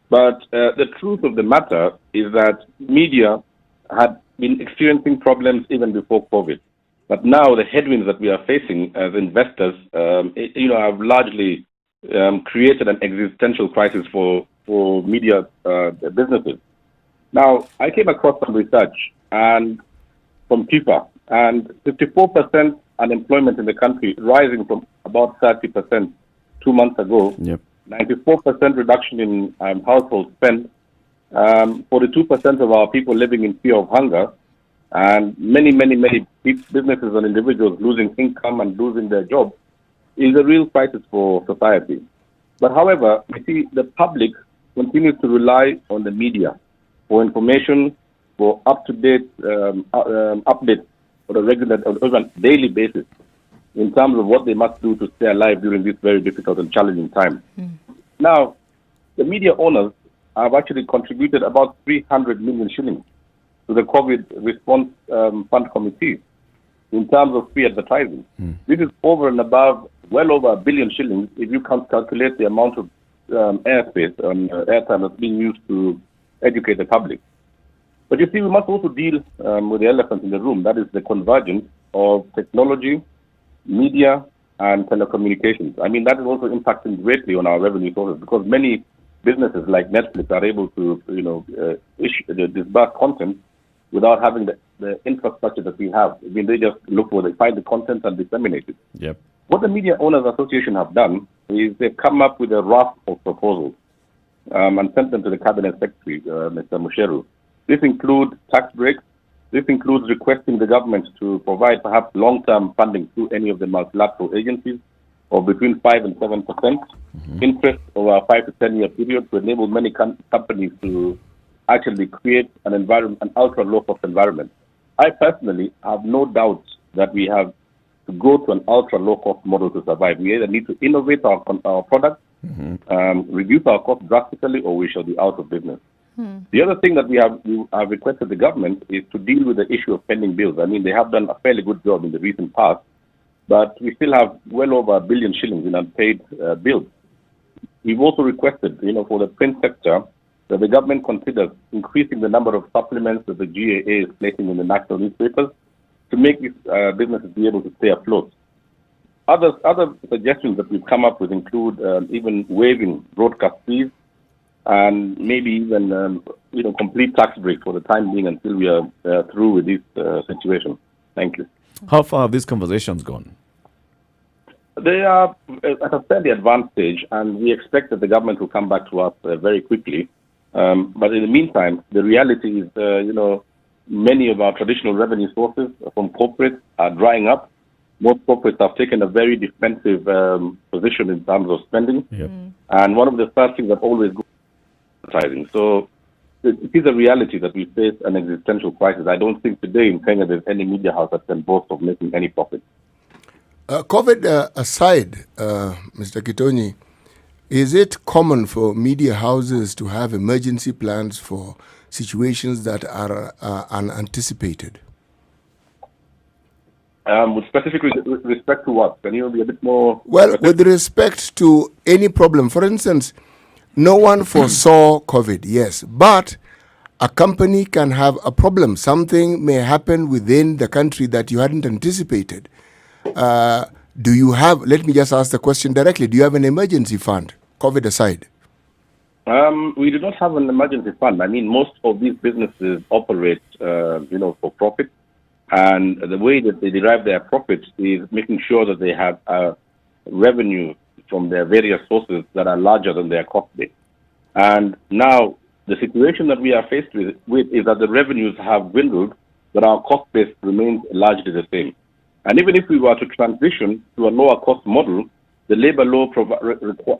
But the truth of the matter is that media had been experiencing problems even before COVID. But now the headwinds that we are facing as investors, have largely created an existential crisis for media businesses. Now, I came across some research and from FIFA, and 54% unemployment in the country, rising from about 30% 2 months ago. Yep. 94% reduction in household spend. 42% of our people living in fear of hunger. And many businesses and individuals losing income and losing their jobs is a real crisis for society. But however, we see the public continues to rely on the media for information, for up-to-date updates on a regular or even daily basis in terms of what they must do to stay alive during this very difficult and challenging time. Now, the media owners have actually contributed about 300 million shillings to the COVID response fund committee in terms of free advertising. This is over and above, well over 1 billion shillings if you can calculate the amount of airspace and airtime that's being used to educate the public. But you see, we must also deal with the elephant in the room. That is the convergence of technology, media, and telecommunications. I mean, that is also impacting greatly on our revenue sources because many businesses like Netflix are able to, disburse content without having the infrastructure that we have. I mean, they just find the content and disseminate it. Yep. What the Media Owners Association have done is they've come up with a raft of proposals and sent them to the Cabinet Secretary, Mr. Musheru. This includes tax breaks. This includes requesting the government to provide perhaps long-term funding through any of the multilateral agencies of between 5 and 7% interest over a 5 to 10 year period to enable many companies to actually create an ultra low-cost environment. I personally have no doubt that we have to go to an ultra low-cost model to survive. We either need to innovate our products, reduce our costs drastically, or we shall be out of business. The other thing that we have requested the government is to deal with the issue of pending bills. I mean, they have done a fairly good job in the recent past, but we still have well over 1 billion shillings in unpaid bills. We've also requested, for the print sector, that the government considers increasing the number of supplements that the GAA is placing in the national newspapers to make these businesses be able to stay afloat. Other suggestions that we've come up with include even waiving broadcast fees and maybe even complete tax breaks for the time being until we are through with this situation. Thank you. How far have these conversations gone? They are at a fairly advanced stage, and we expect that the government will come back to us very quickly. But in the meantime, the reality is, many of our traditional revenue sources from corporates are drying up. Most corporates have taken a very defensive position in terms of spending. Yep. And one of the first things that always goes is advertising. So it is a reality that we face an existential crisis. I don't think today in Kenya there's any media house that can boast of making any profit. COVID aside, Mr. Kitonyi, is it common for media houses to have emergency plans for situations that are unanticipated? With specific respect to what? Can you be a bit more... Well, with respect to any problem. For instance, No one foresaw COVID, yes, but a company can have a problem. Something may happen within the country that you hadn't anticipated. Do you have, let me just ask the question directly, do you have an emergency fund, COVID aside? We do not have an emergency fund. I mean, most of these businesses operate, for profit. And the way that they derive their profits is making sure that they have revenue from their various sources that are larger than their cost base. And now the situation that we are faced with is that the revenues have dwindled, but our cost base remains largely the same. And even if we were to transition to a lower cost model, the labor law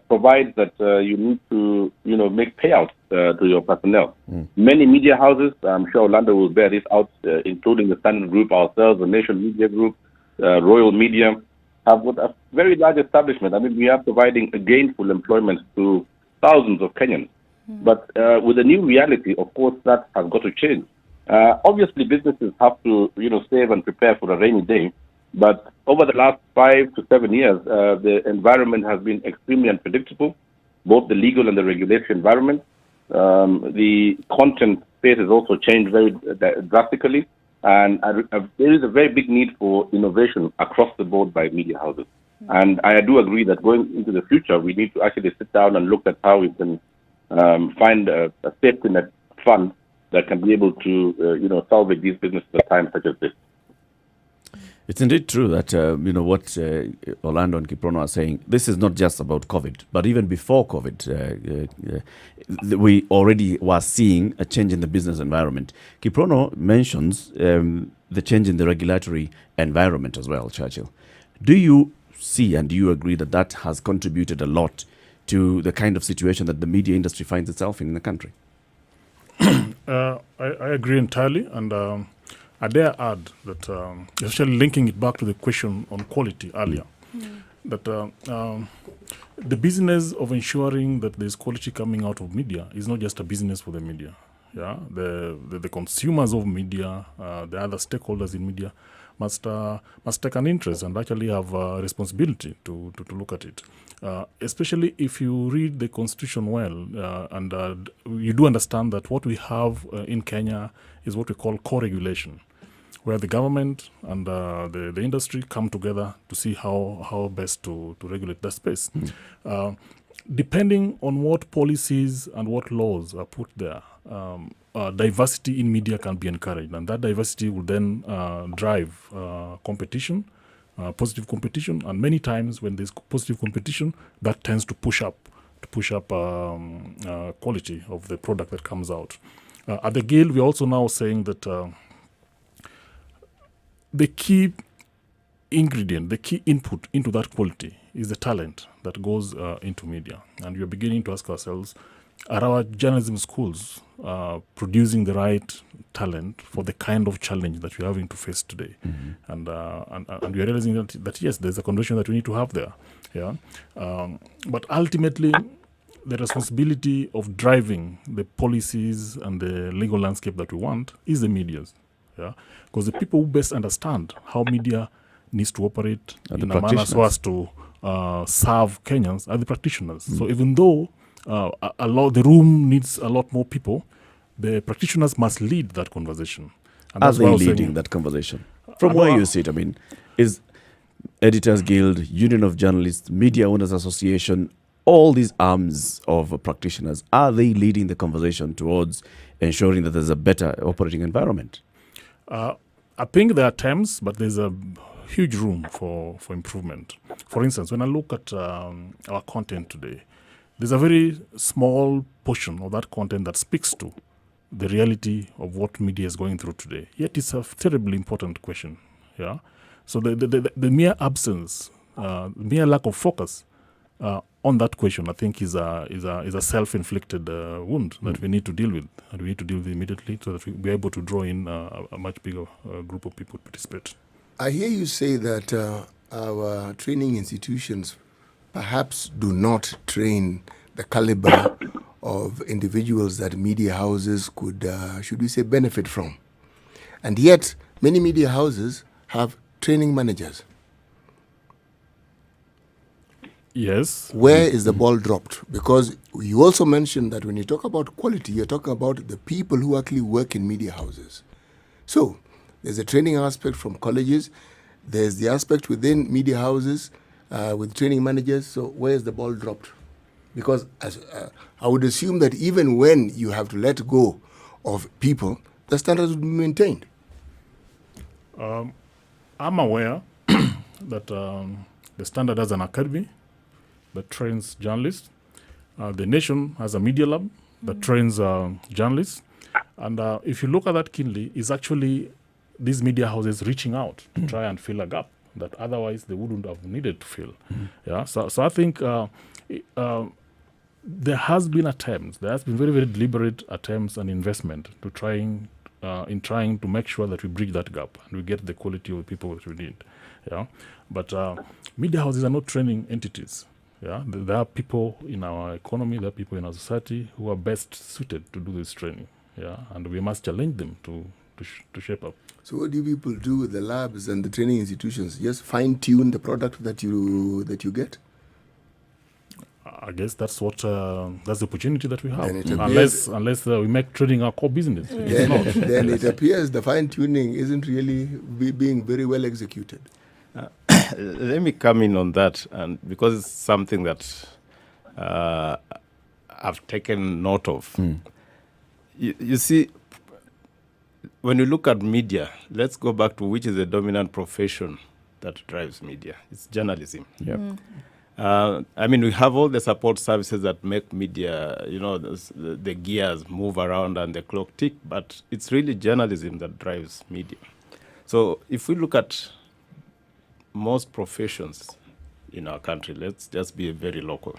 provides that you need to, make payouts to your personnel. Many media houses, I'm sure Orlando will bear this out, including the Standard Group, ourselves, the Nation Media Group, Royal Media, have a very large establishment. I mean, we are providing gainful employment to thousands of Kenyans. But with the new reality, of course, that has got to change. Obviously, businesses have to, save and prepare for a rainy day. But over the last 5 to 7 years, the environment has been extremely unpredictable, both the legal and the regulatory environment. The content space has also changed very drastically. And there is a very big need for innovation across the board by media houses. And I do agree that going into the future, we need to actually sit down and look at how we can find a safety net fund that can be able to, salvage these businesses at times such as this. It's indeed true that, what Orlando and Kiprono are saying, this is not just about COVID, but even before COVID, we already were seeing a change in the business environment. Kiprono mentions the change in the regulatory environment as well, Churchill. Do you see and do you agree that that has contributed a lot to the kind of situation that the media industry finds itself in the country? I agree entirely, and I dare add that, especially linking it back to the question on quality earlier, that the business of ensuring that there's quality coming out of media is not just a business for the media. Yeah, the consumers of media, the other stakeholders in media must take an interest and actually have a responsibility to look at it. Especially if you read the Constitution well, and you do understand that what we have in Kenya is what we call co-regulation, where the government and the industry come together to see how best to regulate that space. Depending on what policies and what laws are put there, diversity in media can be encouraged, and that diversity will then drive competition, positive competition, and many times when there's positive competition, that tends to push up quality of the product that comes out. At the Guild, we're also now saying that the key ingredient, the key input into that quality is the talent that goes into media. And we're beginning to ask ourselves, are our journalism schools producing the right talent for the kind of challenge that we're having to face today? And we're realizing that yes, there's a condition that we need to have there. Yeah, but ultimately, the responsibility of driving the policies and the legal landscape that we want is the media's. Yeah, because the people who best understand how media needs to operate in a manner so as to serve Kenyans are the practitioners. So even though the room needs a lot more people, the practitioners must lead that conversation. And are they leading that conversation? From where you sit, I mean, is Editors Guild, Union of Journalists, Media Owners Association, all these arms of practitioners, are they leading the conversation towards ensuring that there's a better operating environment? I think there are attempts, but there's a huge room for improvement. For instance, when I look at our content today, there's a very small portion of that content that speaks to the reality of what media is going through today. Yet it's a terribly important question. Yeah. So the mere absence, mere lack of focus on that question, I think, is a self-inflicted wound that we need to deal with, and we need to deal with immediately so that we're able to draw in a much bigger group of people to participate. I hear you say that our training institutions perhaps do not train the caliber of individuals that media houses could, should we say, benefit from. And yet, many media houses have training managers. Yes. Where is the ball dropped? Because you also mentioned that when you talk about quality, you're talking about the people who actually work in media houses. So there's a training aspect from colleges. There's the aspect within media houses with training managers. So where is the ball dropped? Because I would assume that even when you have to let go of people, the standards would be maintained. I'm aware that the Standard has an academy that trains journalists. The Nation has a media lab that trains journalists. And if you look at that keenly, it's actually these media houses reaching out to try and fill a gap that otherwise they wouldn't have needed to fill. Yeah. So I think there has been attempts. There has been very, very deliberate attempts and investment to trying to make sure that we bridge that gap and we get the quality of the people that we need. Yeah. But media houses are not training entities. Yeah. There are people in our economy, there are people in our society who are best suited to do this training. Yeah. And we must challenge them to shape up. So what do people do with the labs and the training institutions? Just fine-tune the product that you get? I guess that's the opportunity that we have. Unless we make trading our core business. Then it appears the fine-tuning isn't really being very well executed. Let me come in on that, and because it's something that I've taken note of. You see, when you look at media, let's go back to which is the dominant profession that drives media. It's journalism. Yep. I mean, we have all the support services that make media, the gears move around and the clock tick, but it's really journalism that drives media. So if we look at most professions in our country, let's just be very local.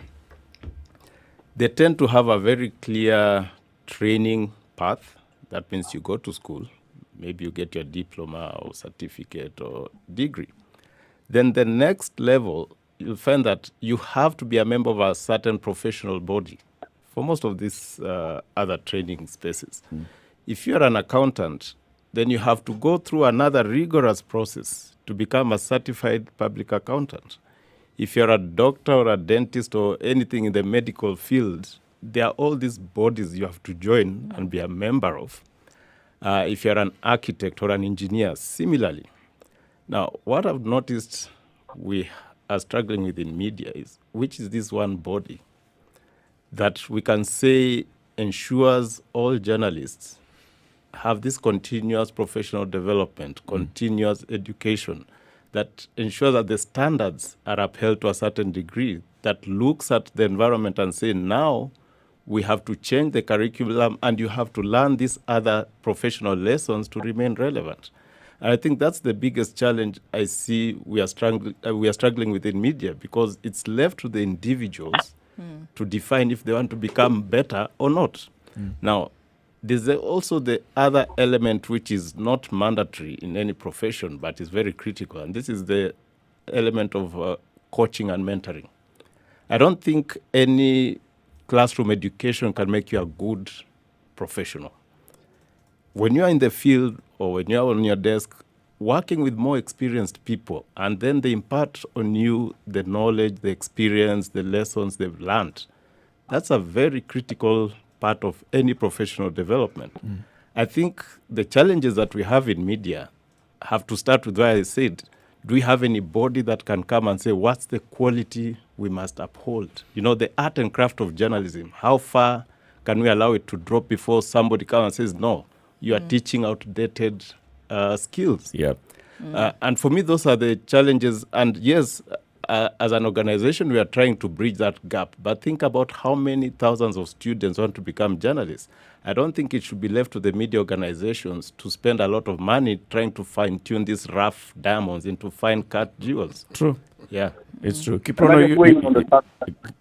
They tend to have a very clear training path. That means you go to school, maybe you get your diploma or certificate or degree. Then the next level, you'll find that you have to be a member of a certain professional body for most of these other training spaces. If you're an accountant, then you have to go through another rigorous process to become a certified public accountant. If you're a doctor or a dentist or anything in the medical field, there are all these bodies you have to join and be a member of. If you're an architect or an engineer, similarly. Now, what I've noticed we are struggling with in media is, which is this one body that we can say ensures all journalists have this continuous professional development, continuous education, that ensures that the standards are upheld to a certain degree, that looks at the environment and say, now we have to change the curriculum and you have to learn these other professional lessons to remain relevant. And I think that's the biggest challenge I see we are struggling with in media, because it's left to the individuals to define if they want to become better or not. Now, there's also the other element which is not mandatory in any profession, but is very critical, and this is the element of coaching and mentoring. I don't think any classroom education can make you a good professional. When you are in the field or when you are on your desk, working with more experienced people, and then they impart on you the knowledge, the experience, the lessons they've learned, that's a very critical part of any professional development. I think the challenges that we have in media have to start with where I said, do we have anybody that can come and say, what's the quality we must uphold? The art and craft of journalism, how far can we allow it to drop before somebody comes and says, no, you are teaching outdated skills? Yep. And for me, those are the challenges. And yes, as an organization, we are trying to bridge that gap. But think about how many thousands of students want to become journalists. I don't think it should be left to the media organizations to spend a lot of money trying to fine-tune these rough diamonds into fine-cut jewels. True. Yeah. It's true. Kiprono,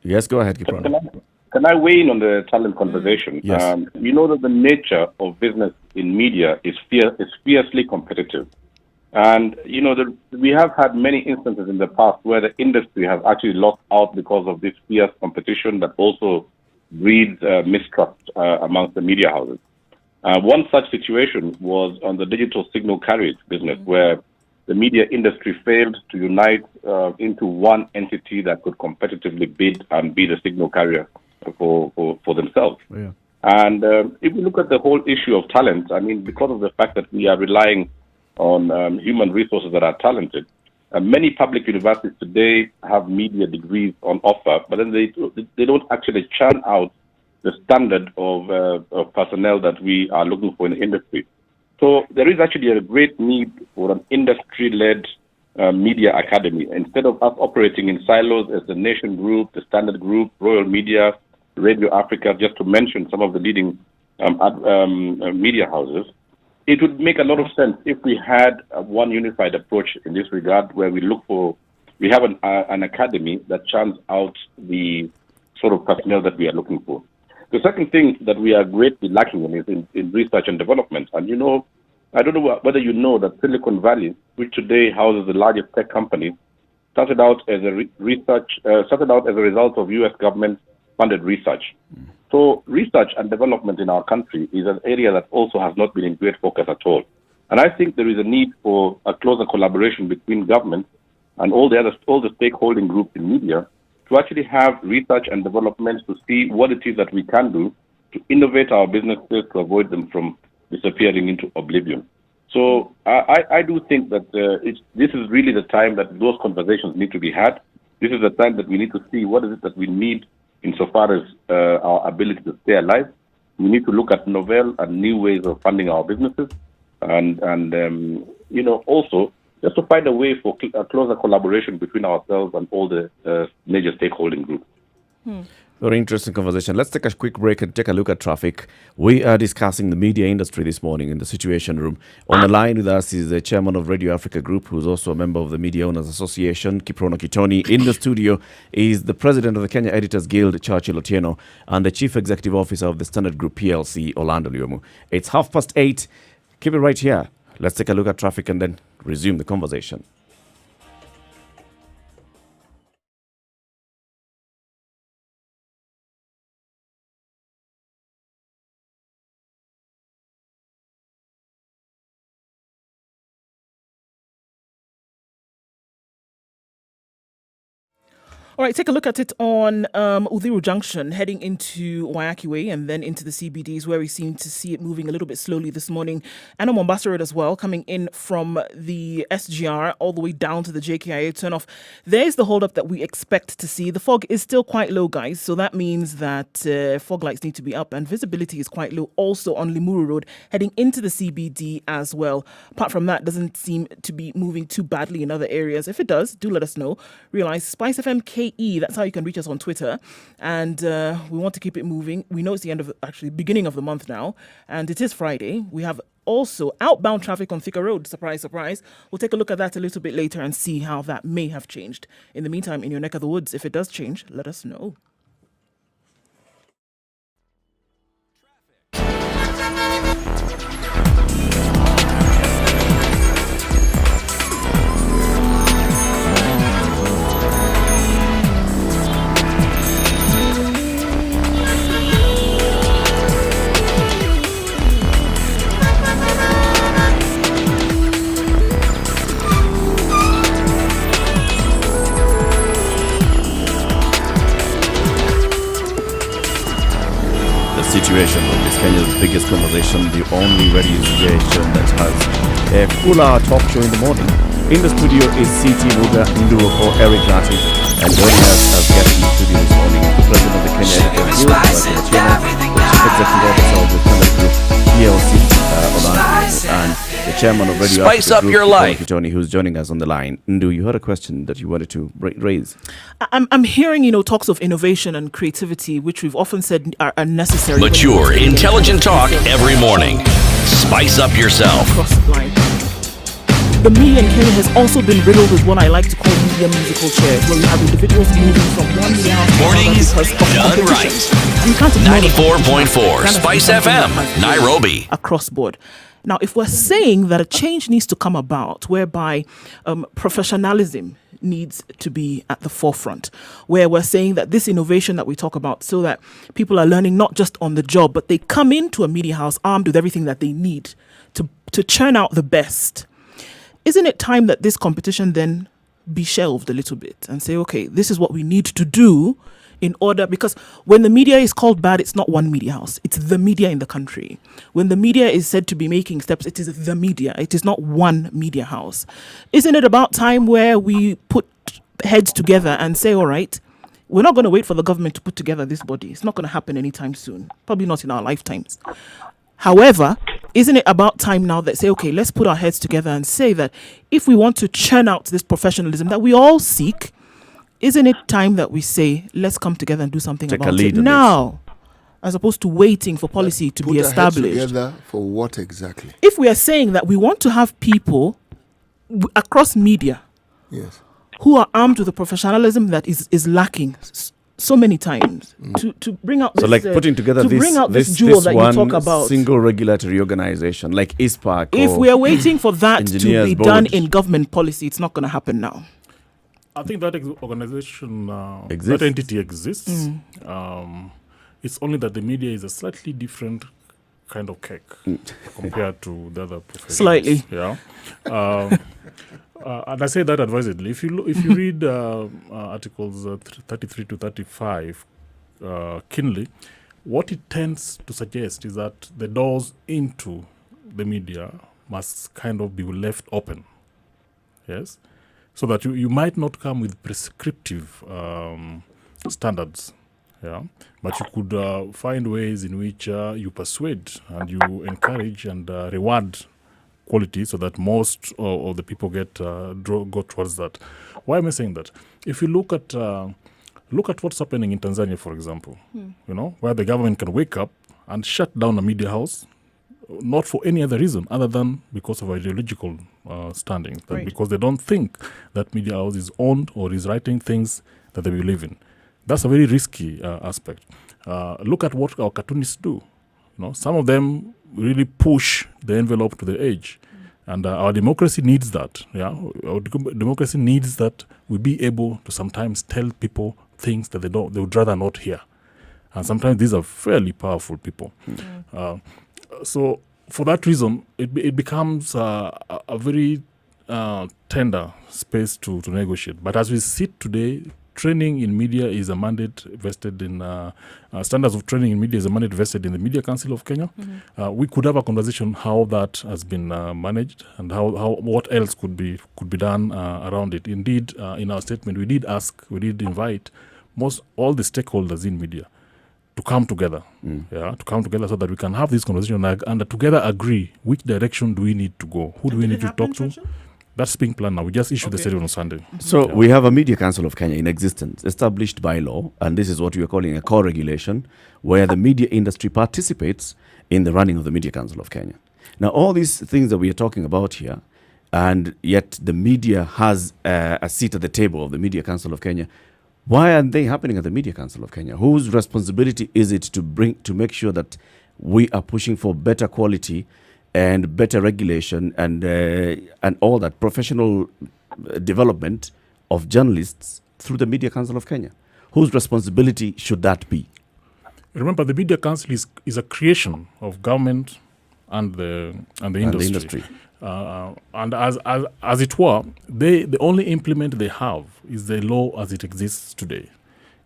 yes, go ahead, Kiprono. Can I weigh in on the talent conversation? Yes. You know that the nature of business in media is fiercely competitive. And, we have had many instances in the past where the industry has actually lost out because of this fierce competition that also breeds mistrust amongst the media houses. One such situation was on the digital signal carriage business, where the media industry failed to unite into one entity that could competitively bid and be the signal carrier for themselves. Yeah. And if we look at the whole issue of talent, I mean, because of the fact that we are relying on human resources that are talented, many public universities today have media degrees on offer, but then they don't actually churn out the standard of personnel that we are looking for in the industry. So there is actually a great need for an industry-led media academy. Instead of us operating in silos as the Nation Group, the Standard Group, Royal Media, Radio Africa, just to mention some of the leading media houses, it would make a lot of sense if we had one unified approach in this regard, where we have an academy that churns out the sort of personnel that we are looking for. The second thing that we are greatly lacking in is in research and development. And I don't know whether you know that Silicon Valley, which today houses the largest tech companies, started out as a result of U.S. government-funded research. So research and development in our country is an area that also has not been in great focus at all. And I think there is a need for a closer collaboration between government and all the stakeholding groups in media to actually have research and development to see what it is that we can do to innovate our businesses to avoid them from disappearing into oblivion. So I do think that this is really the time that those conversations need to be had. This is the time that we need to see what is it that we need insofar as our ability to stay alive. We need to look at novel and new ways of funding our businesses, and also just to find a way for a closer collaboration between ourselves and all the major stakeholding groups. Very interesting conversation. Let's take a quick break and take a look at traffic. We are discussing the media industry this morning in the Situation Room. On the line with us is the chairman of Radio Africa Group, who's also a member of the Media Owners Association, Kiprono Kitoni. In the studio is the president of the Kenya Editors Guild, Churchill Otieno, and the chief executive officer of the Standard Group PLC, Orlando Lyomu. It's 8:30. Keep it right here. Let's take a look at traffic and then resume the conversation. All right, take a look at it on Uthiru Junction, heading into Wayaki Way and then into the CBDs, where we seem to see it moving a little bit slowly this morning. And on Mombasa Road as well, coming in from the SGR all the way down to the JKIA turnoff. There's the holdup that we expect to see. The fog is still quite low, guys, so that means that fog lights need to be up, and visibility is quite low also on Limuru Road, heading into the CBD as well. Apart from that, doesn't seem to be moving too badly in other areas. If it does, do let us know. Realize Spice FM KE, that's how you can reach us on Twitter, and we want to keep it moving. We know it's the beginning of the month now, and it is Friday. We have also outbound traffic on Thika Road. Surprise, surprise. We'll take a look at that a little bit later and see how that may have changed. In the meantime, in your neck of the woods, if it does change, let us know. Situation Room is Kenya's biggest conversation, the only radio station that has a full-hour talk show in the morning. In the studio is CT Muga Nduoko, Eric Lati, and joining us as guest in the studio this morning, the president of the Kenya Editors Guild, the chief executive officer of the Standard Group PLC, Orlando, and the chairman of Radio Spice Africa up Group, your life, Kitoni, who's joining us on the line. Ndu, you had a question that you wanted to raise. I'm hearing, talks of innovation and creativity, which we've often said are necessary. Mature, intelligent talk every morning. Spice up yourself. Across the line. The media in Kenya has also been riddled with what I like to call media musical chairs, where we have individuals moving from one media house to another Mornings because of done competition. right. You can't ignore the 94.4 Spice FM, Nairobi. Across board. Now, if we're saying that a change needs to come about whereby professionalism needs to be at the forefront, where we're saying that this innovation that we talk about, so that people are learning not just on the job, but they come into a media house armed with everything that they need to churn out the best. isn't it time that this competition then be shelved a little bit and say, okay, this is what we need to do in order, because when the media is called bad, it's not one media house, it's the media in the country. When the media is said to be making steps, it is the media, it is not one media house. Isn't it about time where we put heads together and say, all right, we're not going to wait for the government to put together this body. It's not going to happen anytime soon, probably not in our lifetimes. However, isn't it about time now that say, okay, let's put our heads together and say that if we want to churn out this professionalism that we all seek, isn't it time that we say, let's come together and do something Take a about lead it on now, as opposed to waiting for policy to Put be our heads established? together for what exactly? If we are saying that we want to have people across media Yes. who are armed with the professionalism that is lacking so many times to bring out this, So like putting together to this, bring out this, this jewel this that one you talk about. single regulatory organization like ISPAC. If or we are waiting for that to engineers be done board. in government policy, it's not going to happen now. I think that organization, Exists. that entity exists. It's only that the media is a slightly different kind of cake compared to the other professions. Slightly. Yeah. And I say that advisedly. If you read articles 33 to 35 keenly, what it tends to suggest is that the doors into the media must kind of be left open. Yes? So that you might not come with prescriptive standards, yeah, but you could find ways in which you persuade and you encourage and reward quality, so that most of the people go towards that. Why am I saying that? If you look at what's happening in Tanzania, for example, where the government can wake up and shut down a media house, not for any other reason other than because of ideological standing, Right. because they don't think that media house is owned or is writing things that they believe in. That's a very risky aspect. Look at what our cartoonists do. Some of them really push the envelope to the edge, and our democracy needs that. Yeah, our democracy needs that we be able to sometimes tell people things that they would rather not hear, and sometimes these are fairly powerful people. So for that reason, it becomes a very tender space to negotiate. But as we sit today, training in media is a mandate vested in standards of training in media is a mandate vested in the Media Council of Kenya. We could have a conversation how that has been managed and how what else could be done around it. Indeed, in our statement, we did invite all the stakeholders in media to come together, so that we can have this conversation and together agree which direction do we need to go, who do we need to talk to. That's being planned now. We just issued the statement on Sunday. So we have a Media Council of Kenya in existence, established by law, and this is what we are calling a co-regulation, where the media industry participates in the running of the Media Council of Kenya. Now, all these things that we are talking about here, and yet the media has a seat at the table of the Media Council of Kenya. Why aren't they happening at the Media Council of Kenya? Whose responsibility is it to make sure that we are pushing for better quality and better regulation and all that professional development of journalists through the Media Council of Kenya? Whose responsibility should that be? Remember, the Media Council is a creation of government and the industry. And as it were, the only implement they have is the law as it exists today.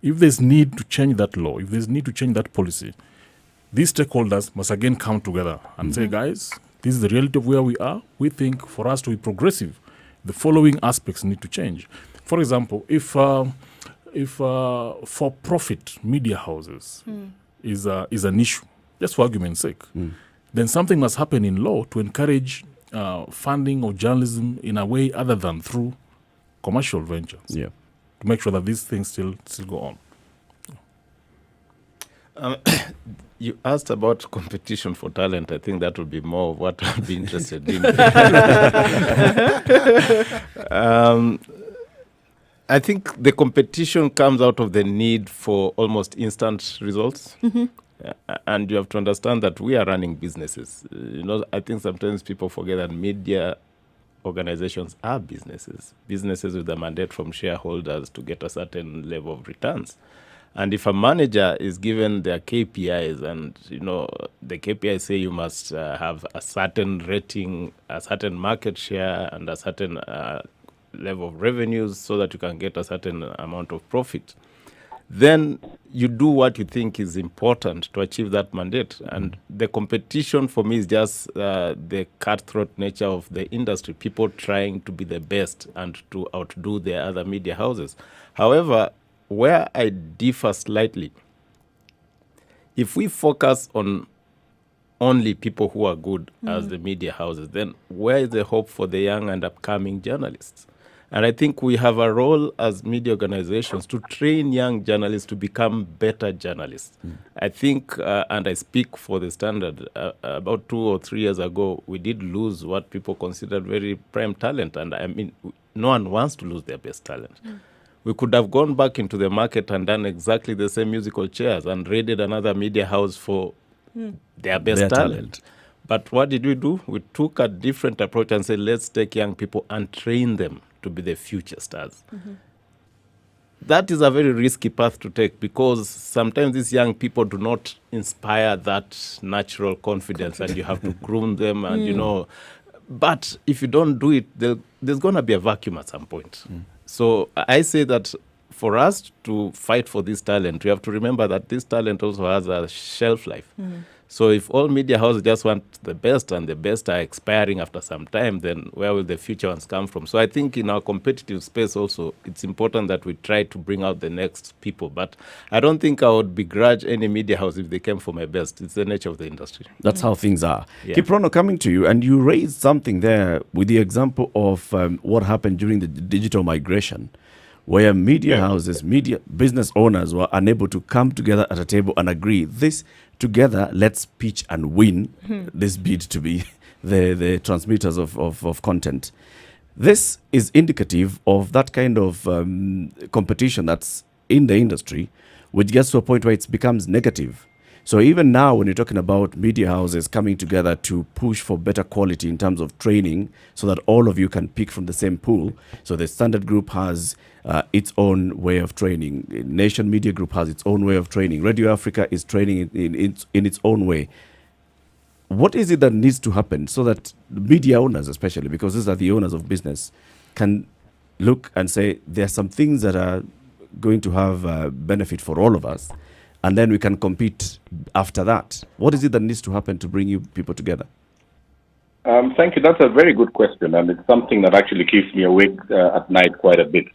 If there's need to change that law, if there's need to change that policy, these stakeholders must again come together and say, guys, this is the reality of where we are. We think for us to be progressive, the following aspects need to change. For example, if for-profit media houses is an issue, just for argument's sake, then something must happen in law to encourage funding of journalism in a way other than through commercial ventures. Yeah. To make sure that these things still go on. You asked about competition for talent. I think that would be more of what I'd be interested in. I think the competition comes out of the need for almost instant results. And you have to understand that we are running businesses. I think sometimes people forget that media organizations are businesses with a mandate from shareholders to get a certain level of returns. And if a manager is given their KPIs, and the KPIs say you must have a certain rating, a certain market share, and a certain level of revenues so that you can get a certain amount of profit, then you do what you think is important to achieve that mandate. And the competition for me is just the cutthroat nature of the industry, people trying to be the best and to outdo their other media houses. However, where I differ slightly, if we focus on only people who are good as the media houses, then where is the hope for the young and upcoming journalists? And I think we have a role as media organizations to train young journalists to become better journalists. I think, and I speak for the Standard, about 2 or 3 years ago, we did lose what people considered very prime talent. And I mean, no one wants to lose their best talent. We could have gone back into the market and done exactly the same musical chairs and raided another media house for their best talent. But what did we do? We took a different approach and said, let's take young people and train them to be the future stars. That is a very risky path to take, because sometimes these young people do not inspire that natural confidence, and you have to groom them, and but if you don't do it, there's going to be a vacuum at some point. So I say that for us to fight for this talent, we have to remember that this talent also has a shelf life. So if all media houses just want the best, and the best are expiring after some time, then where will the future ones come from? So I think in our competitive space also, it's important that we try to bring out the next people. But I don't think I would begrudge any media house if they came for my best. It's the nature of the industry. That's how things are. Yeah. Kiprono, coming to you, and you raised something there with the example of what happened during the digital migration, where media houses, media business owners were unable to come together at a table and agree, this together, let's pitch and win this bid to be the transmitters of content. This is indicative of that kind of competition that's in the industry, which gets to a point where it becomes negative. So even now, when you're talking about media houses coming together to push for better quality in terms of training, so that all of you can pick from the same pool. So the Standard Group has its own way of training. Nation Media Group has its own way of training. Radio Africa is training in its own way. What is it that needs to happen so that media owners, especially, because these are the owners of business, can look and say there are some things that are going to have benefit for all of us, and then we can compete after that? What is it that needs to happen to bring you people together? Thank you. That's a very good question, and it's something that actually keeps me awake at night quite a bit.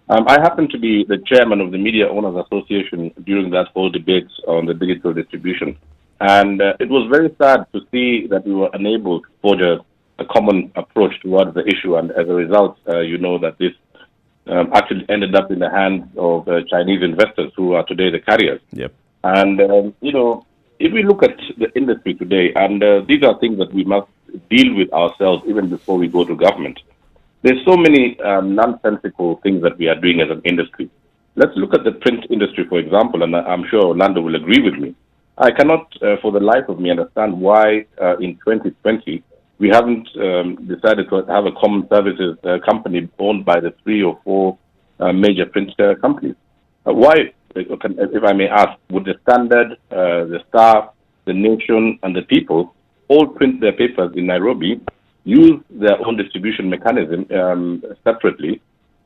I happen to be the chairman of the Media Owners Association during that whole debate on the digital distribution. And it was very sad to see that we were unable to forge a common approach towards the issue. And as a result, that this actually ended up in the hands of Chinese investors who are today the carriers. Yep. And, if we look at the industry today, and these are things that we must deal with ourselves even before we go to government. There's so many nonsensical things that we are doing as an industry. Let's look at the print industry, for example, and I'm sure Orlando will agree with me. I cannot, for the life of me, understand why in 2020 we haven't decided to have a common services company owned by the 3 or 4 major print companies. Why, if I may ask, would the Standard, the Star, the Nation, and the People all print their papers in Nairobi, use their own distribution mechanism separately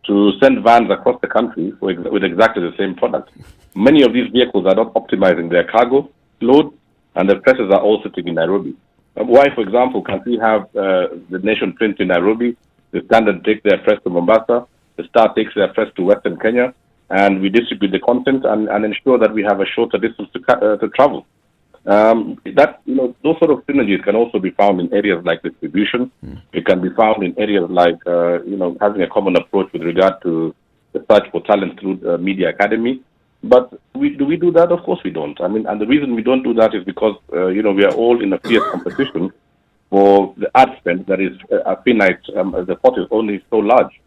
to send vans across the country with exactly the same product? Many of these vehicles are not optimizing their cargo load, and the presses are all sitting in Nairobi. Why, for example, can't we have the Nation print in Nairobi, the Standard takes their press to Mombasa, the Star takes their press to Western Kenya, and we distribute the content and ensure that we have a shorter distance to travel? Those sort of synergies can also be found in areas like distribution. It can be found in areas like, having a common approach with regard to the search for talent through Media Academy. But do we do that? Of course we don't. I mean, and the reason we don't do that is because, we are all in a fierce competition for the ad spend that is finite. The pot is only so large.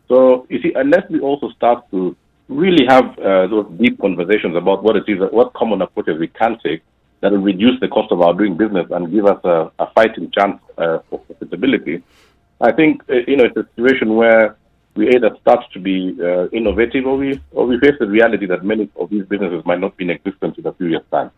So, you see, unless we also start to really have those deep conversations about what common approaches we can take that will reduce the cost of our doing business and give us a fighting chance for profitability, I think, it's a situation where we either start to be innovative, or we face the reality that many of these businesses might not be in existence in a few years' time.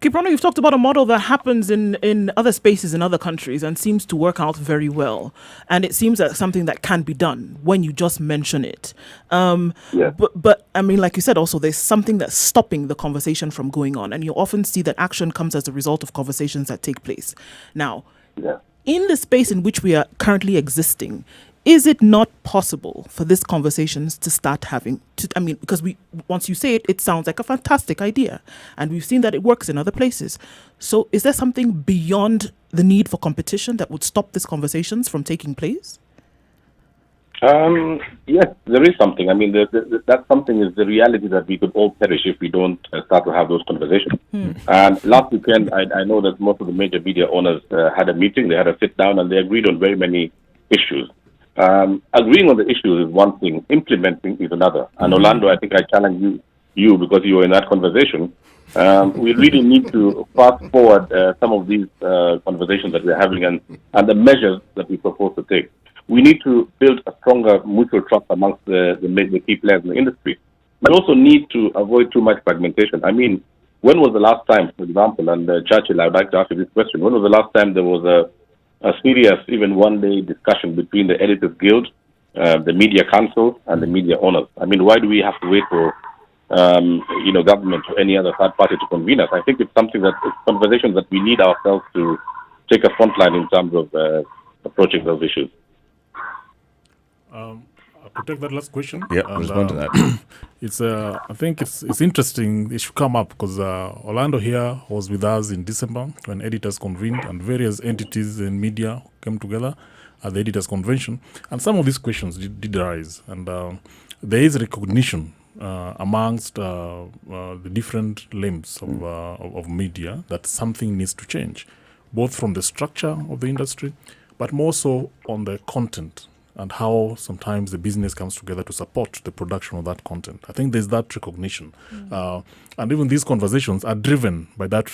Kiprono, you've talked about a model that happens in other spaces in other countries and seems to work out very well. And it seems like something that can be done when you just mention it. But I mean, like you said, also, there's something that's stopping the conversation from going on. And you often see that action comes as a result of conversations that take place. Now, in the space in which we are currently existing, is it not possible for these conversations to start having to, I mean, because once you say it, it sounds like a fantastic idea, and we've seen that it works in other places. So is there something beyond the need for competition that would stop these conversations from taking place? Yes, there is something. I mean, that something is the reality that we could all perish if we don't start to have those conversations. And last weekend, I know that most of the major media owners had a meeting. They had a sit down, and they agreed on very many issues. Agreeing on the issues is one thing, implementing is another. And Orlando, I think I challenge you because you were in that conversation. We really need to fast forward some of these conversations that we're having and the measures that we propose to take. We need to build a stronger mutual trust amongst the key players in the industry, but also need to avoid too much fragmentation. I mean, when was the last time, for example, and Churchill, I'd like to ask you this question, when was the last time there was a serious, even one-day discussion between the Editors Guild, the Media Council, and the media owners? I mean, why do we have to wait for, government or any other third party to convene us? I think it's conversations that we need ourselves to take a front line in terms of approaching those issues. I'll take that last question. Yeah, respond to that. I think it's interesting. It should come up because Orlando here was with us in December when editors convened and various entities and media came together at the editors convention, and some of these questions did arise, and there is recognition amongst the different limbs of media that something needs to change, both from the structure of the industry, but more so on the content and how sometimes the business comes together to support the production of that content. I think there's that recognition. And even these conversations are driven by that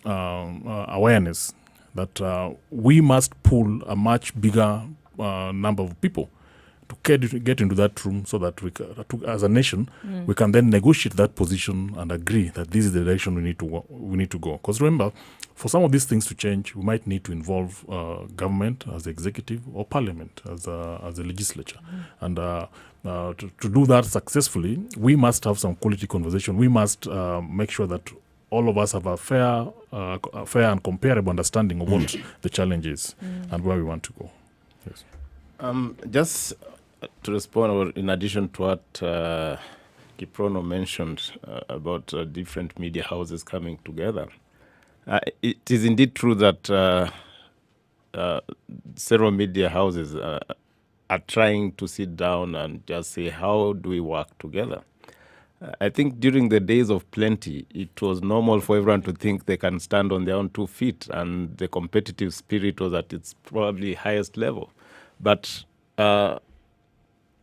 awareness that we must pull a much bigger number of people to get into that room so that we as a nation, we can then negotiate that position and agree that this is the direction we need to go. Because remember, for some of these things to change, we might need to involve government as the executive or parliament as a legislature. And to do that successfully, we must have some quality conversation. We must make sure that all of us have a fair and comparable understanding of what the challenge is and where we want to go. Yes. Just to respond, in addition to what Kiprono mentioned about different media houses coming together, it is indeed true that several media houses are trying to sit down and just say, how do we work together? I think during the days of plenty, it was normal for everyone to think they can stand on their own 2 feet, and the competitive spirit was at its probably highest level. But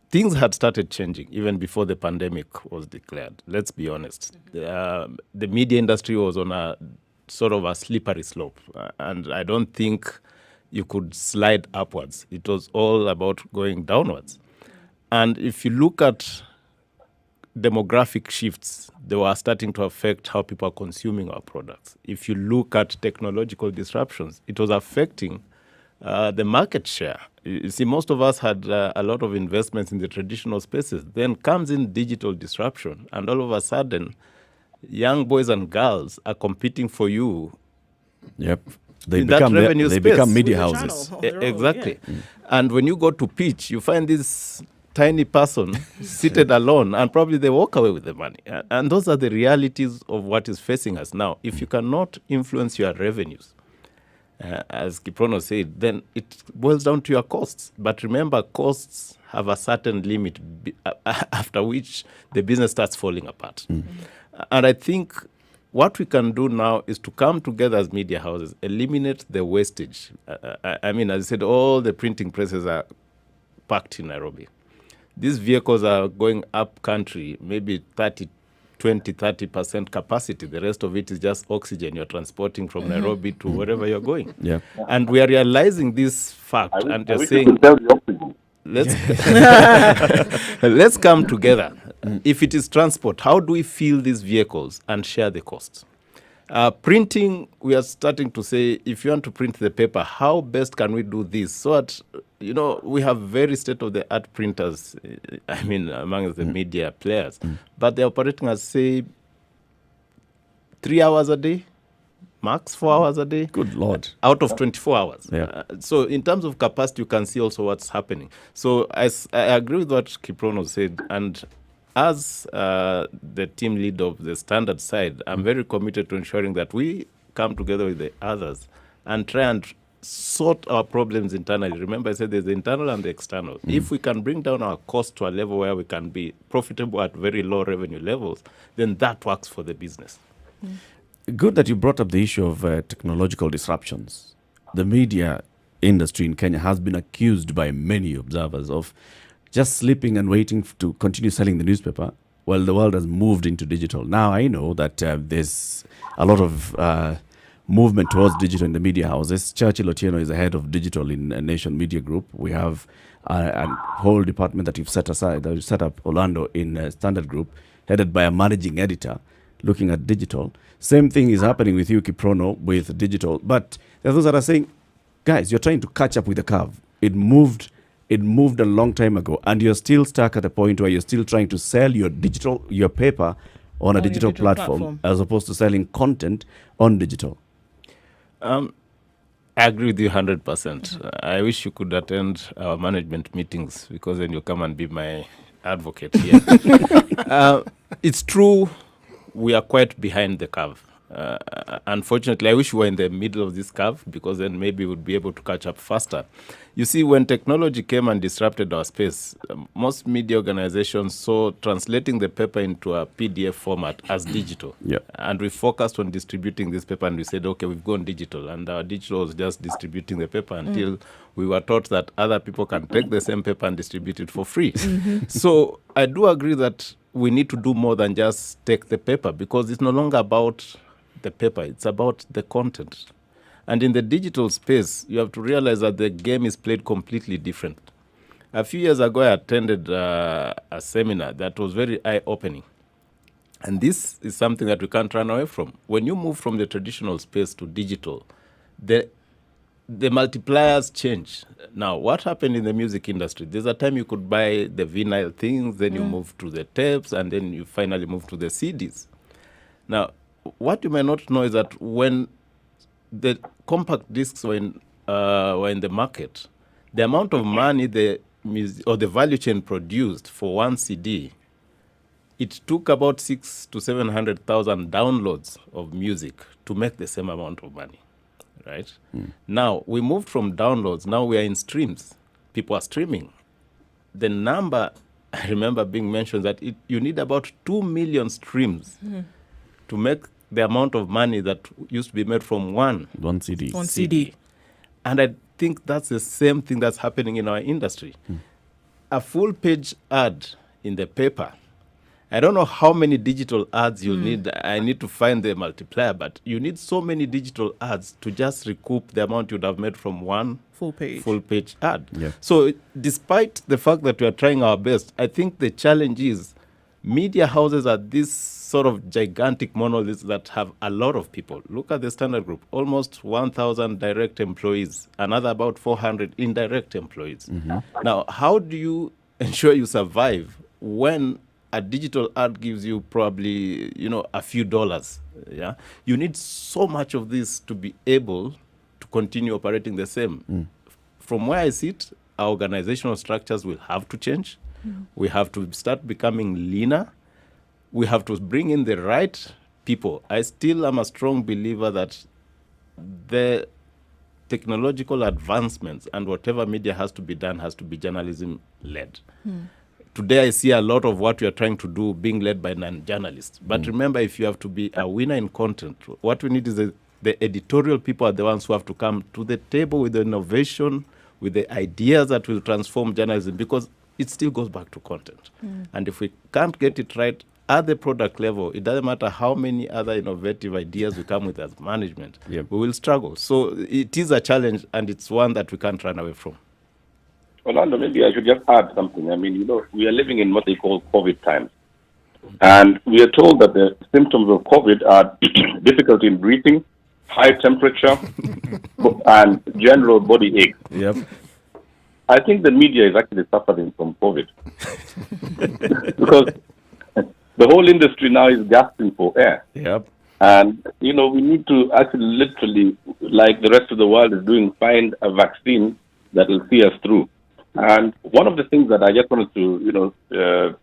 things had started changing even before the pandemic was declared. Let's be honest. The media industry was on a sort of a slippery slope, and I don't think you could slide upwards. It was all about going downwards. And if you look at demographic shifts, they were starting to affect how people are consuming our products. If you look at technological disruptions, it was affecting the market share. You see, most of us had a lot of investments in the traditional spaces. Then comes in digital disruption, and all of a sudden, young boys and girls are competing for you. Yep. They become media With houses. Exactly. Yeah. And when you go to pitch, you find this tiny person seated alone, and probably they walk away with the money. And those are the realities of what is facing us now. If you cannot influence your revenues, as Kiprono said, then it boils down to your costs. But remember, costs have a certain limit after which the business starts falling apart. And I think what we can do now is to come together as media houses, eliminate the wastage. I mean, as I said, all the printing presses are packed in Nairobi. These vehicles are going up country, maybe 20-30% capacity. The rest of it is just oxygen you're transporting from Nairobi to wherever you're going. Yeah. And we are realizing this fact, and you're saying... let's come together. If it is transport, how do we fill these vehicles and share the costs? Printing, we are starting to say, if you want to print the paper, how best can we do this? So that, we have very state-of-the-art printers, among the media players, but they're operating as, say, 3 hours a day, max 4 hours a day. Good Lord. Out of 24 hours. Yeah. So in terms of capacity, you can see also what's happening. So I agree with what Kiprono said, and as the team lead of the standard side, I'm very committed to ensuring that we come together with the others and try and sort our problems internally. Remember, I said there's the internal and the external. If we can bring down our cost to a level where we can be profitable at very low revenue levels, then that works for the business. Good that you brought up the issue of technological disruptions. The media industry in Kenya has been accused by many observers of just sleeping and waiting to continue selling the newspaper while the world has moved into digital. Now, I know that there's a lot of movement towards digital in the media houses. Churchill Otieno is the head of digital in Nation Media Group. We have a whole department that you've set aside, that you set up, Orlando, in Standard Group, headed by a managing editor looking at digital. Same thing is happening with you, Kiprono, with digital. But there are those that are saying, guys, you're trying to catch up with the curve. It moved a long time ago, and you're still stuck at a point where you're still trying to sell your paper on a digital platform as opposed to selling content on digital. I agree with you 100%. I wish you could attend our management meetings, because then you come and be my advocate here. It's true, we are quite behind the curve. Unfortunately, I wish we were in the middle of this curve, because then maybe we would be able to catch up faster. You see, when technology came and disrupted our space, most media organizations saw translating the paper into a PDF format as digital. Yeah. And we focused on distributing this paper, and we said, okay, we've gone digital. And our digital was just distributing the paper until we were taught that other people can take the same paper and distribute it for free. So I do agree that we need to do more than just take the paper, because it's no longer about the paper, it's about the content. And in the digital space, you have to realize that the game is played completely different. A few years ago, I attended a seminar that was very eye-opening. And this is something that we can't run away from. When you move from the traditional space to digital, the multipliers change. Now, what happened in the music industry? There's a time you could buy the vinyl things, then you move to the tapes, and then you finally move to the CDs. Now, what you may not know is that when the compact discs were in the market, the amount of money the value chain produced for one CD, it took about 600,000 to 700,000 downloads of music to make the same amount of money, right? Now, we moved from downloads, now we are in streams. People are streaming. The number, I remember being mentioned that you need about 2 million streams to make the amount of money that used to be made from one CD. And I think that's the same thing that's happening in our industry. A full-page ad in the paper, I don't know how many digital ads you'll need. I need to find the multiplier, but you need so many digital ads to just recoup the amount you'd have made from one full-page ad. Yeah. So despite the fact that we are trying our best, I think the challenge is media houses are this sort of gigantic monoliths that have a lot of people. Look at the Standard Group, almost 1,000 direct employees, another about 400 indirect employees. Now, how do you ensure you survive when a digital ad gives you probably, a few dollars? Yeah, you need so much of this to be able to continue operating the same. From where I sit, our organizational structures will have to change. We have to start becoming leaner. We have to bring in the right people. I still am a strong believer that the technological advancements and whatever media has to be done has to be journalism-led. Today, I see a lot of what we are trying to do being led by non-journalists. But remember, if you have to be a winner in content, what we need is the editorial people are the ones who have to come to the table with the innovation, with the ideas that will transform journalism, because it still goes back to content. And if we can't get it right at the product level, it doesn't matter how many other innovative ideas we come with as management, we will struggle. So it is a challenge, and it's one that we can't run away from. Orlando, maybe I should just add something. I mean, we are living in what they call COVID times. And we are told that the symptoms of COVID are difficulty in breathing, high temperature, and general body ache. Yep. I think the media is actually suffering from COVID. Because the whole industry now is gasping for air. Yep. And, we need to actually literally, like the rest of the world is doing, find a vaccine that will see us through. And one of the things that I just wanted to,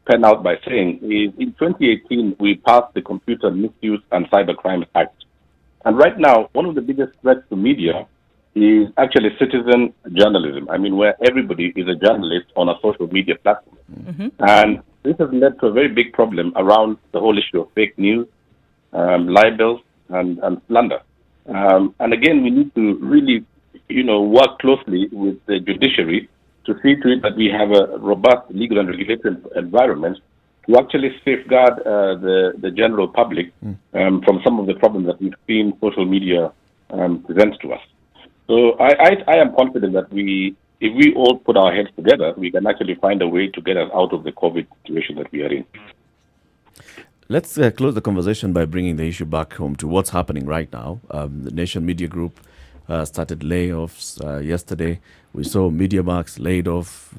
pen out by saying is in 2018, we passed the Computer Misuse and Cybercrime Act. And right now, one of the biggest threats to media is actually citizen journalism. I mean, where everybody is a journalist on a social media platform. Mm-hmm. And this has led to a very big problem around the whole issue of fake news, libels, and slander. And again, we need to really, work closely with the judiciary to see to it that we have a robust legal and regulatory environment to actually safeguard the general public from some of the problems that we've seen social media present to us. So I am confident that if we all put our heads together, we can actually find a way to get us out of the COVID situation that we are in. Let's close the conversation by bringing the issue back home to what's happening right now. The Nation Media Group started layoffs yesterday. We saw MediaMax laid off,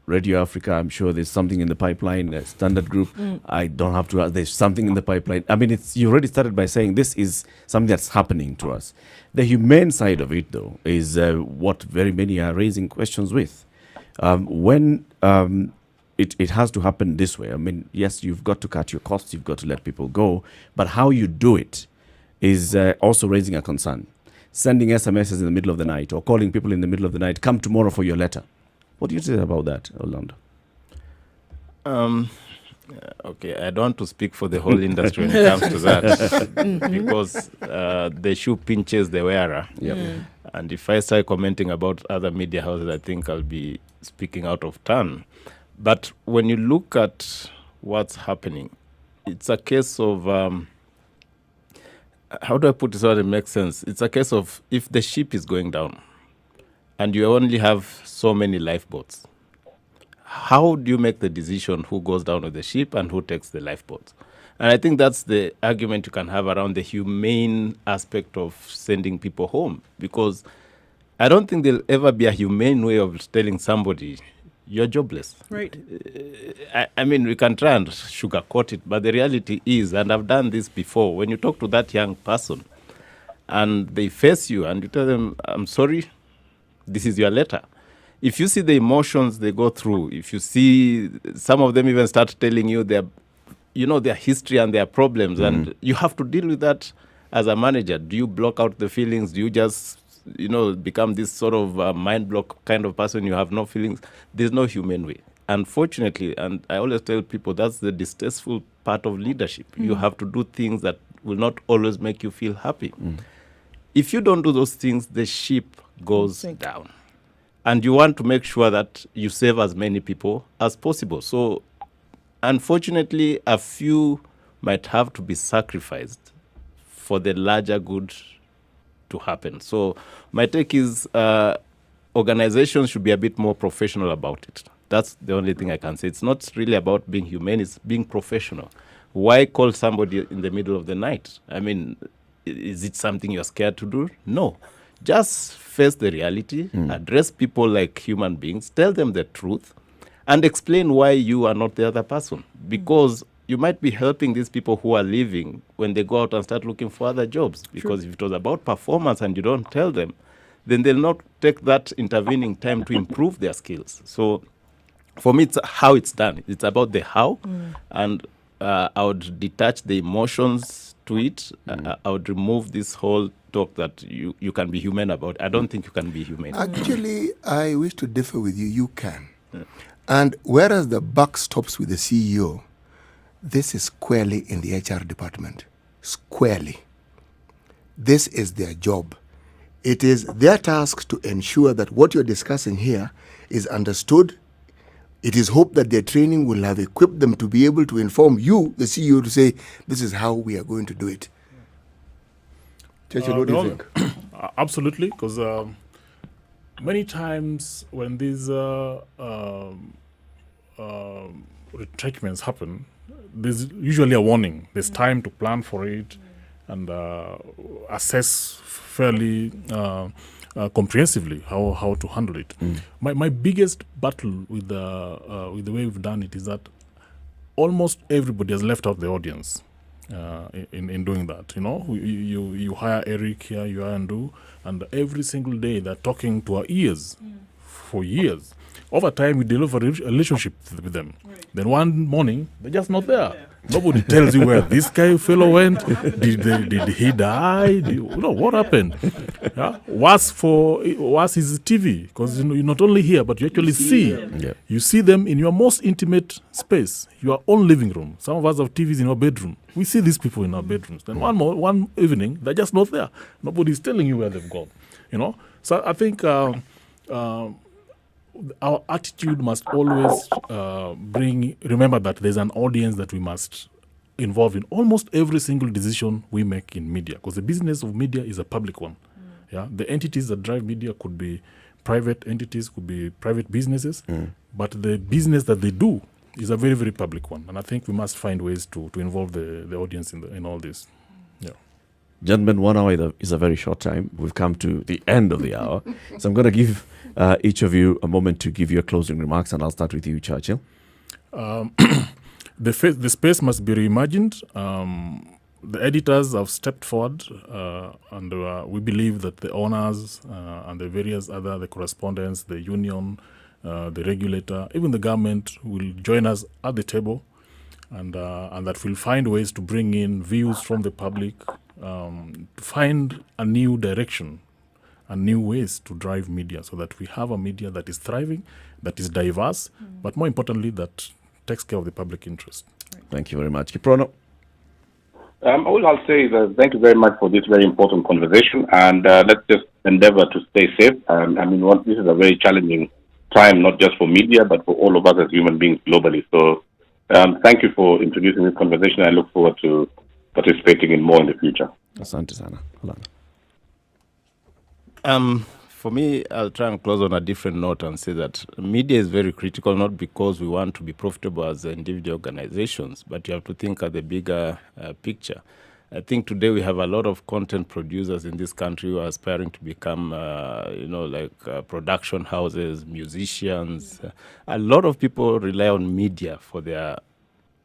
Radio Africa. I'm sure there's something in the pipeline. Standard Group, I don't have to ask. There's something in the pipeline. I mean, you already started by saying this is something that's happening to us. The humane side of it, though, is what very many are raising questions with. When it has to happen this way, I mean, yes, you've got to cut your costs, you've got to let people go, but how you do it is also raising a concern. Sending SMSs in the middle of the night or calling people in the middle of the night, come tomorrow for your letter. What do you say about that, Orlando? Okay, I don't want to speak for the whole industry when it comes to that because the shoe pinches the wearer. Yep. And if I start commenting about other media houses, I think I'll be speaking out of turn. But when you look at what's happening, it's a case of... how do I put it so that it makes sense? It's a case of if the ship is going down and you only have so many lifeboats, how do you make the decision who goes down with the ship and who takes the lifeboats? And I think that's the argument you can have around the humane aspect of sending people home, because I don't think there'll ever be a humane way of telling somebody you're jobless. Right. I mean, we can try and sugarcoat it, but the reality is, and I've done this before, when you talk to that young person and they face you and you tell them, I'm sorry, this is your letter. If you see the emotions they go through, if you see some of them even start telling you their history and their problems, and you have to deal with that as a manager. Do you block out the feelings? Do you just become this sort of mind block kind of person? You have no feelings. There's no humane way. Unfortunately, and I always tell people that's the distasteful part of leadership. You have to do things that will not always make you feel happy. If you don't do those things, the ship goes down. And you want to make sure that you save as many people as possible. So, unfortunately, a few might have to be sacrificed for the larger good to happen. So my take is organizations should be a bit more professional about it. That's the only thing I can say. It's not really about being humane, it's being professional. Why call somebody in the middle of the night? I mean, is it something you're scared to do? No. Just face the reality, address people like human beings, tell them the truth, and explain why you are not the other person. Because you might be helping these people who are leaving when they go out and start looking for other jobs. Because if it was about performance and you don't tell them, then they'll not take that intervening time to improve their skills. So for me, it's how it's done. It's about the how. And I would detach the emotions to it. I would remove this whole talk that you can be human about. I don't think you can be human. Actually, I wish to differ with you. You can. And whereas the buck stops with the CEO, this is squarely in the HR department. Squarely. This is their job. It is their task to ensure that what you're discussing here is understood. It is hoped that their training will have equipped them to be able to inform you, the CEO, to say, this is how we are going to do it. Churchill, what do you think? Absolutely, because many times when these retrenchments happen, there's usually a warning. There's time to plan for it and assess fairly comprehensively how to handle it. My biggest battle with the way we've done it is that almost everybody has left out the audience in doing that. You know, you hire Eric here, you hire Ndu, and every single day they're talking to our ears for years. Over time, we develop a relationship with them. Right. Then one morning, they're just not there. Nobody tells you where this fellow went. Did he die? What happened? Yeah? Worse is TV, because you're not only here, but you actually see. You see them in your most intimate space, your own living room. Some of us have TVs in our bedroom. We see these people in our bedrooms. Then one evening, they're just not there. Nobody's telling you where they've gone. So I think our attitude must always remember that there's an audience that we must involve in almost every single decision we make in media, because the business of media is a public one. Yeah, the entities that drive media could be private entities, could be private businesses, but the business that they do is a very, very public one. And I think we must find ways to involve the audience in all this. Yeah. Gentlemen, 1 hour is a very short time. We've come to the end of the hour. So I'm going to give each of you a moment to give your closing remarks, and I'll start with you, Churchill. The space must be reimagined. The editors have stepped forward, and we believe that the owners and the various the correspondents, the union, the regulator, even the government will join us at the table, and that we'll find ways to bring in views from the public, to find a new direction and new ways to drive media, so that we have a media that is thriving, that is diverse, but more importantly, that takes care of the public interest. Thank you very much. Kiprono? All I'll say is thank you very much for this very important conversation, and let's just endeavor to stay safe. This is a very challenging time, not just for media, but for all of us as human beings globally. So thank you for introducing this conversation. I look forward to participating in more in the future. Asante sana. For me, I'll try and close on a different note and say that media is very critical, not because we want to be profitable as individual organizations, but you have to think of the bigger picture. I think today we have a lot of content producers in this country who are aspiring to become, production houses, musicians. A lot of people rely on media for their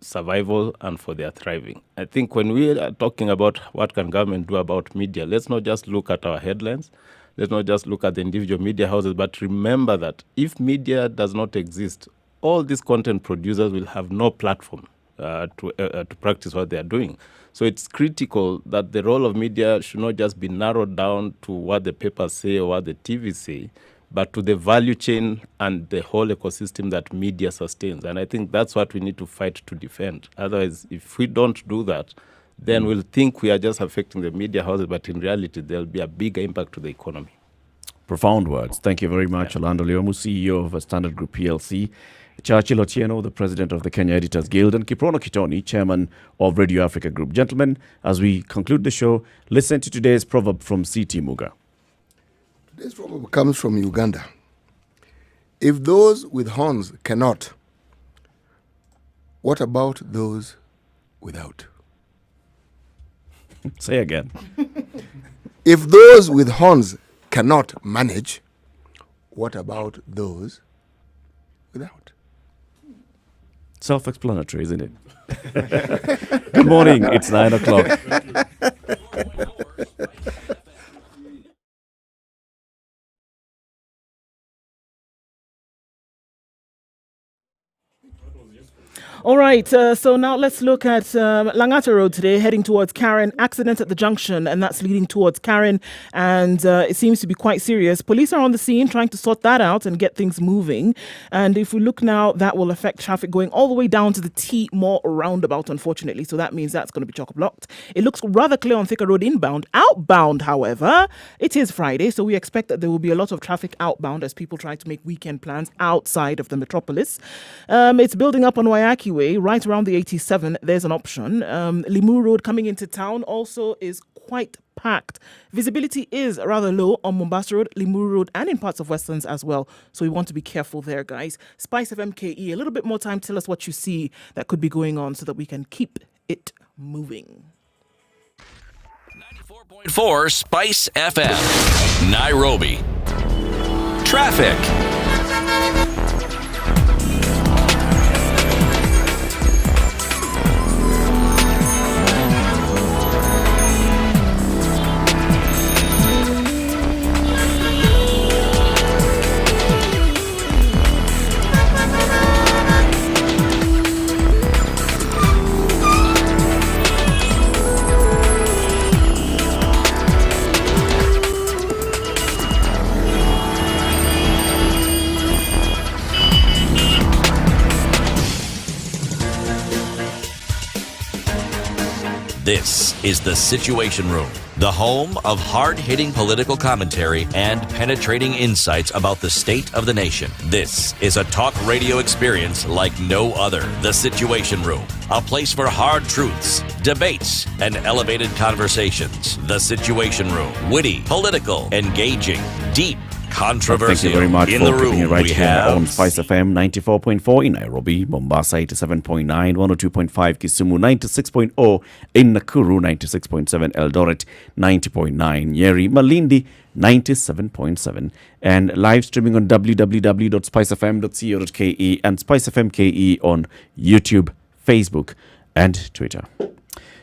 survival and for their thriving. I think when we are talking about what can government do about media, let's not just look at our headlines. Let's not just look at the individual media houses, but remember that if media does not exist, all these content producers will have no platform to practice what they are doing. So it's critical that the role of media should not just be narrowed down to what the papers say or what the TV say, but to the value chain and the whole ecosystem that media sustains. And I think that's what we need to fight to defend. Otherwise, if we don't do that, then we'll think we are just affecting the media houses, but in reality, there'll be a bigger impact to the economy. Profound words. Thank you very much, Orlando Leomu, CEO of Standard Group PLC, Churchill Otieno, the president of the Kenya Editors Guild, and Kiprono Kitoni, chairman of Radio Africa Group. Gentlemen, as we conclude the show, listen to today's proverb from C.T. Muga. Today's proverb comes from Uganda. If those with horns cannot, what about those without? Say again. If those with horns cannot manage, what about those without? Self-explanatory, isn't it? Good morning. It's 9 o'clock. All right, so now let's look at Langata Road today, heading towards Karen. Accident at the junction, and that's leading towards Karen, and it seems to be quite serious. Police are on the scene trying to sort that out and get things moving. And if we look now, that will affect traffic going all the way down to the T Mall roundabout, unfortunately. So that means that's going to be chock-blocked. It looks rather clear on Thika Road inbound. Outbound, however, it is Friday, so we expect that there will be a lot of traffic outbound as people try to make weekend plans outside of the metropolis. It's building up on Waiaki Way, right around the 87. There's an option. Limu Road coming into town also is quite packed. Visibility is rather low on Mombasa Road, Limuru Road, and in parts of Westlands as well. So we want to be careful there, guys. Spice FM KE, a little bit more time. Tell us what you see that could be going on so that we can keep it moving. 94.4 Spice FM, Nairobi. Traffic. This is the Situation Room, the home of hard-hitting political commentary and penetrating insights about the state of the nation. This is a talk radio experience like no other. The Situation Room, a place for hard truths, debates, and elevated conversations. The Situation Room, witty, political, engaging, deep, controversial. Thank you very much in for the room, keeping it right we here have on Spice FM 94.4 in Nairobi, Mombasa 87.9, 102.5 Kisumu, 96.0 in Nakuru, 96.7 Eldoret, 90.9 Nyeri, Malindi, 97.7, and live streaming on www.spicefm.co.ke and Spice FM KE on YouTube, Facebook, and Twitter.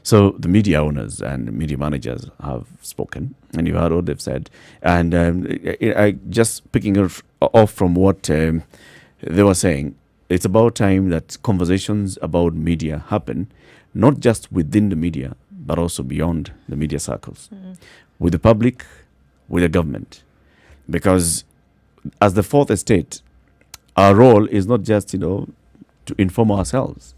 So the media owners and media managers have spoken, and you heard what they've said. And I just picking off from what they were saying, it's about time that conversations about media happen, not just within the media, but also beyond the media circles, with the public, with the government. Because as the fourth estate, our role is not just, to inform ourselves.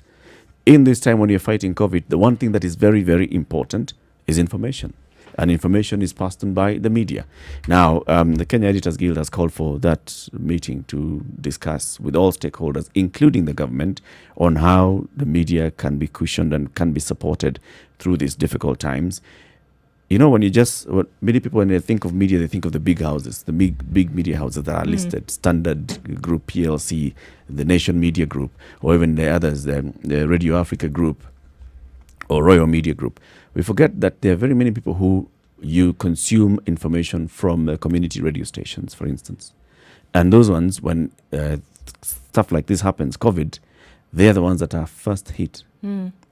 In this time when you're fighting COVID, the one thing that is very, very important is information. And information is passed on by the media. Now, the Kenya Editors Guild has called for that meeting to discuss with all stakeholders, including the government, on how the media can be cushioned and can be supported through these difficult times. Many people, when they think of media, they think of the big houses, the big media houses that are listed, Standard Group, PLC, the Nation Media Group, or even the others, the Radio Africa Group, or Royal Media Group. We forget that there are very many people who you consume information from community radio stations, for instance. And those ones, when stuff like this happens, COVID, they're the ones that are first hit.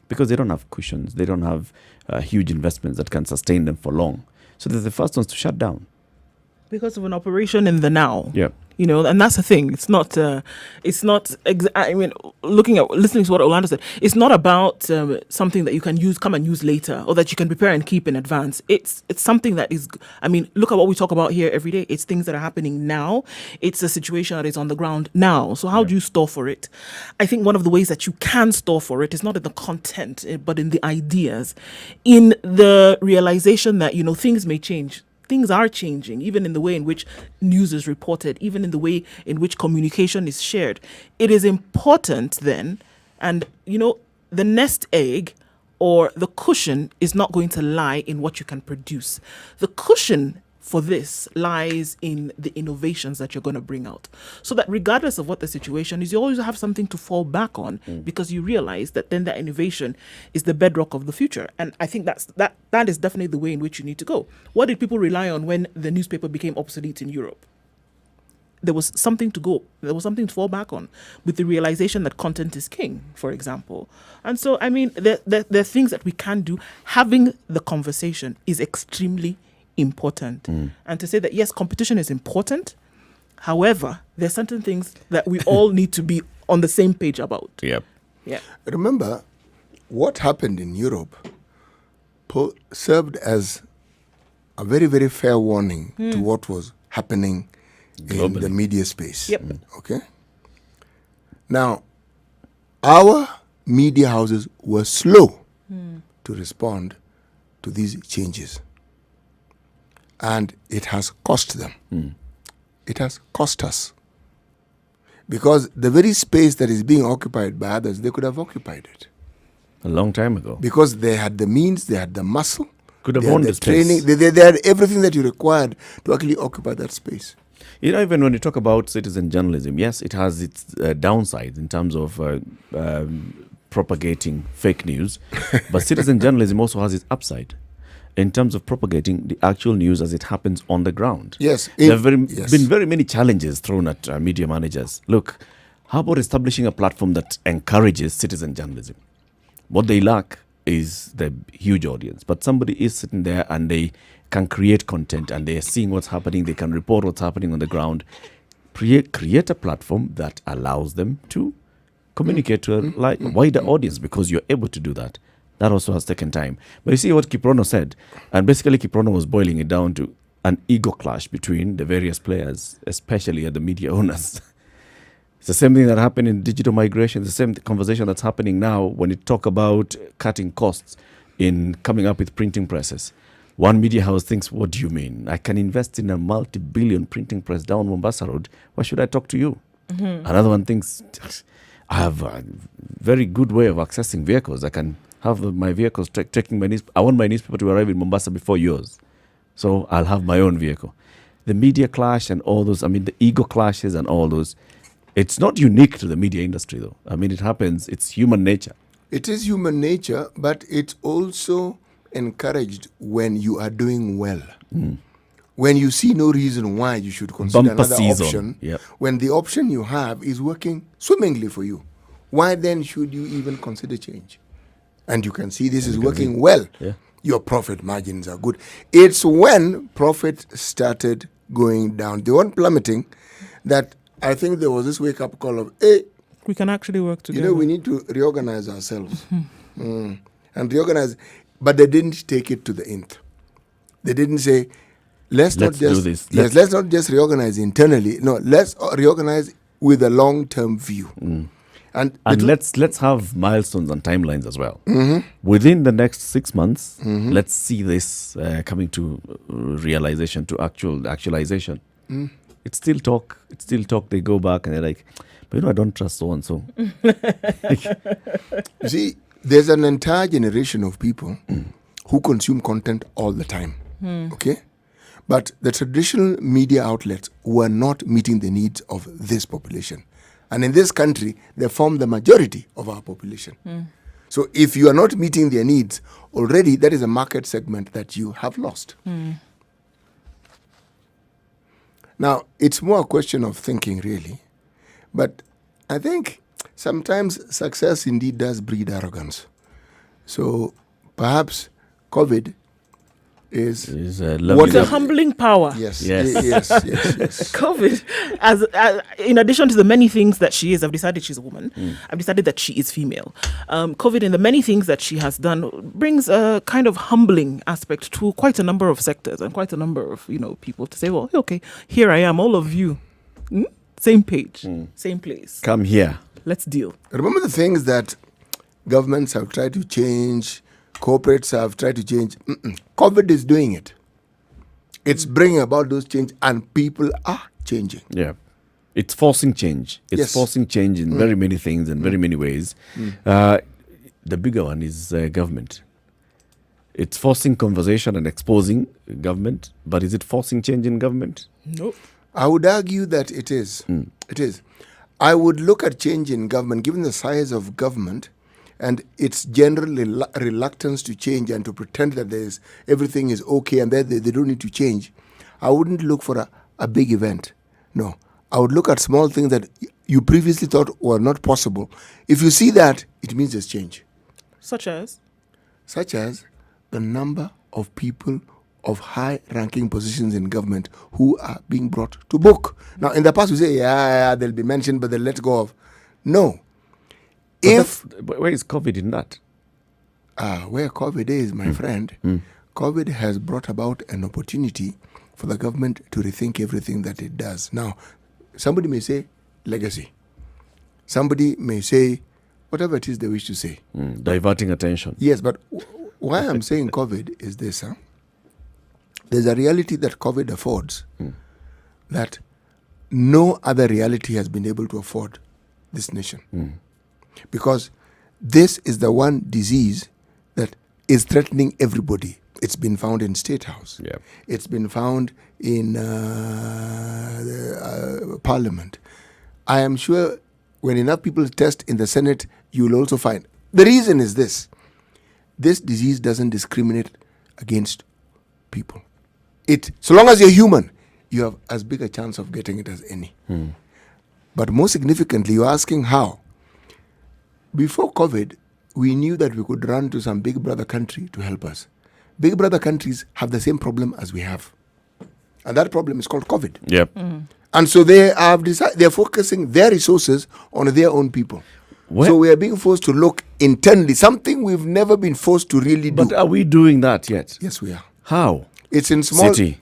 Because they don't have cushions, they don't have huge investments that can sustain them for long. So they're the first ones to shut down. Because of an operation in the now. Yeah. And that's the thing. It's not, listening to what Orlando said, it's not about something that you can come and use later, or that you can prepare and keep in advance. It's something that is, look at what we talk about here every day. It's things that are happening now. It's a situation that is on the ground now. So how do you store for it? I think one of the ways that you can store for it is not in the content, but in the ideas, in the realization that, things may change. Things are changing, even in the way in which news is reported, even in the way in which communication is shared. It is important then, and the nest egg or the cushion is not going to lie in what you can produce. The cushion for this lies in the innovations that you're going to bring out. So that regardless of what the situation is, you always have something to fall back on, because you realize that then that innovation is the bedrock of the future. And I think that is definitely the way in which you need to go. What did people rely on when the newspaper became obsolete in Europe? There was something to go. There was something to fall back on, with the realization that content is king, for example. And so, there are things that we can do. Having the conversation is extremely important. And to say that, yes, competition is important. However, there are certain things that we all need to be on the same page about. Yep. Yeah. Remember, what happened in Europe served as a very, very fair warning to what was happening globally in the media space. Yep. Okay? Now, our media houses were slow to respond to these changes. And it has cost them. It has cost us. Because the very space that is being occupied by others, they could have occupied it. A long time ago. Because they had the means, they had the muscle Could have They had owned the the space. training. They had everything that you required to actually occupy that space. Even when you talk about citizen journalism, yes, it has its downsides in terms of propagating fake news. But citizen journalism also has its upside in terms of propagating the actual news as it happens on the ground. Yes. There have been very many challenges thrown at media managers. Look, how about establishing a platform that encourages citizen journalism? What they lack is the huge audience. But somebody is sitting there and they can create content and they are seeing what's happening. They can report what's happening on the ground. Create a platform that allows them to communicate to a wider audience, because you're able to do that. That also has taken time. But you see what Kiprono said, and basically Kiprono was boiling it down to an ego clash between the various players, especially at the media owners. It's the same thing that happened in digital migration, the same conversation that's happening now when you talk about cutting costs in coming up with printing presses. One media house thinks, what do you mean? I can invest in a multi-billion printing press down Mombasa Road. Why should I talk to you? Another one thinks, I have a very good way of accessing vehicles. I can have my vehicles taking my newspaper. I want my newspaper to arrive in Mombasa before yours. So I'll have my own vehicle. The media clash and all those, the ego clashes and all those, it's not unique to the media industry, though. It happens. It's human nature. It is human nature, but it's also encouraged when you are doing well. When you see no reason why you should consider Bumper another season. option, Yep. when the option you have is working swimmingly for you, why then should you even consider change? And you can see this is working well. Yeah. Your profit margins are good. It's when profit started going down, they weren't plummeting, that I think there was this wake-up call of, hey, We can actually work together. we need to reorganize ourselves. And reorganize. But they didn't take it to the nth. They didn't say, let's do this. Let's not just reorganize internally. No, let's reorganize with a long-term view. And let's have milestones and timelines as well. Within the next 6 months, let's see this coming to realization, to actualization. It's still talk. They go back and they're like, but I don't trust so and so. You see, there's an entire generation of people who consume content all the time. Okay? But the traditional media outlets were not meeting the needs of this population. And in this country, they form the majority of our population. So if you are not meeting their needs, already that is a market segment that you have lost. Now, it's more a question of thinking, really. But I think sometimes success indeed does breed arrogance. So perhaps COVID is It's a humbling power. Yes. COVID, as in addition to the many things that she is, I've decided she's a woman. I've decided that she is female. COVID, in the many things that she has done, brings a kind of humbling aspect to quite a number of sectors and quite a number of people to say, well, okay, here I am, all of you, same page, same place. Come here. Let's deal. Remember the things that governments have tried to change, corporates have tried to change. COVID is doing it. It's bringing about those change, and people are changing. Yeah. It's forcing change. It's forcing change in very many things and very many ways. The bigger one is government. It's forcing conversation and exposing government, but is it forcing change in government? Nope. I would argue that it is. It is. I would look at change in government, given the size of government and its general reluctance to change and to pretend that everything is okay and that they don't need to change. I wouldn't look for a big event. No. I would look at small things that you previously thought were not possible. If you see that, it means there's change. Such as? Such as the number of people of high-ranking positions in government who are being brought to book. Now, in the past, we say, they'll be mentioned, but they'll let go of. No. Where is COVID in that? Where COVID is, my friend, COVID has brought about an opportunity for the government to rethink everything that it does. Now, somebody may say legacy. Somebody may say whatever it is they wish to say. Diverting attention. Yes, but why I'm saying COVID is this. There's a reality that COVID affords that no other reality has been able to afford this nation. Because this is the one disease that is threatening everybody. It's been found in State House. Yeah. It's been found in Parliament. I am sure when enough people test in the Senate, you will also find. The reason is this. This disease doesn't discriminate against people. So long as you're human, you have as big a chance of getting it as any. But more significantly, you're asking how. Before COVID, we knew that we could run to some big brother country to help us. Big brother countries have the same problem as we have. And that problem is called COVID. Yep. And so they're focusing their resources on their own people. So we are being forced to look internally, something we've never been forced to really do. But are we doing that yet? Yes, we are. How? It's in small... City.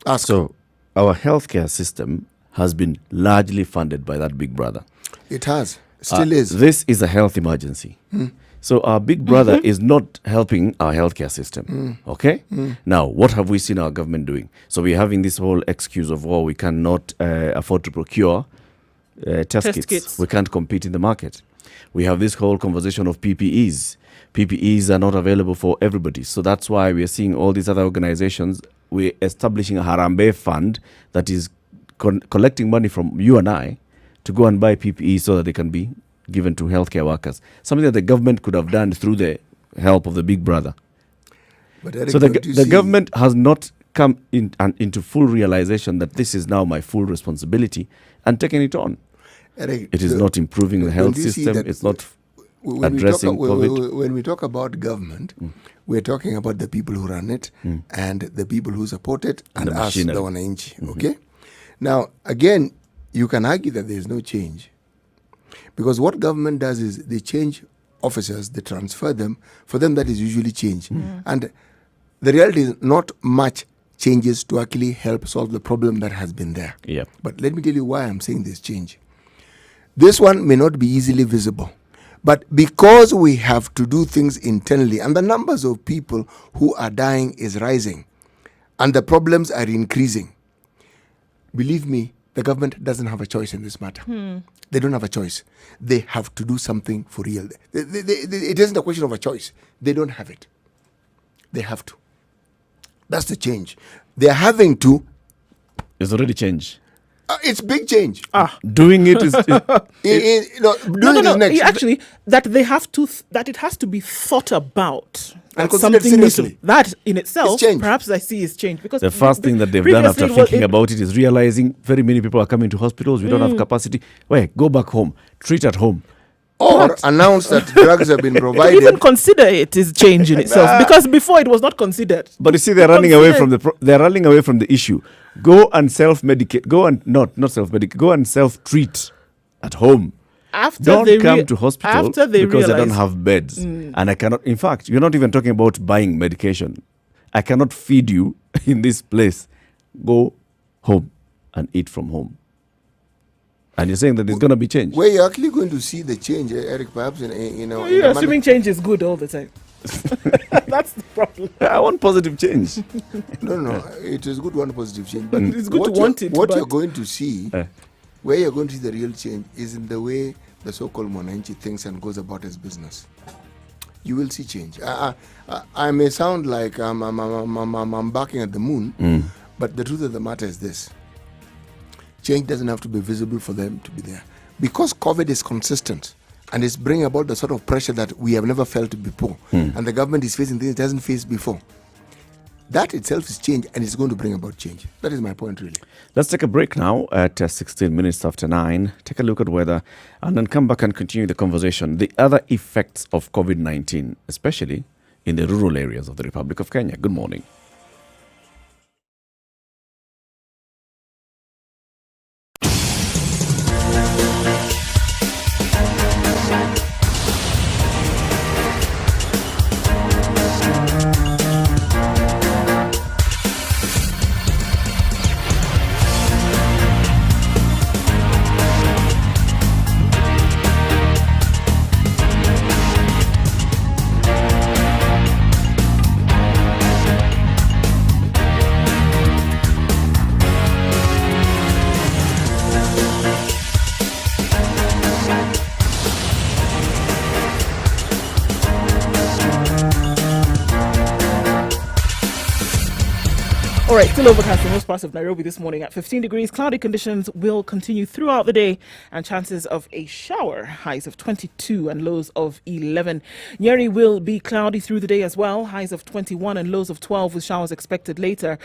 Ask. So our healthcare system has been largely funded by that big brother. It has. Still is. This is a health emergency. So our big brother is not helping our healthcare system. Okay? Now, what have we seen our government doing? So we're having this whole excuse of, we cannot afford to procure test kits. We can't compete in the market. We have this whole conversation of PPEs. PPEs are not available for everybody. So that's why we are seeing all these other organizations. We're establishing a Harambee fund that is collecting money from you and I to go and buy PPE so that they can be given to healthcare workers. Something that the government could have done through the help of the big brother. But Eric, so the government has not come into full realization that this is now my full responsibility and taken it on. Eric, it is not improving the health system. It's not addressing COVID. When we talk about government, we're talking about the people who run it and the people who support it and us, the wananchi. Okay? Now, again, you can argue that there is no change. Because what government does is they change officers, they transfer them. For them, that is usually change. And the reality is not much changes to actually help solve the problem that has been there. Yeah. But let me tell you why I'm saying this change. This one may not be easily visible. But because we have to do things internally, and the numbers of people who are dying is rising, and the problems are increasing, believe me, the government doesn't have a choice in this matter. They don't have a choice. They have to do something for real. It isn't a question of a choice. They don't have it. They have to. That's the change. They're having to. It's already changed. It's big change. Doing it is... is next. Actually, that they have to, that it has to be thought about. And considered seriously. That in itself, perhaps I see is change. Because the first thing that they've done after thinking about it is realizing very many people are coming to hospitals. We don't have capacity. Go back home. Treat at home. Or announce that drugs have been provided. Even consider it is change in itself, because before it was not considered. But you see, they're running away from the issue. Go and self-medicate. Go and not self-medicate. Go and self-treat at home. Don't come to hospital because they don't have beds. And I cannot. In fact, you're not even talking about buying medication. I cannot feed you in this place. Go home and eat from home. And you're saying that there's going to be change. Where you're actually going to see the change, Eric, perhaps you're assuming change is good all the time. That's the problem. I want positive change. No. It is good to want positive change. But it's good to want it. What you're going to see, where you're going to see the real change, is in the way the so-called Mwananchi thinks and goes about his business. You will see change. I may sound like I'm barking at the moon, but the truth of the matter is this. Change doesn't have to be visible for them to be there. Because COVID is consistent and it's bringing about the sort of pressure that we have never felt before, and the government is facing things it hasn't faced before. That itself is change, and it's going to bring about change. That is my point, really. Let's take a break now at 16 minutes after 9. Take a look at weather and then come back and continue the conversation. The other effects of COVID-19, especially in the rural areas of the Republic of Kenya. Good morning. All right, still overcast in most parts of Nairobi this morning at 15 degrees. Cloudy conditions will continue throughout the day and chances of a shower. Highs of 22 and lows of 11. Nyeri will be cloudy through the day as well. Highs of 21 and lows of 12 with showers expected later.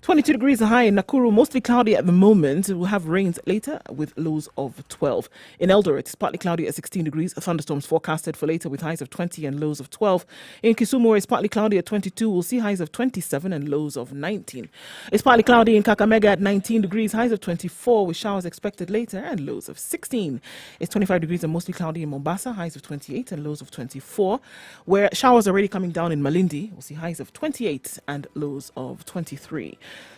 22 degrees a high in Nakuru, mostly cloudy at the moment. We'll have rains later with lows of 12. In Eldoret, it's partly cloudy at 16 degrees. Thunderstorms forecasted for later with highs of 20 and lows of 12. In Kisumu, it's partly cloudy at 22. We'll see highs of 27 and lows of 19. It's partly cloudy in Kakamega at 19 degrees, highs of 24 with showers expected later and lows of 16. It's 25 degrees and mostly cloudy in Mombasa, highs of 28 and lows of 24, where showers are already coming down in Malindi. We'll see highs of 28 and lows of 23.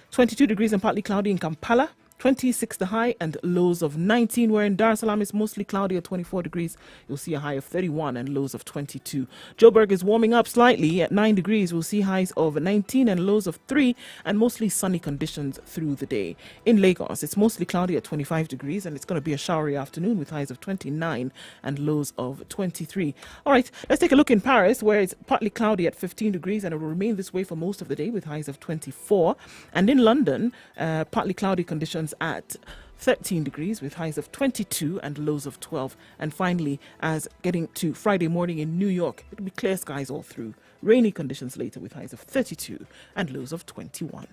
22 degrees and partly cloudy in Kampala. 26 the high and lows of 19, where in Dar es Salaam it's mostly cloudy at 24 degrees. You'll see a high of 31 and lows of 22. Joburg is warming up slightly at 9 degrees. We'll see highs of 19 and lows of 3 and mostly sunny conditions through the day. In Lagos, it's mostly cloudy at 25 degrees and it's going to be a showery afternoon with highs of 29 and lows of 23. All right, let's take a look in Paris, where it's partly cloudy at 15 degrees and it will remain this way for most of the day with highs of 24. And in London, partly cloudy conditions at 13 degrees with highs of 22 and lows of 12. And finally, as getting to Friday morning in New York, it'll be clear skies all through. Rainy conditions later with highs of 32 and lows of 21.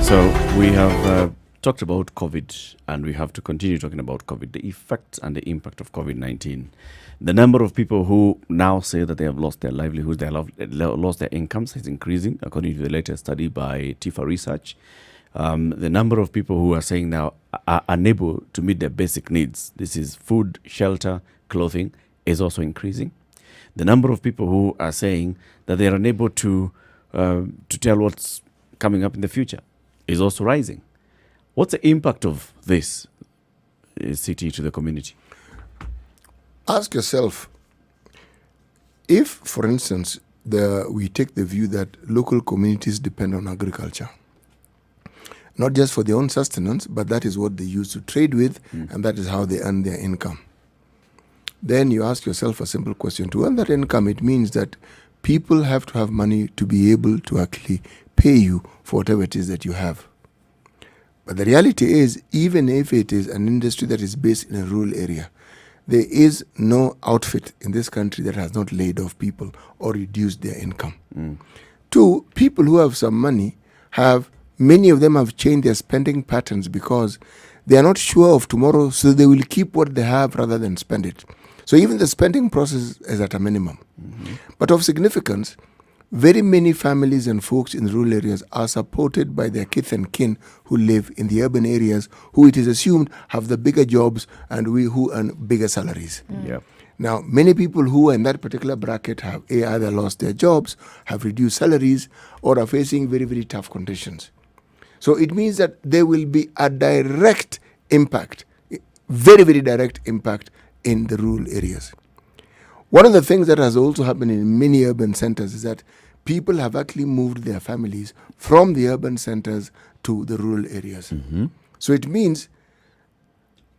So we have talked about COVID, and we have to continue talking about COVID, the effects and the impact of COVID-19. The number of people who now say that they have lost their livelihoods, they have lost their incomes is increasing, according to the latest study by Tifa Research. The number of people who are saying now are unable to meet their basic needs, this is food, shelter, clothing, is also increasing. The number of people who are saying that they are unable to tell what's coming up in the future is also rising. What's the impact of this city to the community? Ask yourself, if, for instance, we take the view that local communities depend on agriculture, not just for their own sustenance, but that is what they use to trade with, and that is how they earn their income. Then you ask yourself a simple question. To earn that income, it means that people have to have money to be able to actually pay you for whatever it is that you have. But the reality is, even if it is an industry that is based in a rural area, there is no outfit in this country that has not laid off people or reduced their income. Two, people who have some money many of them have changed their spending patterns because they are not sure of tomorrow, so they will keep what they have rather than spend it. So even the spending process is at a minimum. But of significance, very many families and folks in rural areas are supported by their kith and kin who live in the urban areas, who it is assumed have the bigger jobs and who earn bigger salaries. Now, many people who are in that particular bracket have either lost their jobs, have reduced salaries, or are facing very, very tough conditions. So it means that there will be a direct impact, very, very direct impact in the rural areas. One of the things that has also happened in many urban centers is that people have actually moved their families from the urban centers to the rural areas. So it means,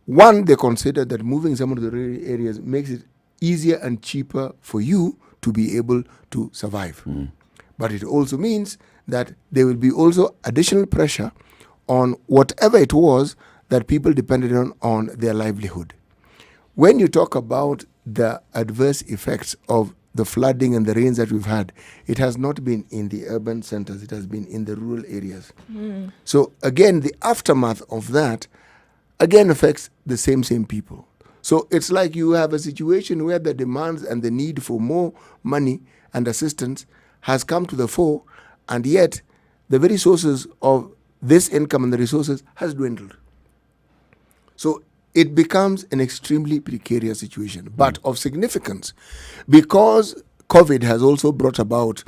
one, they consider that moving some of the rural areas makes it easier and cheaper for you to be able to survive. But it also means that there will be also additional pressure on whatever it was that people depended on their livelihood. When you talk about the adverse effects of the flooding and the rains that we've had, it has not been in the urban centers, it has been in the rural areas. So again, the aftermath of that again affects the same people. So it's like you have a situation where the demands and the need for more money and assistance has come to the fore, and yet the very sources of this income and the resources has dwindled. So it becomes an extremely precarious situation, but of significance, because COVID has also brought about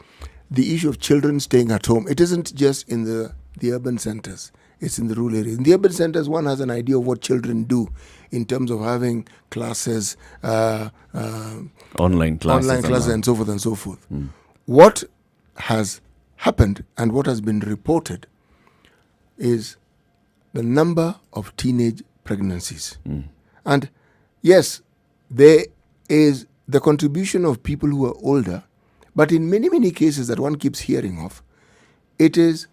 the issue of children staying at home. It isn't just in the urban centers. It's in the rural areas. In the urban centers, one has an idea of what children do in terms of having classes, online classes, and so forth and so forth. What has happened and what has been reported is the number of teenage pregnancies. And yes, there is the contribution of people who are older, but in many, many cases that one keeps hearing of, it is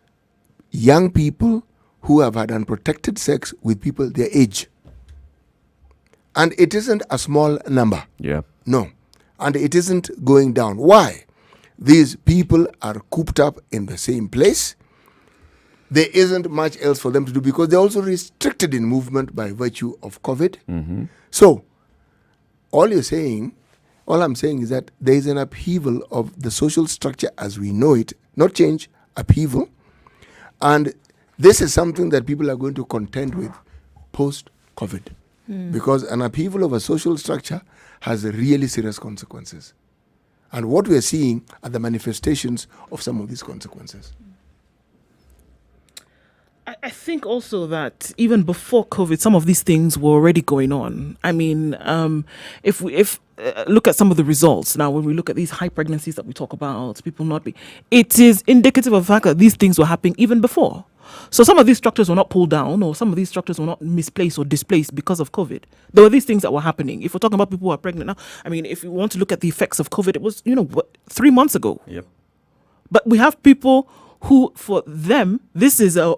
young people who have had unprotected sex with people their age. And it isn't a small number. Yeah. No. And it isn't going down. Why? These people are cooped up in the same place. There isn't much else for them to do because they're also restricted in movement by virtue of COVID. So, all I'm saying is that there is an upheaval of the social structure as we know it, not change, upheaval. And this is something that people are going to contend with post-COVID. Because an upheaval of a social structure has really serious consequences. And what we are seeing are the manifestations of some of these consequences. I think also that even before COVID, some of these things were already going on. I mean, if look at some of the results now, when we look at these high pregnancies that we talk about, people not being, it is indicative of the fact that these things were happening even before. So some of these structures were not pulled down, or some of these structures were not misplaced or displaced because of COVID. There were these things that were happening. If we're talking about people who are pregnant now, I mean, if you want to look at the effects of COVID, it was 3 months ago. Yep. But we have people who, for them, this is a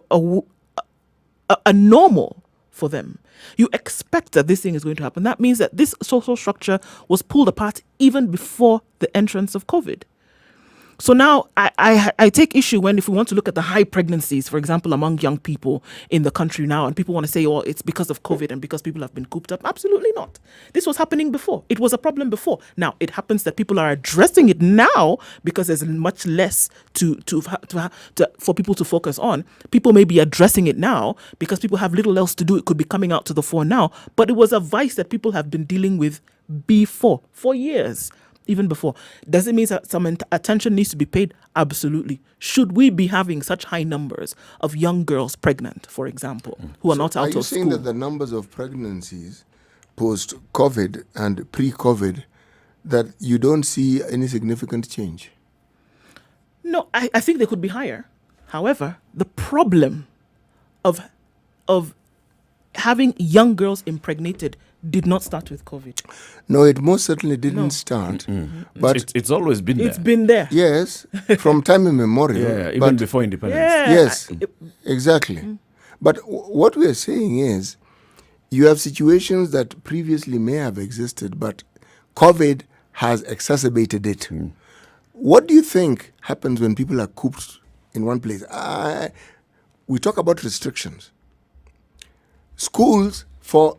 normal for them. You expect that this thing is going to happen. That means that this social structure was pulled apart even before the entrance of COVID. So now I take issue when, if we want to look at the high pregnancies, for example, among young people in the country now, and people want to say, oh, it's because of COVID and because people have been cooped up. Absolutely not. This was happening before. It was a problem before. Now, it happens that people are addressing it now because there's much less for people to focus on. People may be addressing it now because people have little else to do. It could be coming out to the fore now. But it was a vice that people have been dealing with before, for years. Even before. Does it mean that some attention needs to be paid? Absolutely. Should we be having such high numbers of young girls pregnant, for example, who are not out of school? Are you saying that the numbers of pregnancies post-COVID and pre-COVID, that you don't see any significant change? No, I think they could be higher. However, the problem of having young girls impregnated did not start with COVID. No, it most certainly didn't start. But it's always been there. It's been there. Yes, from time immemorial. Yeah, even before independence. Yeah. Yes, exactly. But what we are saying is, you have situations that previously may have existed, but COVID has exacerbated it. What do you think happens when people are cooped in one place? We talk about restrictions. Schools, for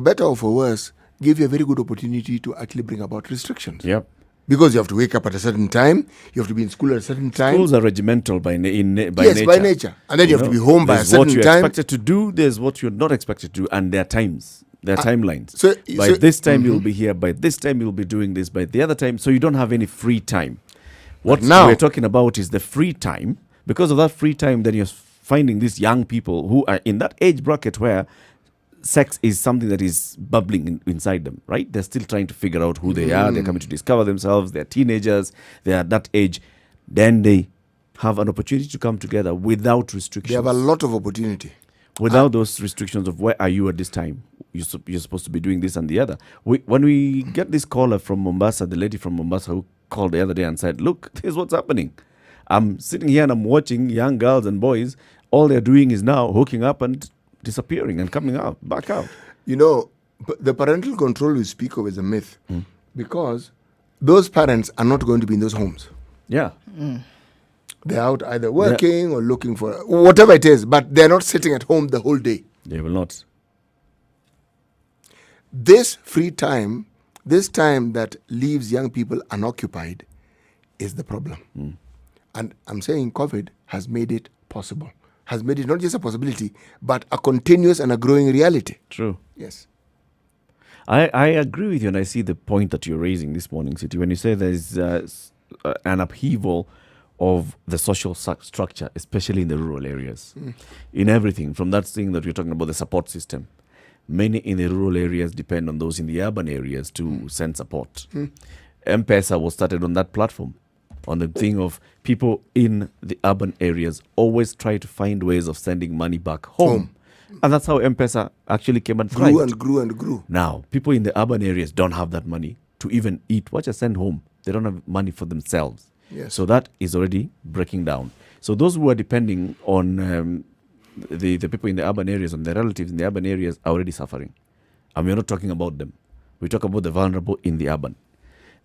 better or for worse, give you a very good opportunity to actually bring about restrictions. Yep. Because you have to wake up at a certain time, you have to be in school at a certain time. Schools are regimental by nature. By nature. And then you have to be home by a certain time. There's what you're expected to do, there's what you're not expected to do, and there are times, there are timelines. By this time you'll be here, by this time you'll be doing this, by the other time, so you don't have any free time. What now we're talking about is the free time. Because of that free time, then you're finding these young people who are in that age bracket where sex is something that is bubbling inside them, right? They're still trying to figure out who they are. They're coming to discover themselves. They're teenagers. They're at that age. Then they have an opportunity to come together without restrictions. They have a lot of opportunity. Without those restrictions of where are you at this time? You're supposed to be doing this and the other. When we get this caller from Mombasa, the lady from Mombasa who called the other day and said, look, this is what's happening. I'm sitting here and I'm watching young girls and boys. All they're doing is now hooking up and disappearing and coming back out. You know, the parental control we speak of is a myth because those parents are not going to be in those homes. Yeah. They're out either working or looking for whatever it is, but they're not sitting at home the whole day. They will not. This free time, this time that leaves young people unoccupied is the problem. And I'm saying COVID has made it possible. Has made it not just a possibility, but a continuous and a growing reality. True. Yes. I agree with you, and I see the point that you're raising this morning, City, when you say there's an upheaval of the social structure, especially in the rural areas. In everything, from that thing that you're talking about, the support system. Many in the rural areas depend on those in the urban areas to send support. M-Pesa was started on that platform, on the thing of people in the urban areas always try to find ways of sending money back home. And that's how M-Pesa actually came and thrived. Grew and grew and grew. Now, people in the urban areas don't have that money to even eat. What you send home, they don't have money for themselves. Yes. So that is already breaking down. So those who are depending on the people in the urban areas, and their relatives in the urban areas, are already suffering. And we're not talking about them. We talk about the vulnerable in the urban.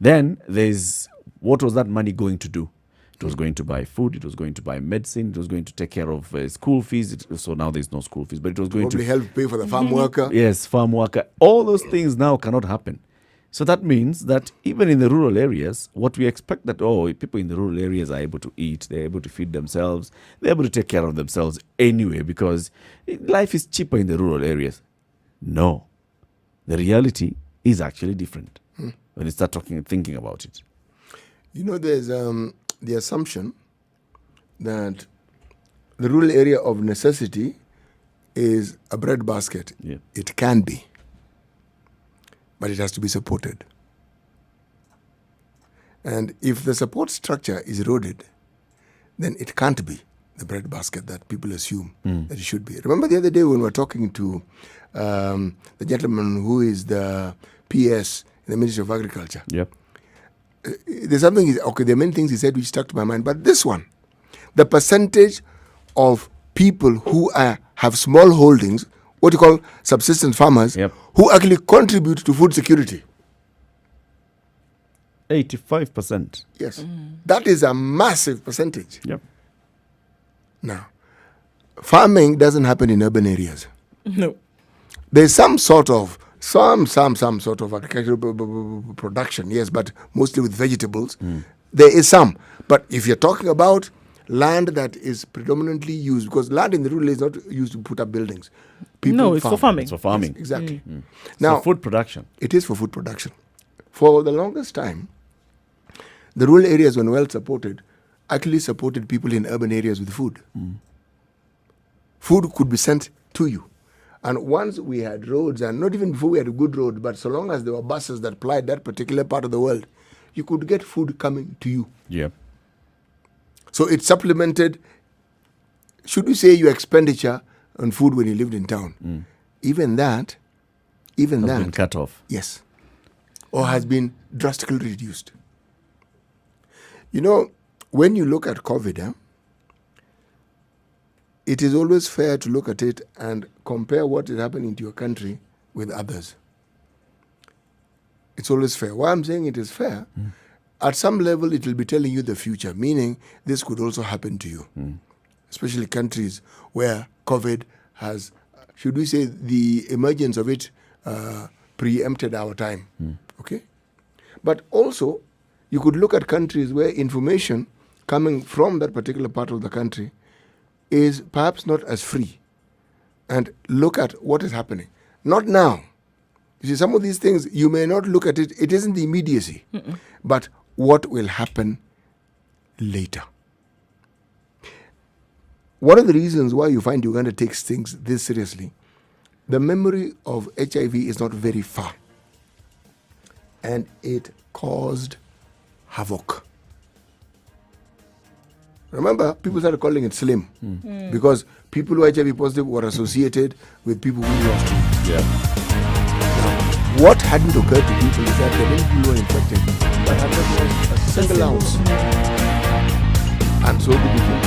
Then there's, what was that money going to do? It was going to buy food, it was going to buy medicine, it was going to take care of school fees. So now there's no school fees, but it was going Probably to help pay for the farm worker. Yes, farm worker. All those things now cannot happen. So that means that even in the rural areas, what we expect that, people in the rural areas are able to eat, they're able to feed themselves, they're able to take care of themselves anyway, because life is cheaper in the rural areas. No. The reality is actually different when you start thinking about it. You know, there's the assumption that the rural area of necessity is a breadbasket. Yeah. It can be, but it has to be supported. And if the support structure is eroded, then it can't be the breadbasket that people assume that it should be. Remember the other day when we were talking to the gentleman who is the PS in the Ministry of Agriculture. Yep. There's something, there are many things he said which stuck to my mind, but this one, the percentage of people who have small holdings, what you call subsistence farmers, who actually contribute to food security. 85%. Yes. That is a massive percentage. Yep. Now, farming doesn't happen in urban areas. No. There's some sort of agricultural production, yes, but mostly with vegetables. There is some. But if you're talking about land that is predominantly used, because land in the rural is not used to put up buildings. It's for farming. It's for farming. Yes, exactly. Now, food production. It is for food production. For the longest time, the rural areas, when well supported, actually supported people in urban areas with food. Food could be sent to you. And once we had roads, and not even before we had a good road, but so long as there were buses that plied that particular part of the world, you could get food coming to you. Yeah. So it supplemented, should we say, your expenditure on food when you lived in town. Even that has been cut off. Yes. Or has been drastically reduced. You know, when you look at COVID, it is always fair to look at it and compare what is happening to your country with others. It's always fair. Why I'm saying it is fair, at some level it will be telling you the future, meaning this could also happen to you. Especially countries where COVID has, should we say, the emergence of it preempted our time. Okay? But also, you could look at countries where information coming from that particular part of the country is perhaps not as free, and look at what is happening. Not now. You see, some of these things, you may not look at it, it isn't the immediacy, but what will happen later. One of the reasons why you find Uganda takes things this seriously, the memory of HIV is not very far, and it caused havoc. Remember, people started calling it slim because people who are HIV positive were associated with people who lost it. Yeah. Now, what hadn't occurred to people is that the many people who were infected but had not lost a single ounce. And so do people.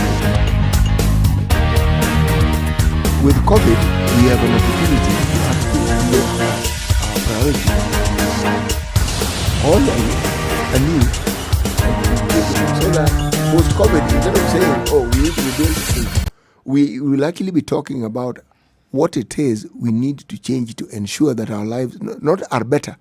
With COVID, we have an opportunity to actually look at our priorities. All anew, so that post-COVID, instead of saying, we need to rebuild things, we will actually be talking about what it is we need to change to ensure that our lives not are better,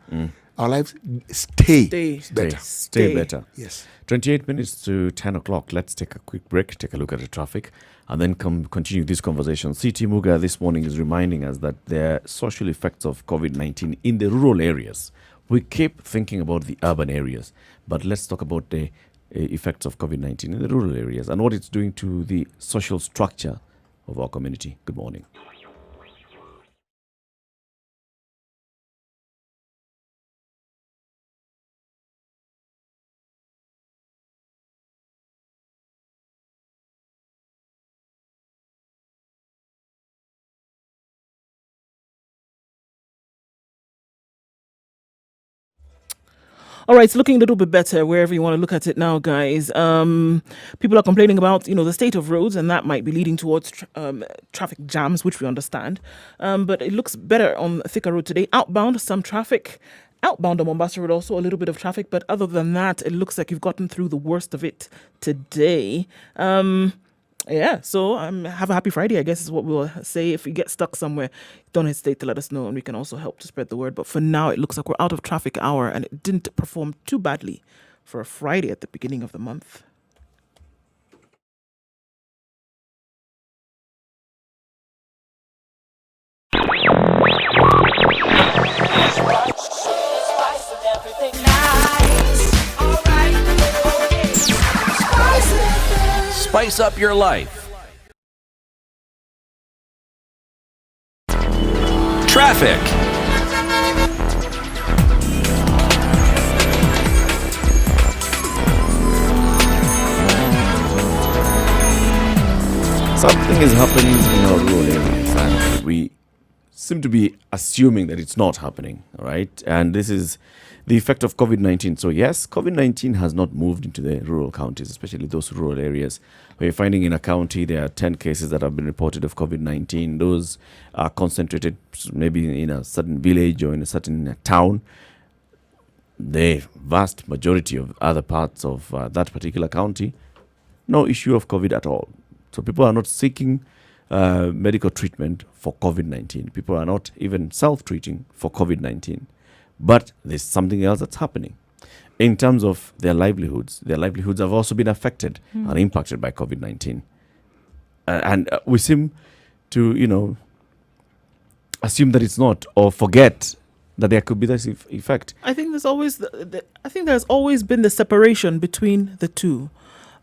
our lives stay better. Stay better. Yes. 28 minutes to 10 o'clock. Let's take a quick break, take a look at the traffic, and then continue this conversation. CT Muga this morning is reminding us that there are social effects of COVID-19 in the rural areas. We keep thinking about the urban areas, but let's talk about the effects of COVID-19 in the rural areas and what it's doing to the social structure of our community. Good morning. All right, it's looking a little bit better wherever you want to look at it now, guys. People are complaining about, the state of roads, and that might be leading towards traffic jams, which we understand. But it looks better on Thika Road today. Outbound, some traffic. Outbound on Mombasa Road, also a little bit of traffic. But other than that, it looks like you've gotten through the worst of it today. So have a happy Friday, I guess is what we'll say. If you get stuck somewhere, don't hesitate to let us know and we can also help to spread the word. But for now, it looks like we're out of traffic hour and it didn't perform too badly for a Friday at the beginning of the month. Spice up your life. Traffic. Something is happening in our rural areas and we seem to be assuming that it's not happening, all right? And this is the effect of COVID-19. So yes, COVID-19 has not moved into the rural counties, especially those rural areas. We're finding in a county there are 10 cases that have been reported of COVID-19. Those are concentrated maybe in a certain village or in a certain town. The vast majority of other parts of that particular county, no issue of COVID at all. So people are not seeking medical treatment for COVID-19. People are not even self-treating for COVID-19. But there's something else that's happening. In terms of their livelihoods have also been affected and impacted by COVID-19. And we seem to, assume that it's not or forget that there could be this effect. I think there's always there's always been the separation between the two.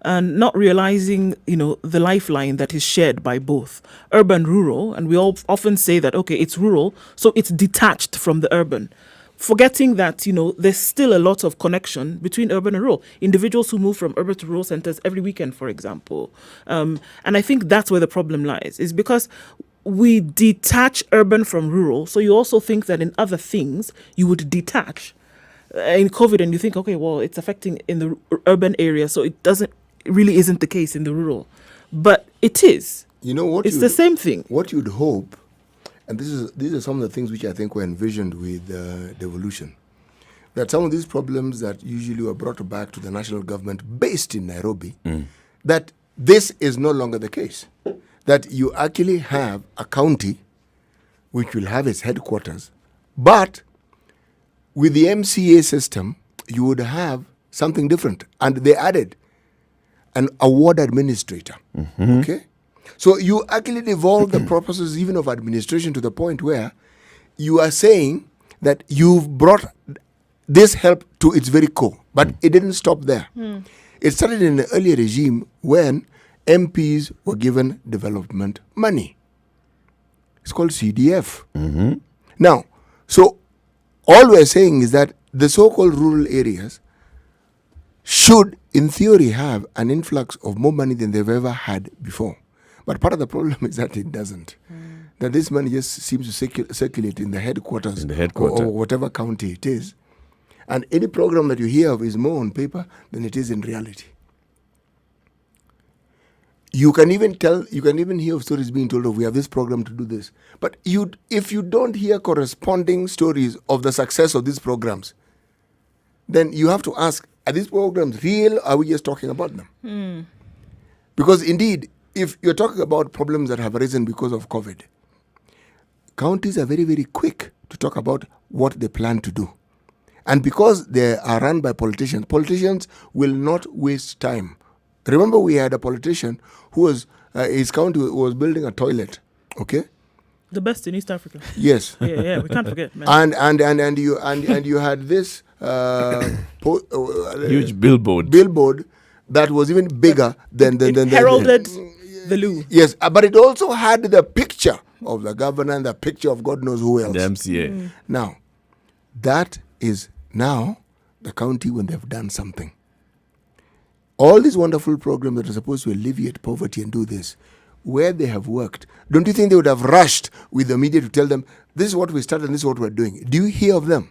And not realizing, the lifeline that is shared by both urban, rural, and we all often say that, okay, it's rural, so it's detached from the urban. Forgetting that, there's still a lot of connection between urban and rural. Individuals who move from urban to rural centers every weekend, for example. And I think that's where the problem lies, is because we detach urban from rural. So you also think that in other things, you would detach in COVID and you think, okay, well, it's affecting in the urban area, so it really isn't the case in the rural. But it is. It's the same thing. What you'd hope, and these are some of the things which I think were envisioned with Devolution, that some of these problems that usually were brought back to the national government based in Nairobi, that this is no longer the case. That you actually have a county which will have its headquarters, but with the MCA system, you would have something different. And they added an award administrator. Okay? So you actually devolve the purposes even of administration to the point where you are saying that you've brought this help to its very core. But it didn't stop there. It started in the earlier regime when MPs were given development money. It's called CDF. Now, so all we're saying is that the so-called rural areas should, in theory, have an influx of more money than they've ever had before. But part of the problem is that it doesn't. That this money just seems to circulate in the headquarters, or whatever county it is. And any program that you hear of is more on paper than it is in reality. You can even hear of stories being told of, we have this program to do this. But if you don't hear corresponding stories of the success of these programs, then you have to ask, are these programs real or are we just talking about them? Because indeed, if you're talking about problems that have arisen because of COVID, counties are very, very quick to talk about what they plan to do. And because they are run by politicians will not waste time. Remember, we had a politician who was, his county was building a toilet, okay? The best in East Africa. Yes. Yeah, we can't forget, man. And you had this Huge billboard. billboard that was even bigger than heralded the loo. Yes, but it also had the picture of the governor and the picture of God knows who else. The MCA. Now, that is now the county when they've done something. All these wonderful programs that are supposed to alleviate poverty and do this, where they have worked, don't you think they would have rushed with the media to tell them, this is what we started and this is what we're doing? Do you hear of them?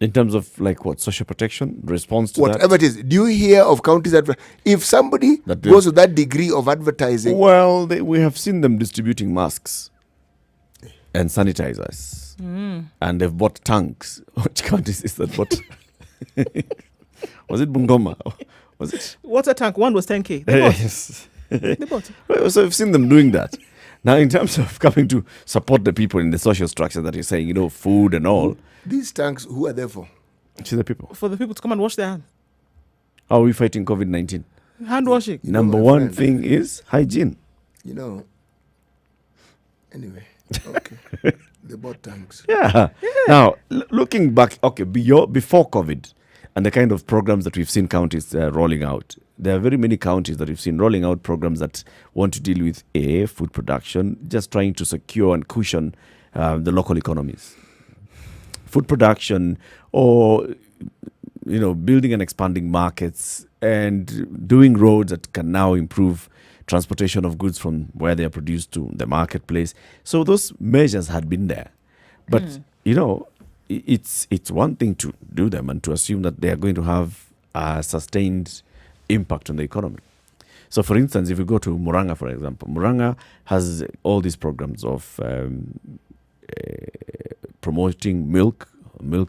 In terms of like what, social protection, response to Whatever it is. Do you hear of counties that, if somebody That goes to that degree of advertising, that? Well, we have seen them distributing masks and sanitizers. And they've bought tanks. Which counties is that? What? Was it Bungoma? Was it? Water tank, one was 10K. They bought. Yes. They bought. Well, so I've seen them doing that. Now, in terms of coming to support the people in the social structure that you're saying, food and all, these tanks, who are there for? to the people. For the people to come and wash their hands. How are we fighting COVID-19? Hand washing. Number my one friend. thing is hygiene. Anyway, okay. They bought tanks. Yeah. Now, looking back, before COVID and the kind of programs that we've seen counties rolling out, there are very many counties that we've seen rolling out programs that want to deal with food production, just trying to secure and cushion the local economies. Food production or, building and expanding markets and doing roads that can now improve transportation of goods from where they are produced to the marketplace. So those measures had been there. But, it's one thing to do them and to assume that they are going to have a sustained impact on the economy. So, for instance, if you go to Murang'a, for example, Murang'a has all these programs of promoting milk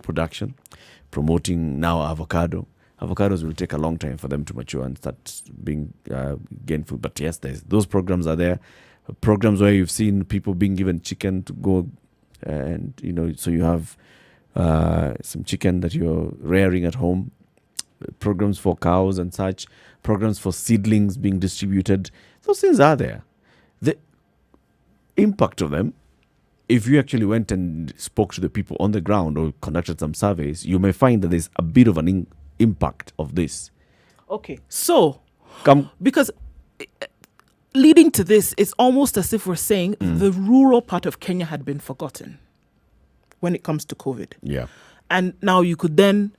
production, promoting now avocado. Avocados will take a long time for them to mature and start being gainful. But yes, those programs are there. Programs where you've seen people being given chicken to go and, so you have some chicken that you're rearing at home. Programs for cows and such. Programs for seedlings being distributed. Those things are there. The impact of them, if you actually went and spoke to the people on the ground or conducted some surveys, you may find that there's a bit of an impact of this. Okay, so because leading to this, it's almost as if we're saying the rural part of Kenya had been forgotten when it comes to COVID. Yeah. And now you could then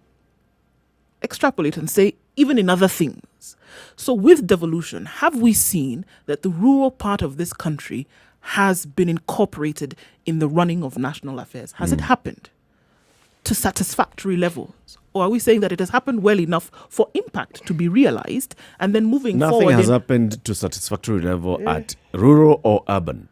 extrapolate and say, even in other things. So with devolution, have we seen that the rural part of this country has been incorporated in the running of national affairs? Has it happened to satisfactory levels? Or are we saying that it has happened well enough for impact to be realized and then moving forward? Nothing has happened to satisfactory level at rural or urban.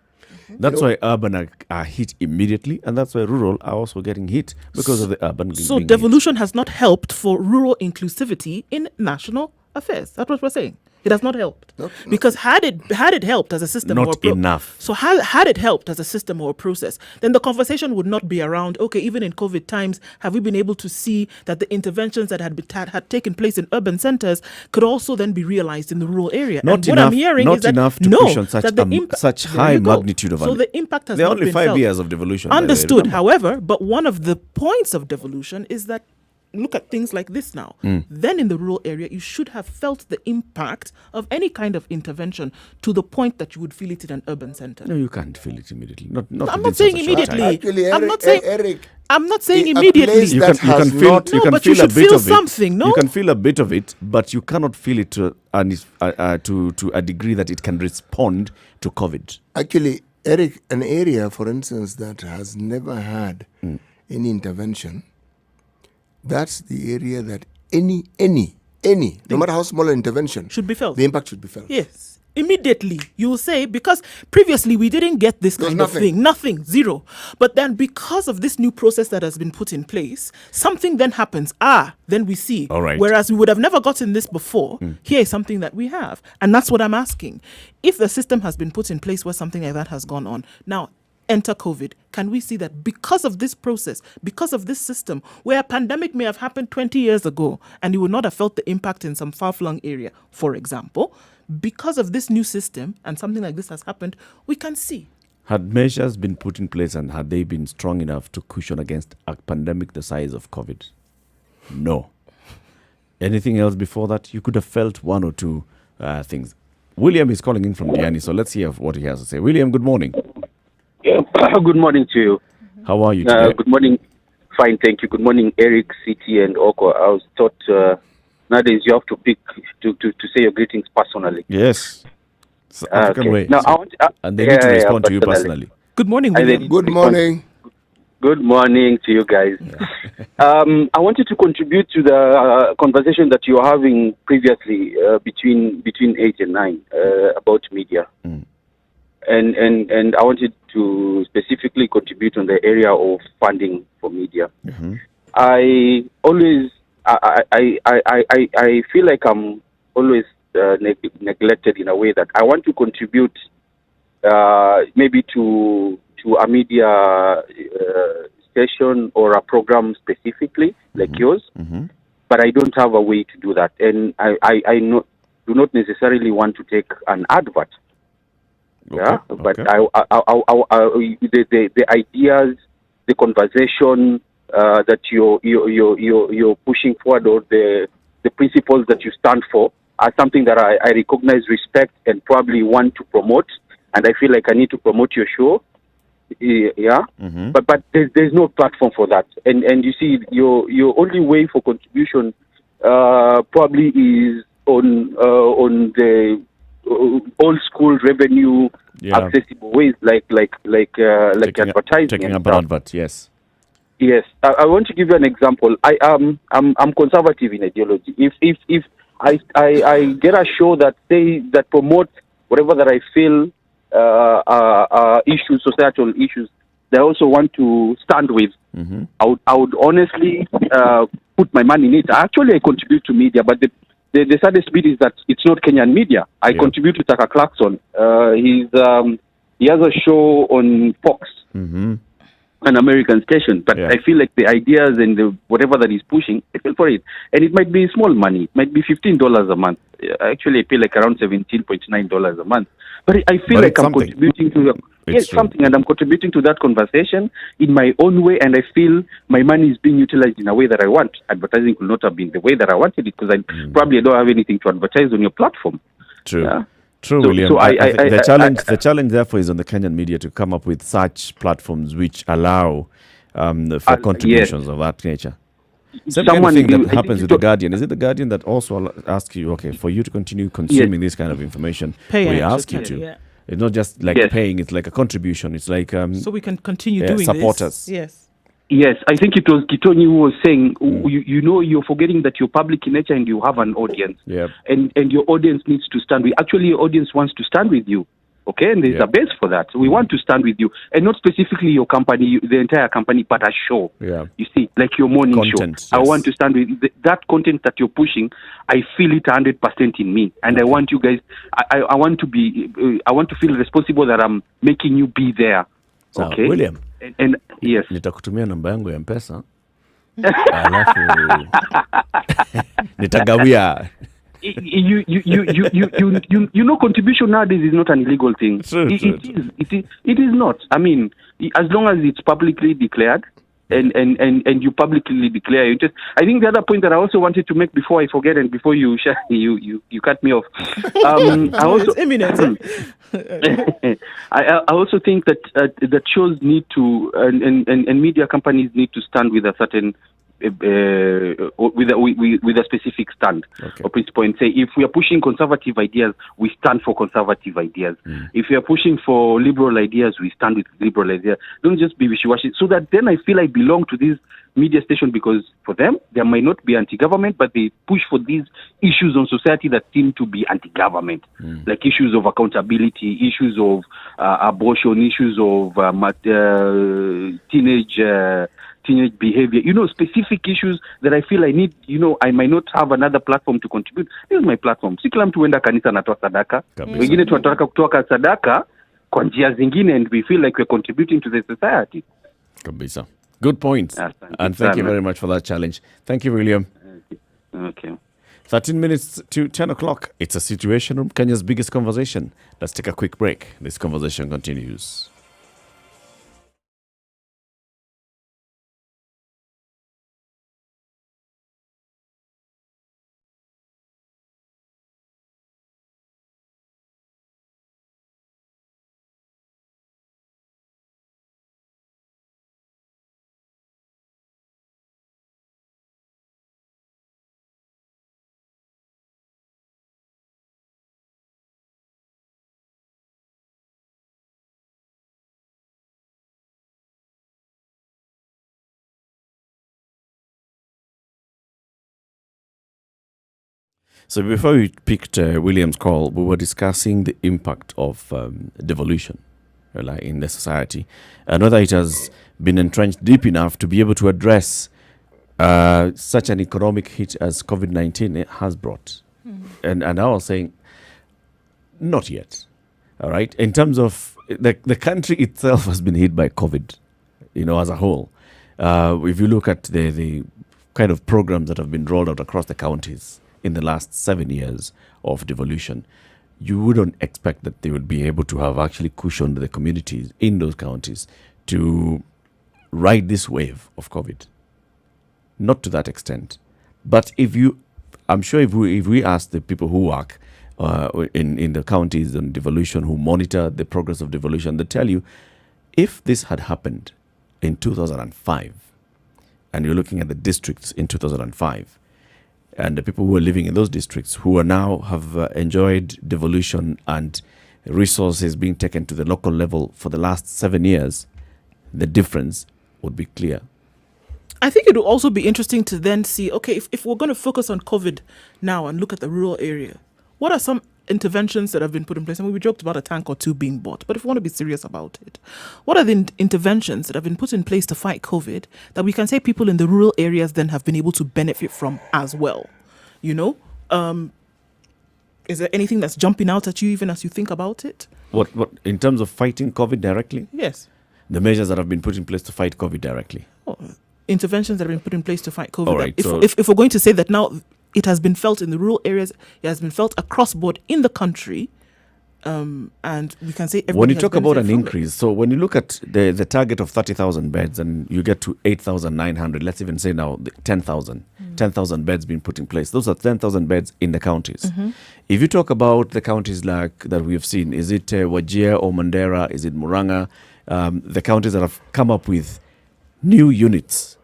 That's why urban are hit immediately, and that's why rural are also getting hit because of the urban. So being devolution has not helped for rural inclusivity in national affairs. That's what we're saying. It has not helped. Because had it helped as a system Not or a enough. So had it helped as a system or a process, then the conversation would not be around, okay, even in COVID times, have we been able to see that the interventions that had taken place in urban centers could also then be realized in the rural area? Not and enough, what I'm hearing not is that enough to no, push on such that the such there high you go. magnitude of So the impact has There are not only been 5 felt. years of devolution. by the way, Understood. remember. However, but one of the points of devolution is that look at things like this now. Then in the rural area, you should have felt the impact of any kind of intervention to the point that you would feel it in an urban center. No, you can't feel it immediately. Not I'm within not saying such a short time. immediately. Actually, I'm Eric, not saying. Eric, I'm not saying a immediately. place that has not- No, but you feel a should bit feel of it. something, no? You can feel a bit of it, but you cannot feel it to a degree that it can respond to COVID. Actually, Eric, an area, for instance, that has never had any intervention, that's the area that any, no matter how small an intervention, Should be felt. the impact should be felt. Yes. Immediately, you will say, because previously we didn't get this There's kind nothing. of thing. Nothing, zero. But then because of this new process that has been put in place, something then happens. Then we see. All right. Whereas we would have never gotten this before, here is something that we have. And that's what I'm asking. If the system has been put in place where something like that has gone on, now enter COVID, can we see that because of this process, because of this system, where a pandemic may have happened 20 years ago and you would not have felt the impact in some far-flung area, for example, because of this new system and something like this has happened, we can see. Had measures been put in place and had they been strong enough to cushion against a pandemic the size of COVID? No. Anything else before that? You could have felt one or two things. William is calling in from Diani, so let's hear what he has to say. William, good morning. Yeah. Good morning to you. How are you today? Good morning. Fine, thank you. Good morning, Eric, City, and Oko. I was taught nowadays you have to pick to say your greetings personally. Yes. It's the African way. Now, I want, and they need to respond to you personally. Good morning, William. Good morning. Good morning to you guys. I wanted to contribute to the conversation that you were having previously between 8 and 9 about media. And I wanted to specifically contribute on the area of funding for media. I always I feel like I'm always neglected in a way that I want to contribute maybe to a media station or a program specifically like yours, but I don't have a way to do that, and I do not necessarily want to take an advert. But the ideas, the conversation that you're pushing forward, or the principles that you stand for, are something that I recognize, respect, and probably want to promote. And I feel like I need to promote your show. But there's no platform for that. And you see, your only way for contribution probably is on the old school revenue accessible ways, like advertising. Taking up an advert, yes. Yes, I want to give you an example. I'm conservative in ideology. If I get a show that promotes whatever that I feel issues, societal issues, that I also want to stand with, I would honestly put my money in it. Actually, I contribute to media, but the saddest bit is that it's not Kenyan media. I contribute to Tucker Clarkson. He has a show on Fox, an American station. But I feel like the ideas and whatever that he's pushing, I feel for it. And it might be small money. It might be $15 a month. Actually, I pay like around $17.9 a month. But I feel like I'm contributing to something, and I'm contributing to that conversation in my own way, and I feel my money is being utilized in a way that I want. Advertising could not have been the way that I wanted it, because I probably don't have anything to advertise on your platform. True. Yeah? True, So- William. so The challenge, therefore, is on the Kenyan media to come up with such platforms which allow for contributions of that nature. Same kind of thing that happens with The Guardian. Is it The Guardian that also asks you, okay, for you to continue consuming this kind of information, we ask you to. Yeah. It's not just like paying, it's like a contribution. It's like So we can continue doing support this. us. Yes. Yes, I think it was Kitoni who was saying, you know, you're forgetting that you're public in nature and you have an audience. Yep. And your audience needs to stand with. Actually, your audience wants to stand with you. Okay, and there's a base for that. So we want to stand with you, and not specifically your company, the entire company, but a show. Yeah. You see, like your morning Content, show. I yes. want to stand with that content that you're pushing. I feel it 100% in me, and I want you guys. I want to be. I want to feel responsible that I'm making you be there. So, Okay, William. And yes. Nitakutumia namba yangu ya M-Pesa. Alafu nitagawia. You know, contribution nowadays is not an illegal thing. It is not. I mean, as long as it's publicly declared, and you publicly declare it. I think the other point that I also wanted to make before I forget, and before you cut me off. I also, it's imminent. I also think that that shows need to and media companies need to stand with a certain with a specific stand or principle, and say, if we are pushing conservative ideas, we stand for conservative ideas. If we are pushing for liberal ideas, we stand with liberal ideas. Don't just be wishy-washy. So that then I feel I belong to this media station, because for them, they might not be anti-government, but they push for these issues on society that seem to be anti-government, like issues of accountability, issues of abortion, issues of teenage behavior, specific issues that I feel I need, I might not have another platform to contribute. This is my platform. Si kila mtu huenda kanisa natoa sadaka. Wengine tunataka kutoa sadaka kwa njia zingine, and we feel like we're contributing to the society. Kabisa. Good points. And thank you very much for that challenge. Thank you, William. Okay. 13 minutes to 10 o'clock. It's a Situation Room, Kenya's biggest conversation. Let's take a quick break. This conversation continues. So before we picked William's call, we were discussing the impact of devolution in the society and whether it has been entrenched deep enough to be able to address such an economic hit as COVID-19 has brought. And I was saying, not yet. All right. In terms of the country itself has been hit by COVID, as a whole. If you look at the kind of programs that have been rolled out across the counties in the last 7 years of devolution, you wouldn't expect that they would be able to have actually cushioned the communities in those counties to ride this wave of COVID. Not to that extent. But I'm sure if we ask the people who work in the counties on devolution, who monitor the progress of devolution, they tell you, if this had happened in 2005, and you're looking at the districts in 2005, and the people who are living in those districts who are now have enjoyed devolution and resources being taken to the local level for the last 7 years, the difference would be clear. I think it will also be interesting to then see, okay, if we're going to focus on COVID now and look at the rural area, what are some interventions that have been put in place? I mean, we joked about a tank or two being bought, but if we want to be serious about it, what are the interventions that have been put in place to fight COVID that we can say people in the rural areas then have been able to benefit from as well? Is there anything that's jumping out at you even as you think about it? What in terms of fighting COVID directly? Yes. The measures that have been put in place to fight COVID directly. Interventions that have been put in place to fight COVID. All right, if we're going to say that now it has been felt in the rural areas, it has been felt across board in the country, and we can say when you talk about an increase, so when you look at the target of 30,000 beds and you get to 8,900, let's even say now 10,000 beds being put in place. Those are 10,000 beds in the counties. If you talk about the counties like that we have seen, is it Wajir or Mandera, is it Muranga, the counties that have come up with new units,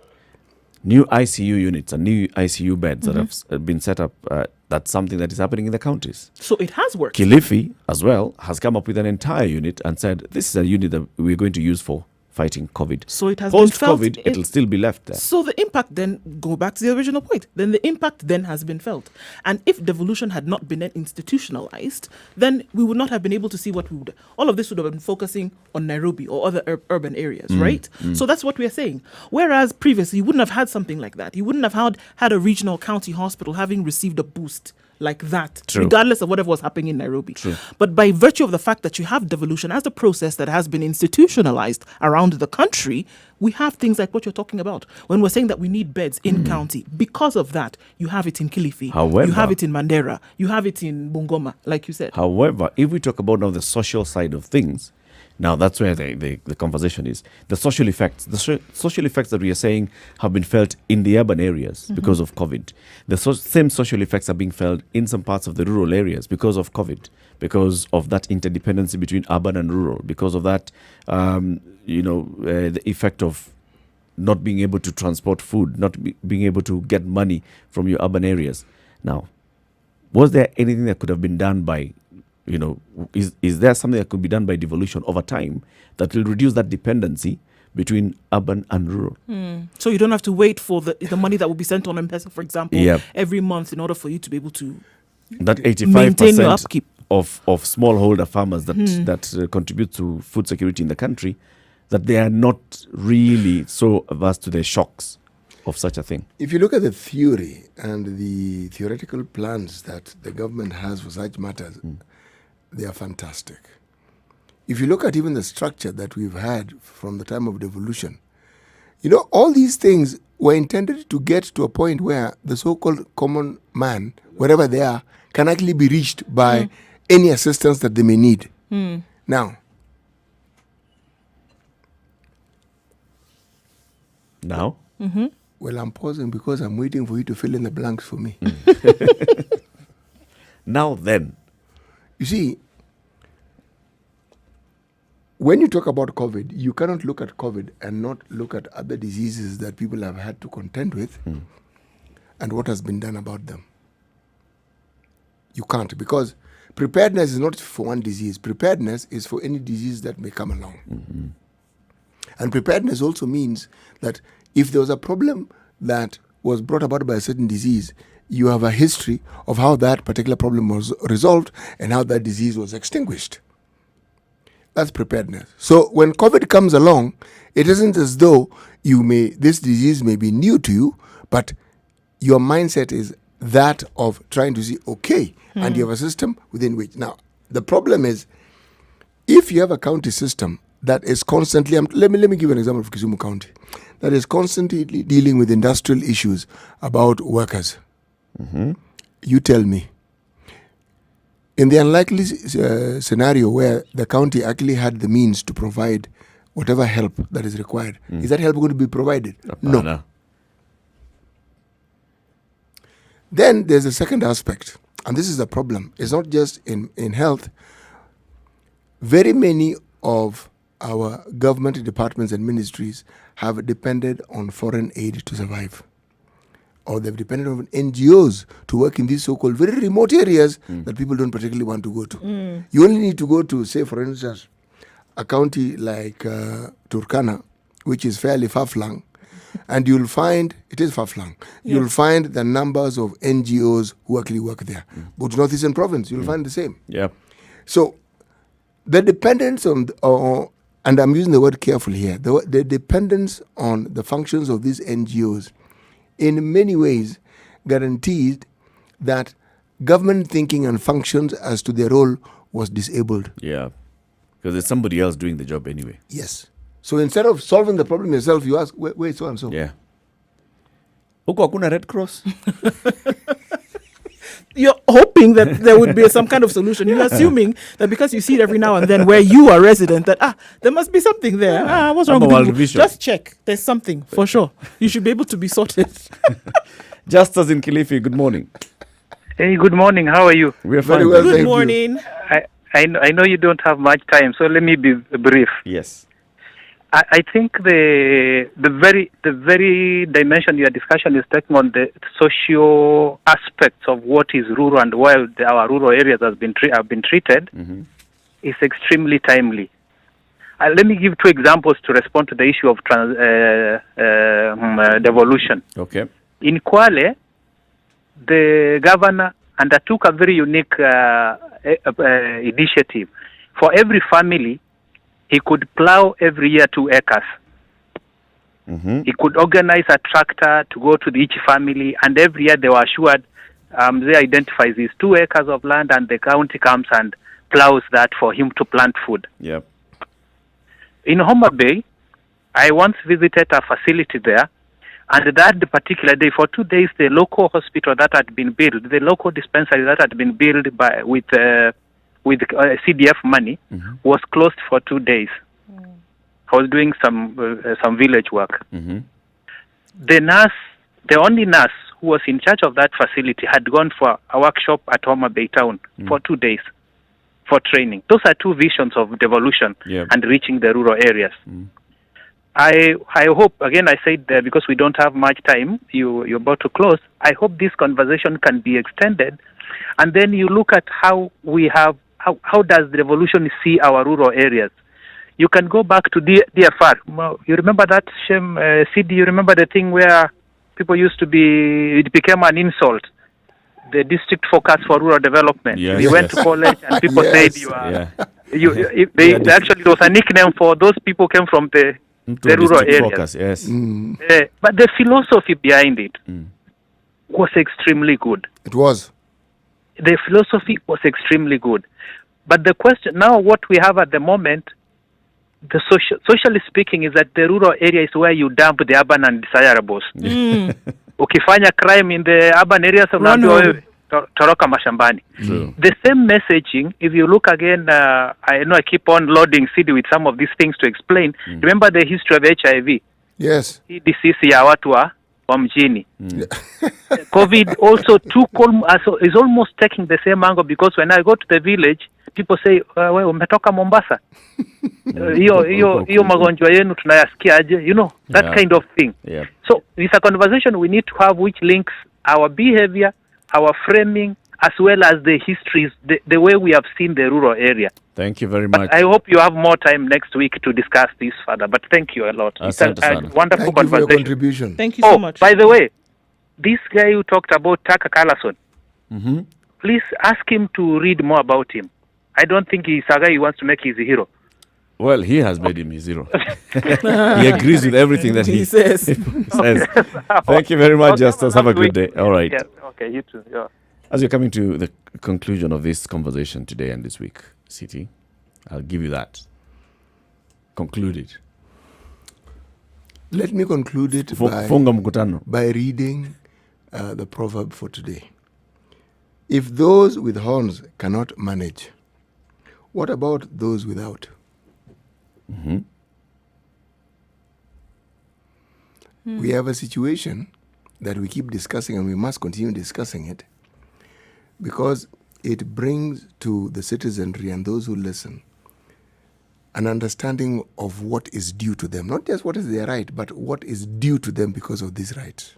new ICU units and new ICU beds that have been set up, that's something that is happening in the counties. So it has worked. Kilifi as well has come up with an entire unit and said, this is a unit that we're going to use for fighting COVID. So it has been felt. Post-COVID, it'll still be left there. So the impact then, go back to the original point, then the impact then has been felt. And if devolution had not been institutionalized, then we would not have been able to see what we would, all of this would have been focusing on Nairobi or other urban areas, right? So that's what we're saying. Whereas previously, you wouldn't have had something like that. You wouldn't have had a regional county hospital having received a boost like that, regardless of whatever was happening in Nairobi. But by virtue of the fact that you have devolution as a process that has been institutionalized around the country, we have things like what you're talking about. When we're saying that we need beds in county, because of that, you have it in Kilifi, you have it in Mandera, you have it in Bungoma, like you said. However, if we talk about now the social side of things, now that's where the conversation is. The social effects. The social effects that we are saying have been felt in the urban areas because of COVID. The same social effects are being felt in some parts of the rural areas because of COVID, because of that interdependency between urban and rural, because of that, the effect of not being able to transport food, not being able to get money from your urban areas. Now, was there anything that could have been done by is there something that could be done by devolution over time that will reduce that dependency between urban and rural? So you don't have to wait for the money that will be sent on M-Pesa, for example, every month in order for you to be able to that 85% maintain your upkeep of smallholder farmers that contribute to food security in the country, that they are not really so averse to the shocks of such a thing. If you look at the theory and the theoretical plans that the government has for such matters, they are fantastic. If you look at even the structure that we've had from the time of devolution, all these things were intended to get to a point where the so-called common man, wherever they are, can actually be reached by any assistance that they may need. Now, well, I'm pausing because I'm waiting for you to fill in the blanks for me. Now then, you see, when you talk about COVID, you cannot look at COVID and not look at other diseases that people have had to contend with and what has been done about them. You can't, because preparedness is not for one disease. Preparedness is for any disease that may come along. And preparedness also means that if there was a problem that was brought about by a certain disease, you have a history of how that particular problem was resolved and how that disease was extinguished. That's preparedness. So when COVID comes along, it isn't as though this disease may be new to you, but your mindset is that of trying to see, and you have a system within which. Now, the problem is, if you have a county system that is constantly, let me give you an example of Kisumu County, that is constantly dealing with industrial issues about workers. You tell me, in the unlikely scenario where the county actually had the means to provide whatever help that is required, is that help going to be provided? No. Then there's a second aspect, and this is a problem. It's not just in health. Very many of our government departments and ministries have depended on foreign aid to survive. Or they've depended on NGOs to work in these so-called very remote areas that people don't particularly want to go to. You only need to go to, say, for instance, a county like Turkana, which is fairly far-flung, and you'll find, it is far-flung, you'll find the numbers of NGOs who actually work there. But Northeastern Province, you'll find the same. Yeah. So the dependence on, and I'm using the word carefully here, the dependence on the functions of these NGOs in many ways guaranteed that government thinking and functions as to their role was disabled. Yeah, because there's somebody else doing the job anyway. Yes. So instead of solving the problem yourself, you ask, wait, so and so. Yeah. Huko hakuna Red Cross? You're hoping that there would be some kind of solution. You're assuming that because you see it every now and then where you are resident, that there must be something there. What's wrong with you? Just check. There's something for sure. You should be able to be sorted. Justus in Kilifi, good morning. Hey, good morning. How are you? We're fine. Very well, Good morning. I know you don't have much time, so let me be brief. Yes. I think the very dimension your discussion is taking on the socio aspects of what is rural and why our rural areas have been treated is extremely timely. Let me give two examples to respond to the issue of devolution. Okay. In Kwale, the governor undertook a very unique initiative. For every family, he could plow every year 2 acres. He could organize a tractor to go to each family, and every year they were assured, they identify these 2 acres of land, and the county comes and plows that for him to plant food. Yep. In Homa Bay, I once visited a facility there, and that particular day, for 2 days, the local hospital that had been built, the local dispensary that had been built with CDF money, was closed for 2 days. I was doing some village work. The only nurse who was in charge of that facility had gone for a workshop at Homa Bay Town for 2 days for training. Those are two visions of devolution and reaching the rural areas. I hope, again, I said that because we don't have much time, you're about to close, I hope this conversation can be extended, and then you look at how we have, how does the devolution see our rural areas. You can go back to DFR. You remember that shame, CD, you remember the thing where people used to be, it became an insult, the district focus for rural development. Yes. We went to college and people said you are, actually there was a nickname for those people came from the rural areas. Focus, yes. But the philosophy behind it was extremely good. It was. The philosophy was extremely good. But the question now, what we have at the moment, the socially speaking, is that the rural area is where you dump the urban undesirables. Ukifanya crime in the urban areas of toroka mashambani. The same messaging, if you look again, I know I keep on loading CD with some of these things to explain. Remember the history of HIV? Yes. Hii disease ya watu wa mjini. COVID also is almost taking the same angle, because when I go to the village, people say, wewe umetoka Mombasa. Hiyo magonjwa yenu tunayasikia aje? You know, that kind of thing. So it's a conversation we need to have which links our behavior, our framing, as well as the histories, the way we have seen the rural area. Thank you very much. I hope you have more time next week to discuss this further. But thank you a lot. It's a wonderful Thank you conversation. for your contribution. Thank you so much. By the way, this guy who talked about Tucker Carlson, Mm-hmm. please ask him to read more about him. I don't think he's a guy he wants to make his hero. Well, he has made him his hero. He agrees with everything that he says. says. Thank you very much, Justus. Have a good day. All right. Yes. Okay, you too. Yeah. As you're coming to the conclusion of this conversation today and this week, CT, I'll give you that. Conclude it. Let me conclude it Funga mkutano. by reading the proverb for today. If those with horns cannot manage, what about those without? Mm-hmm. We have a situation that we keep discussing, and we must continue discussing it, because it brings to the citizenry and those who listen an understanding of what is due to them. Not just what is their right, but what is due to them because of these rights,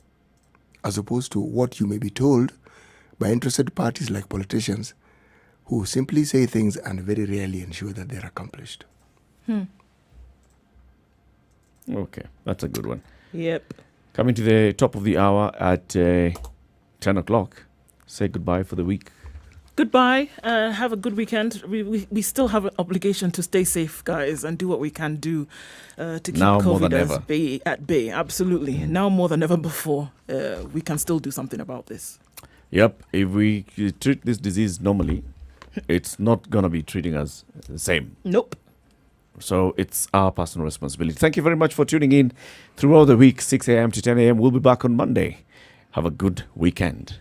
as opposed to what you may be told by interested parties like politicians who simply say things and very rarely ensure that they're accomplished. Okay, that's a good one. Yep. Coming to the top of the hour at 10 o'clock. Say goodbye for the week. Goodbye. Have a good weekend. We still have an obligation to stay safe, guys, and do what we can do to keep Now more than COVID ever. at bay. Absolutely. Now more than ever before, we can still do something about this. Yep, if we treat this disease normally, it's not going to be treating us the same. Nope. So it's our personal responsibility. Thank you very much for tuning in throughout the week, 6 a.m. to 10 a.m. We'll be back on Monday. Have a good weekend.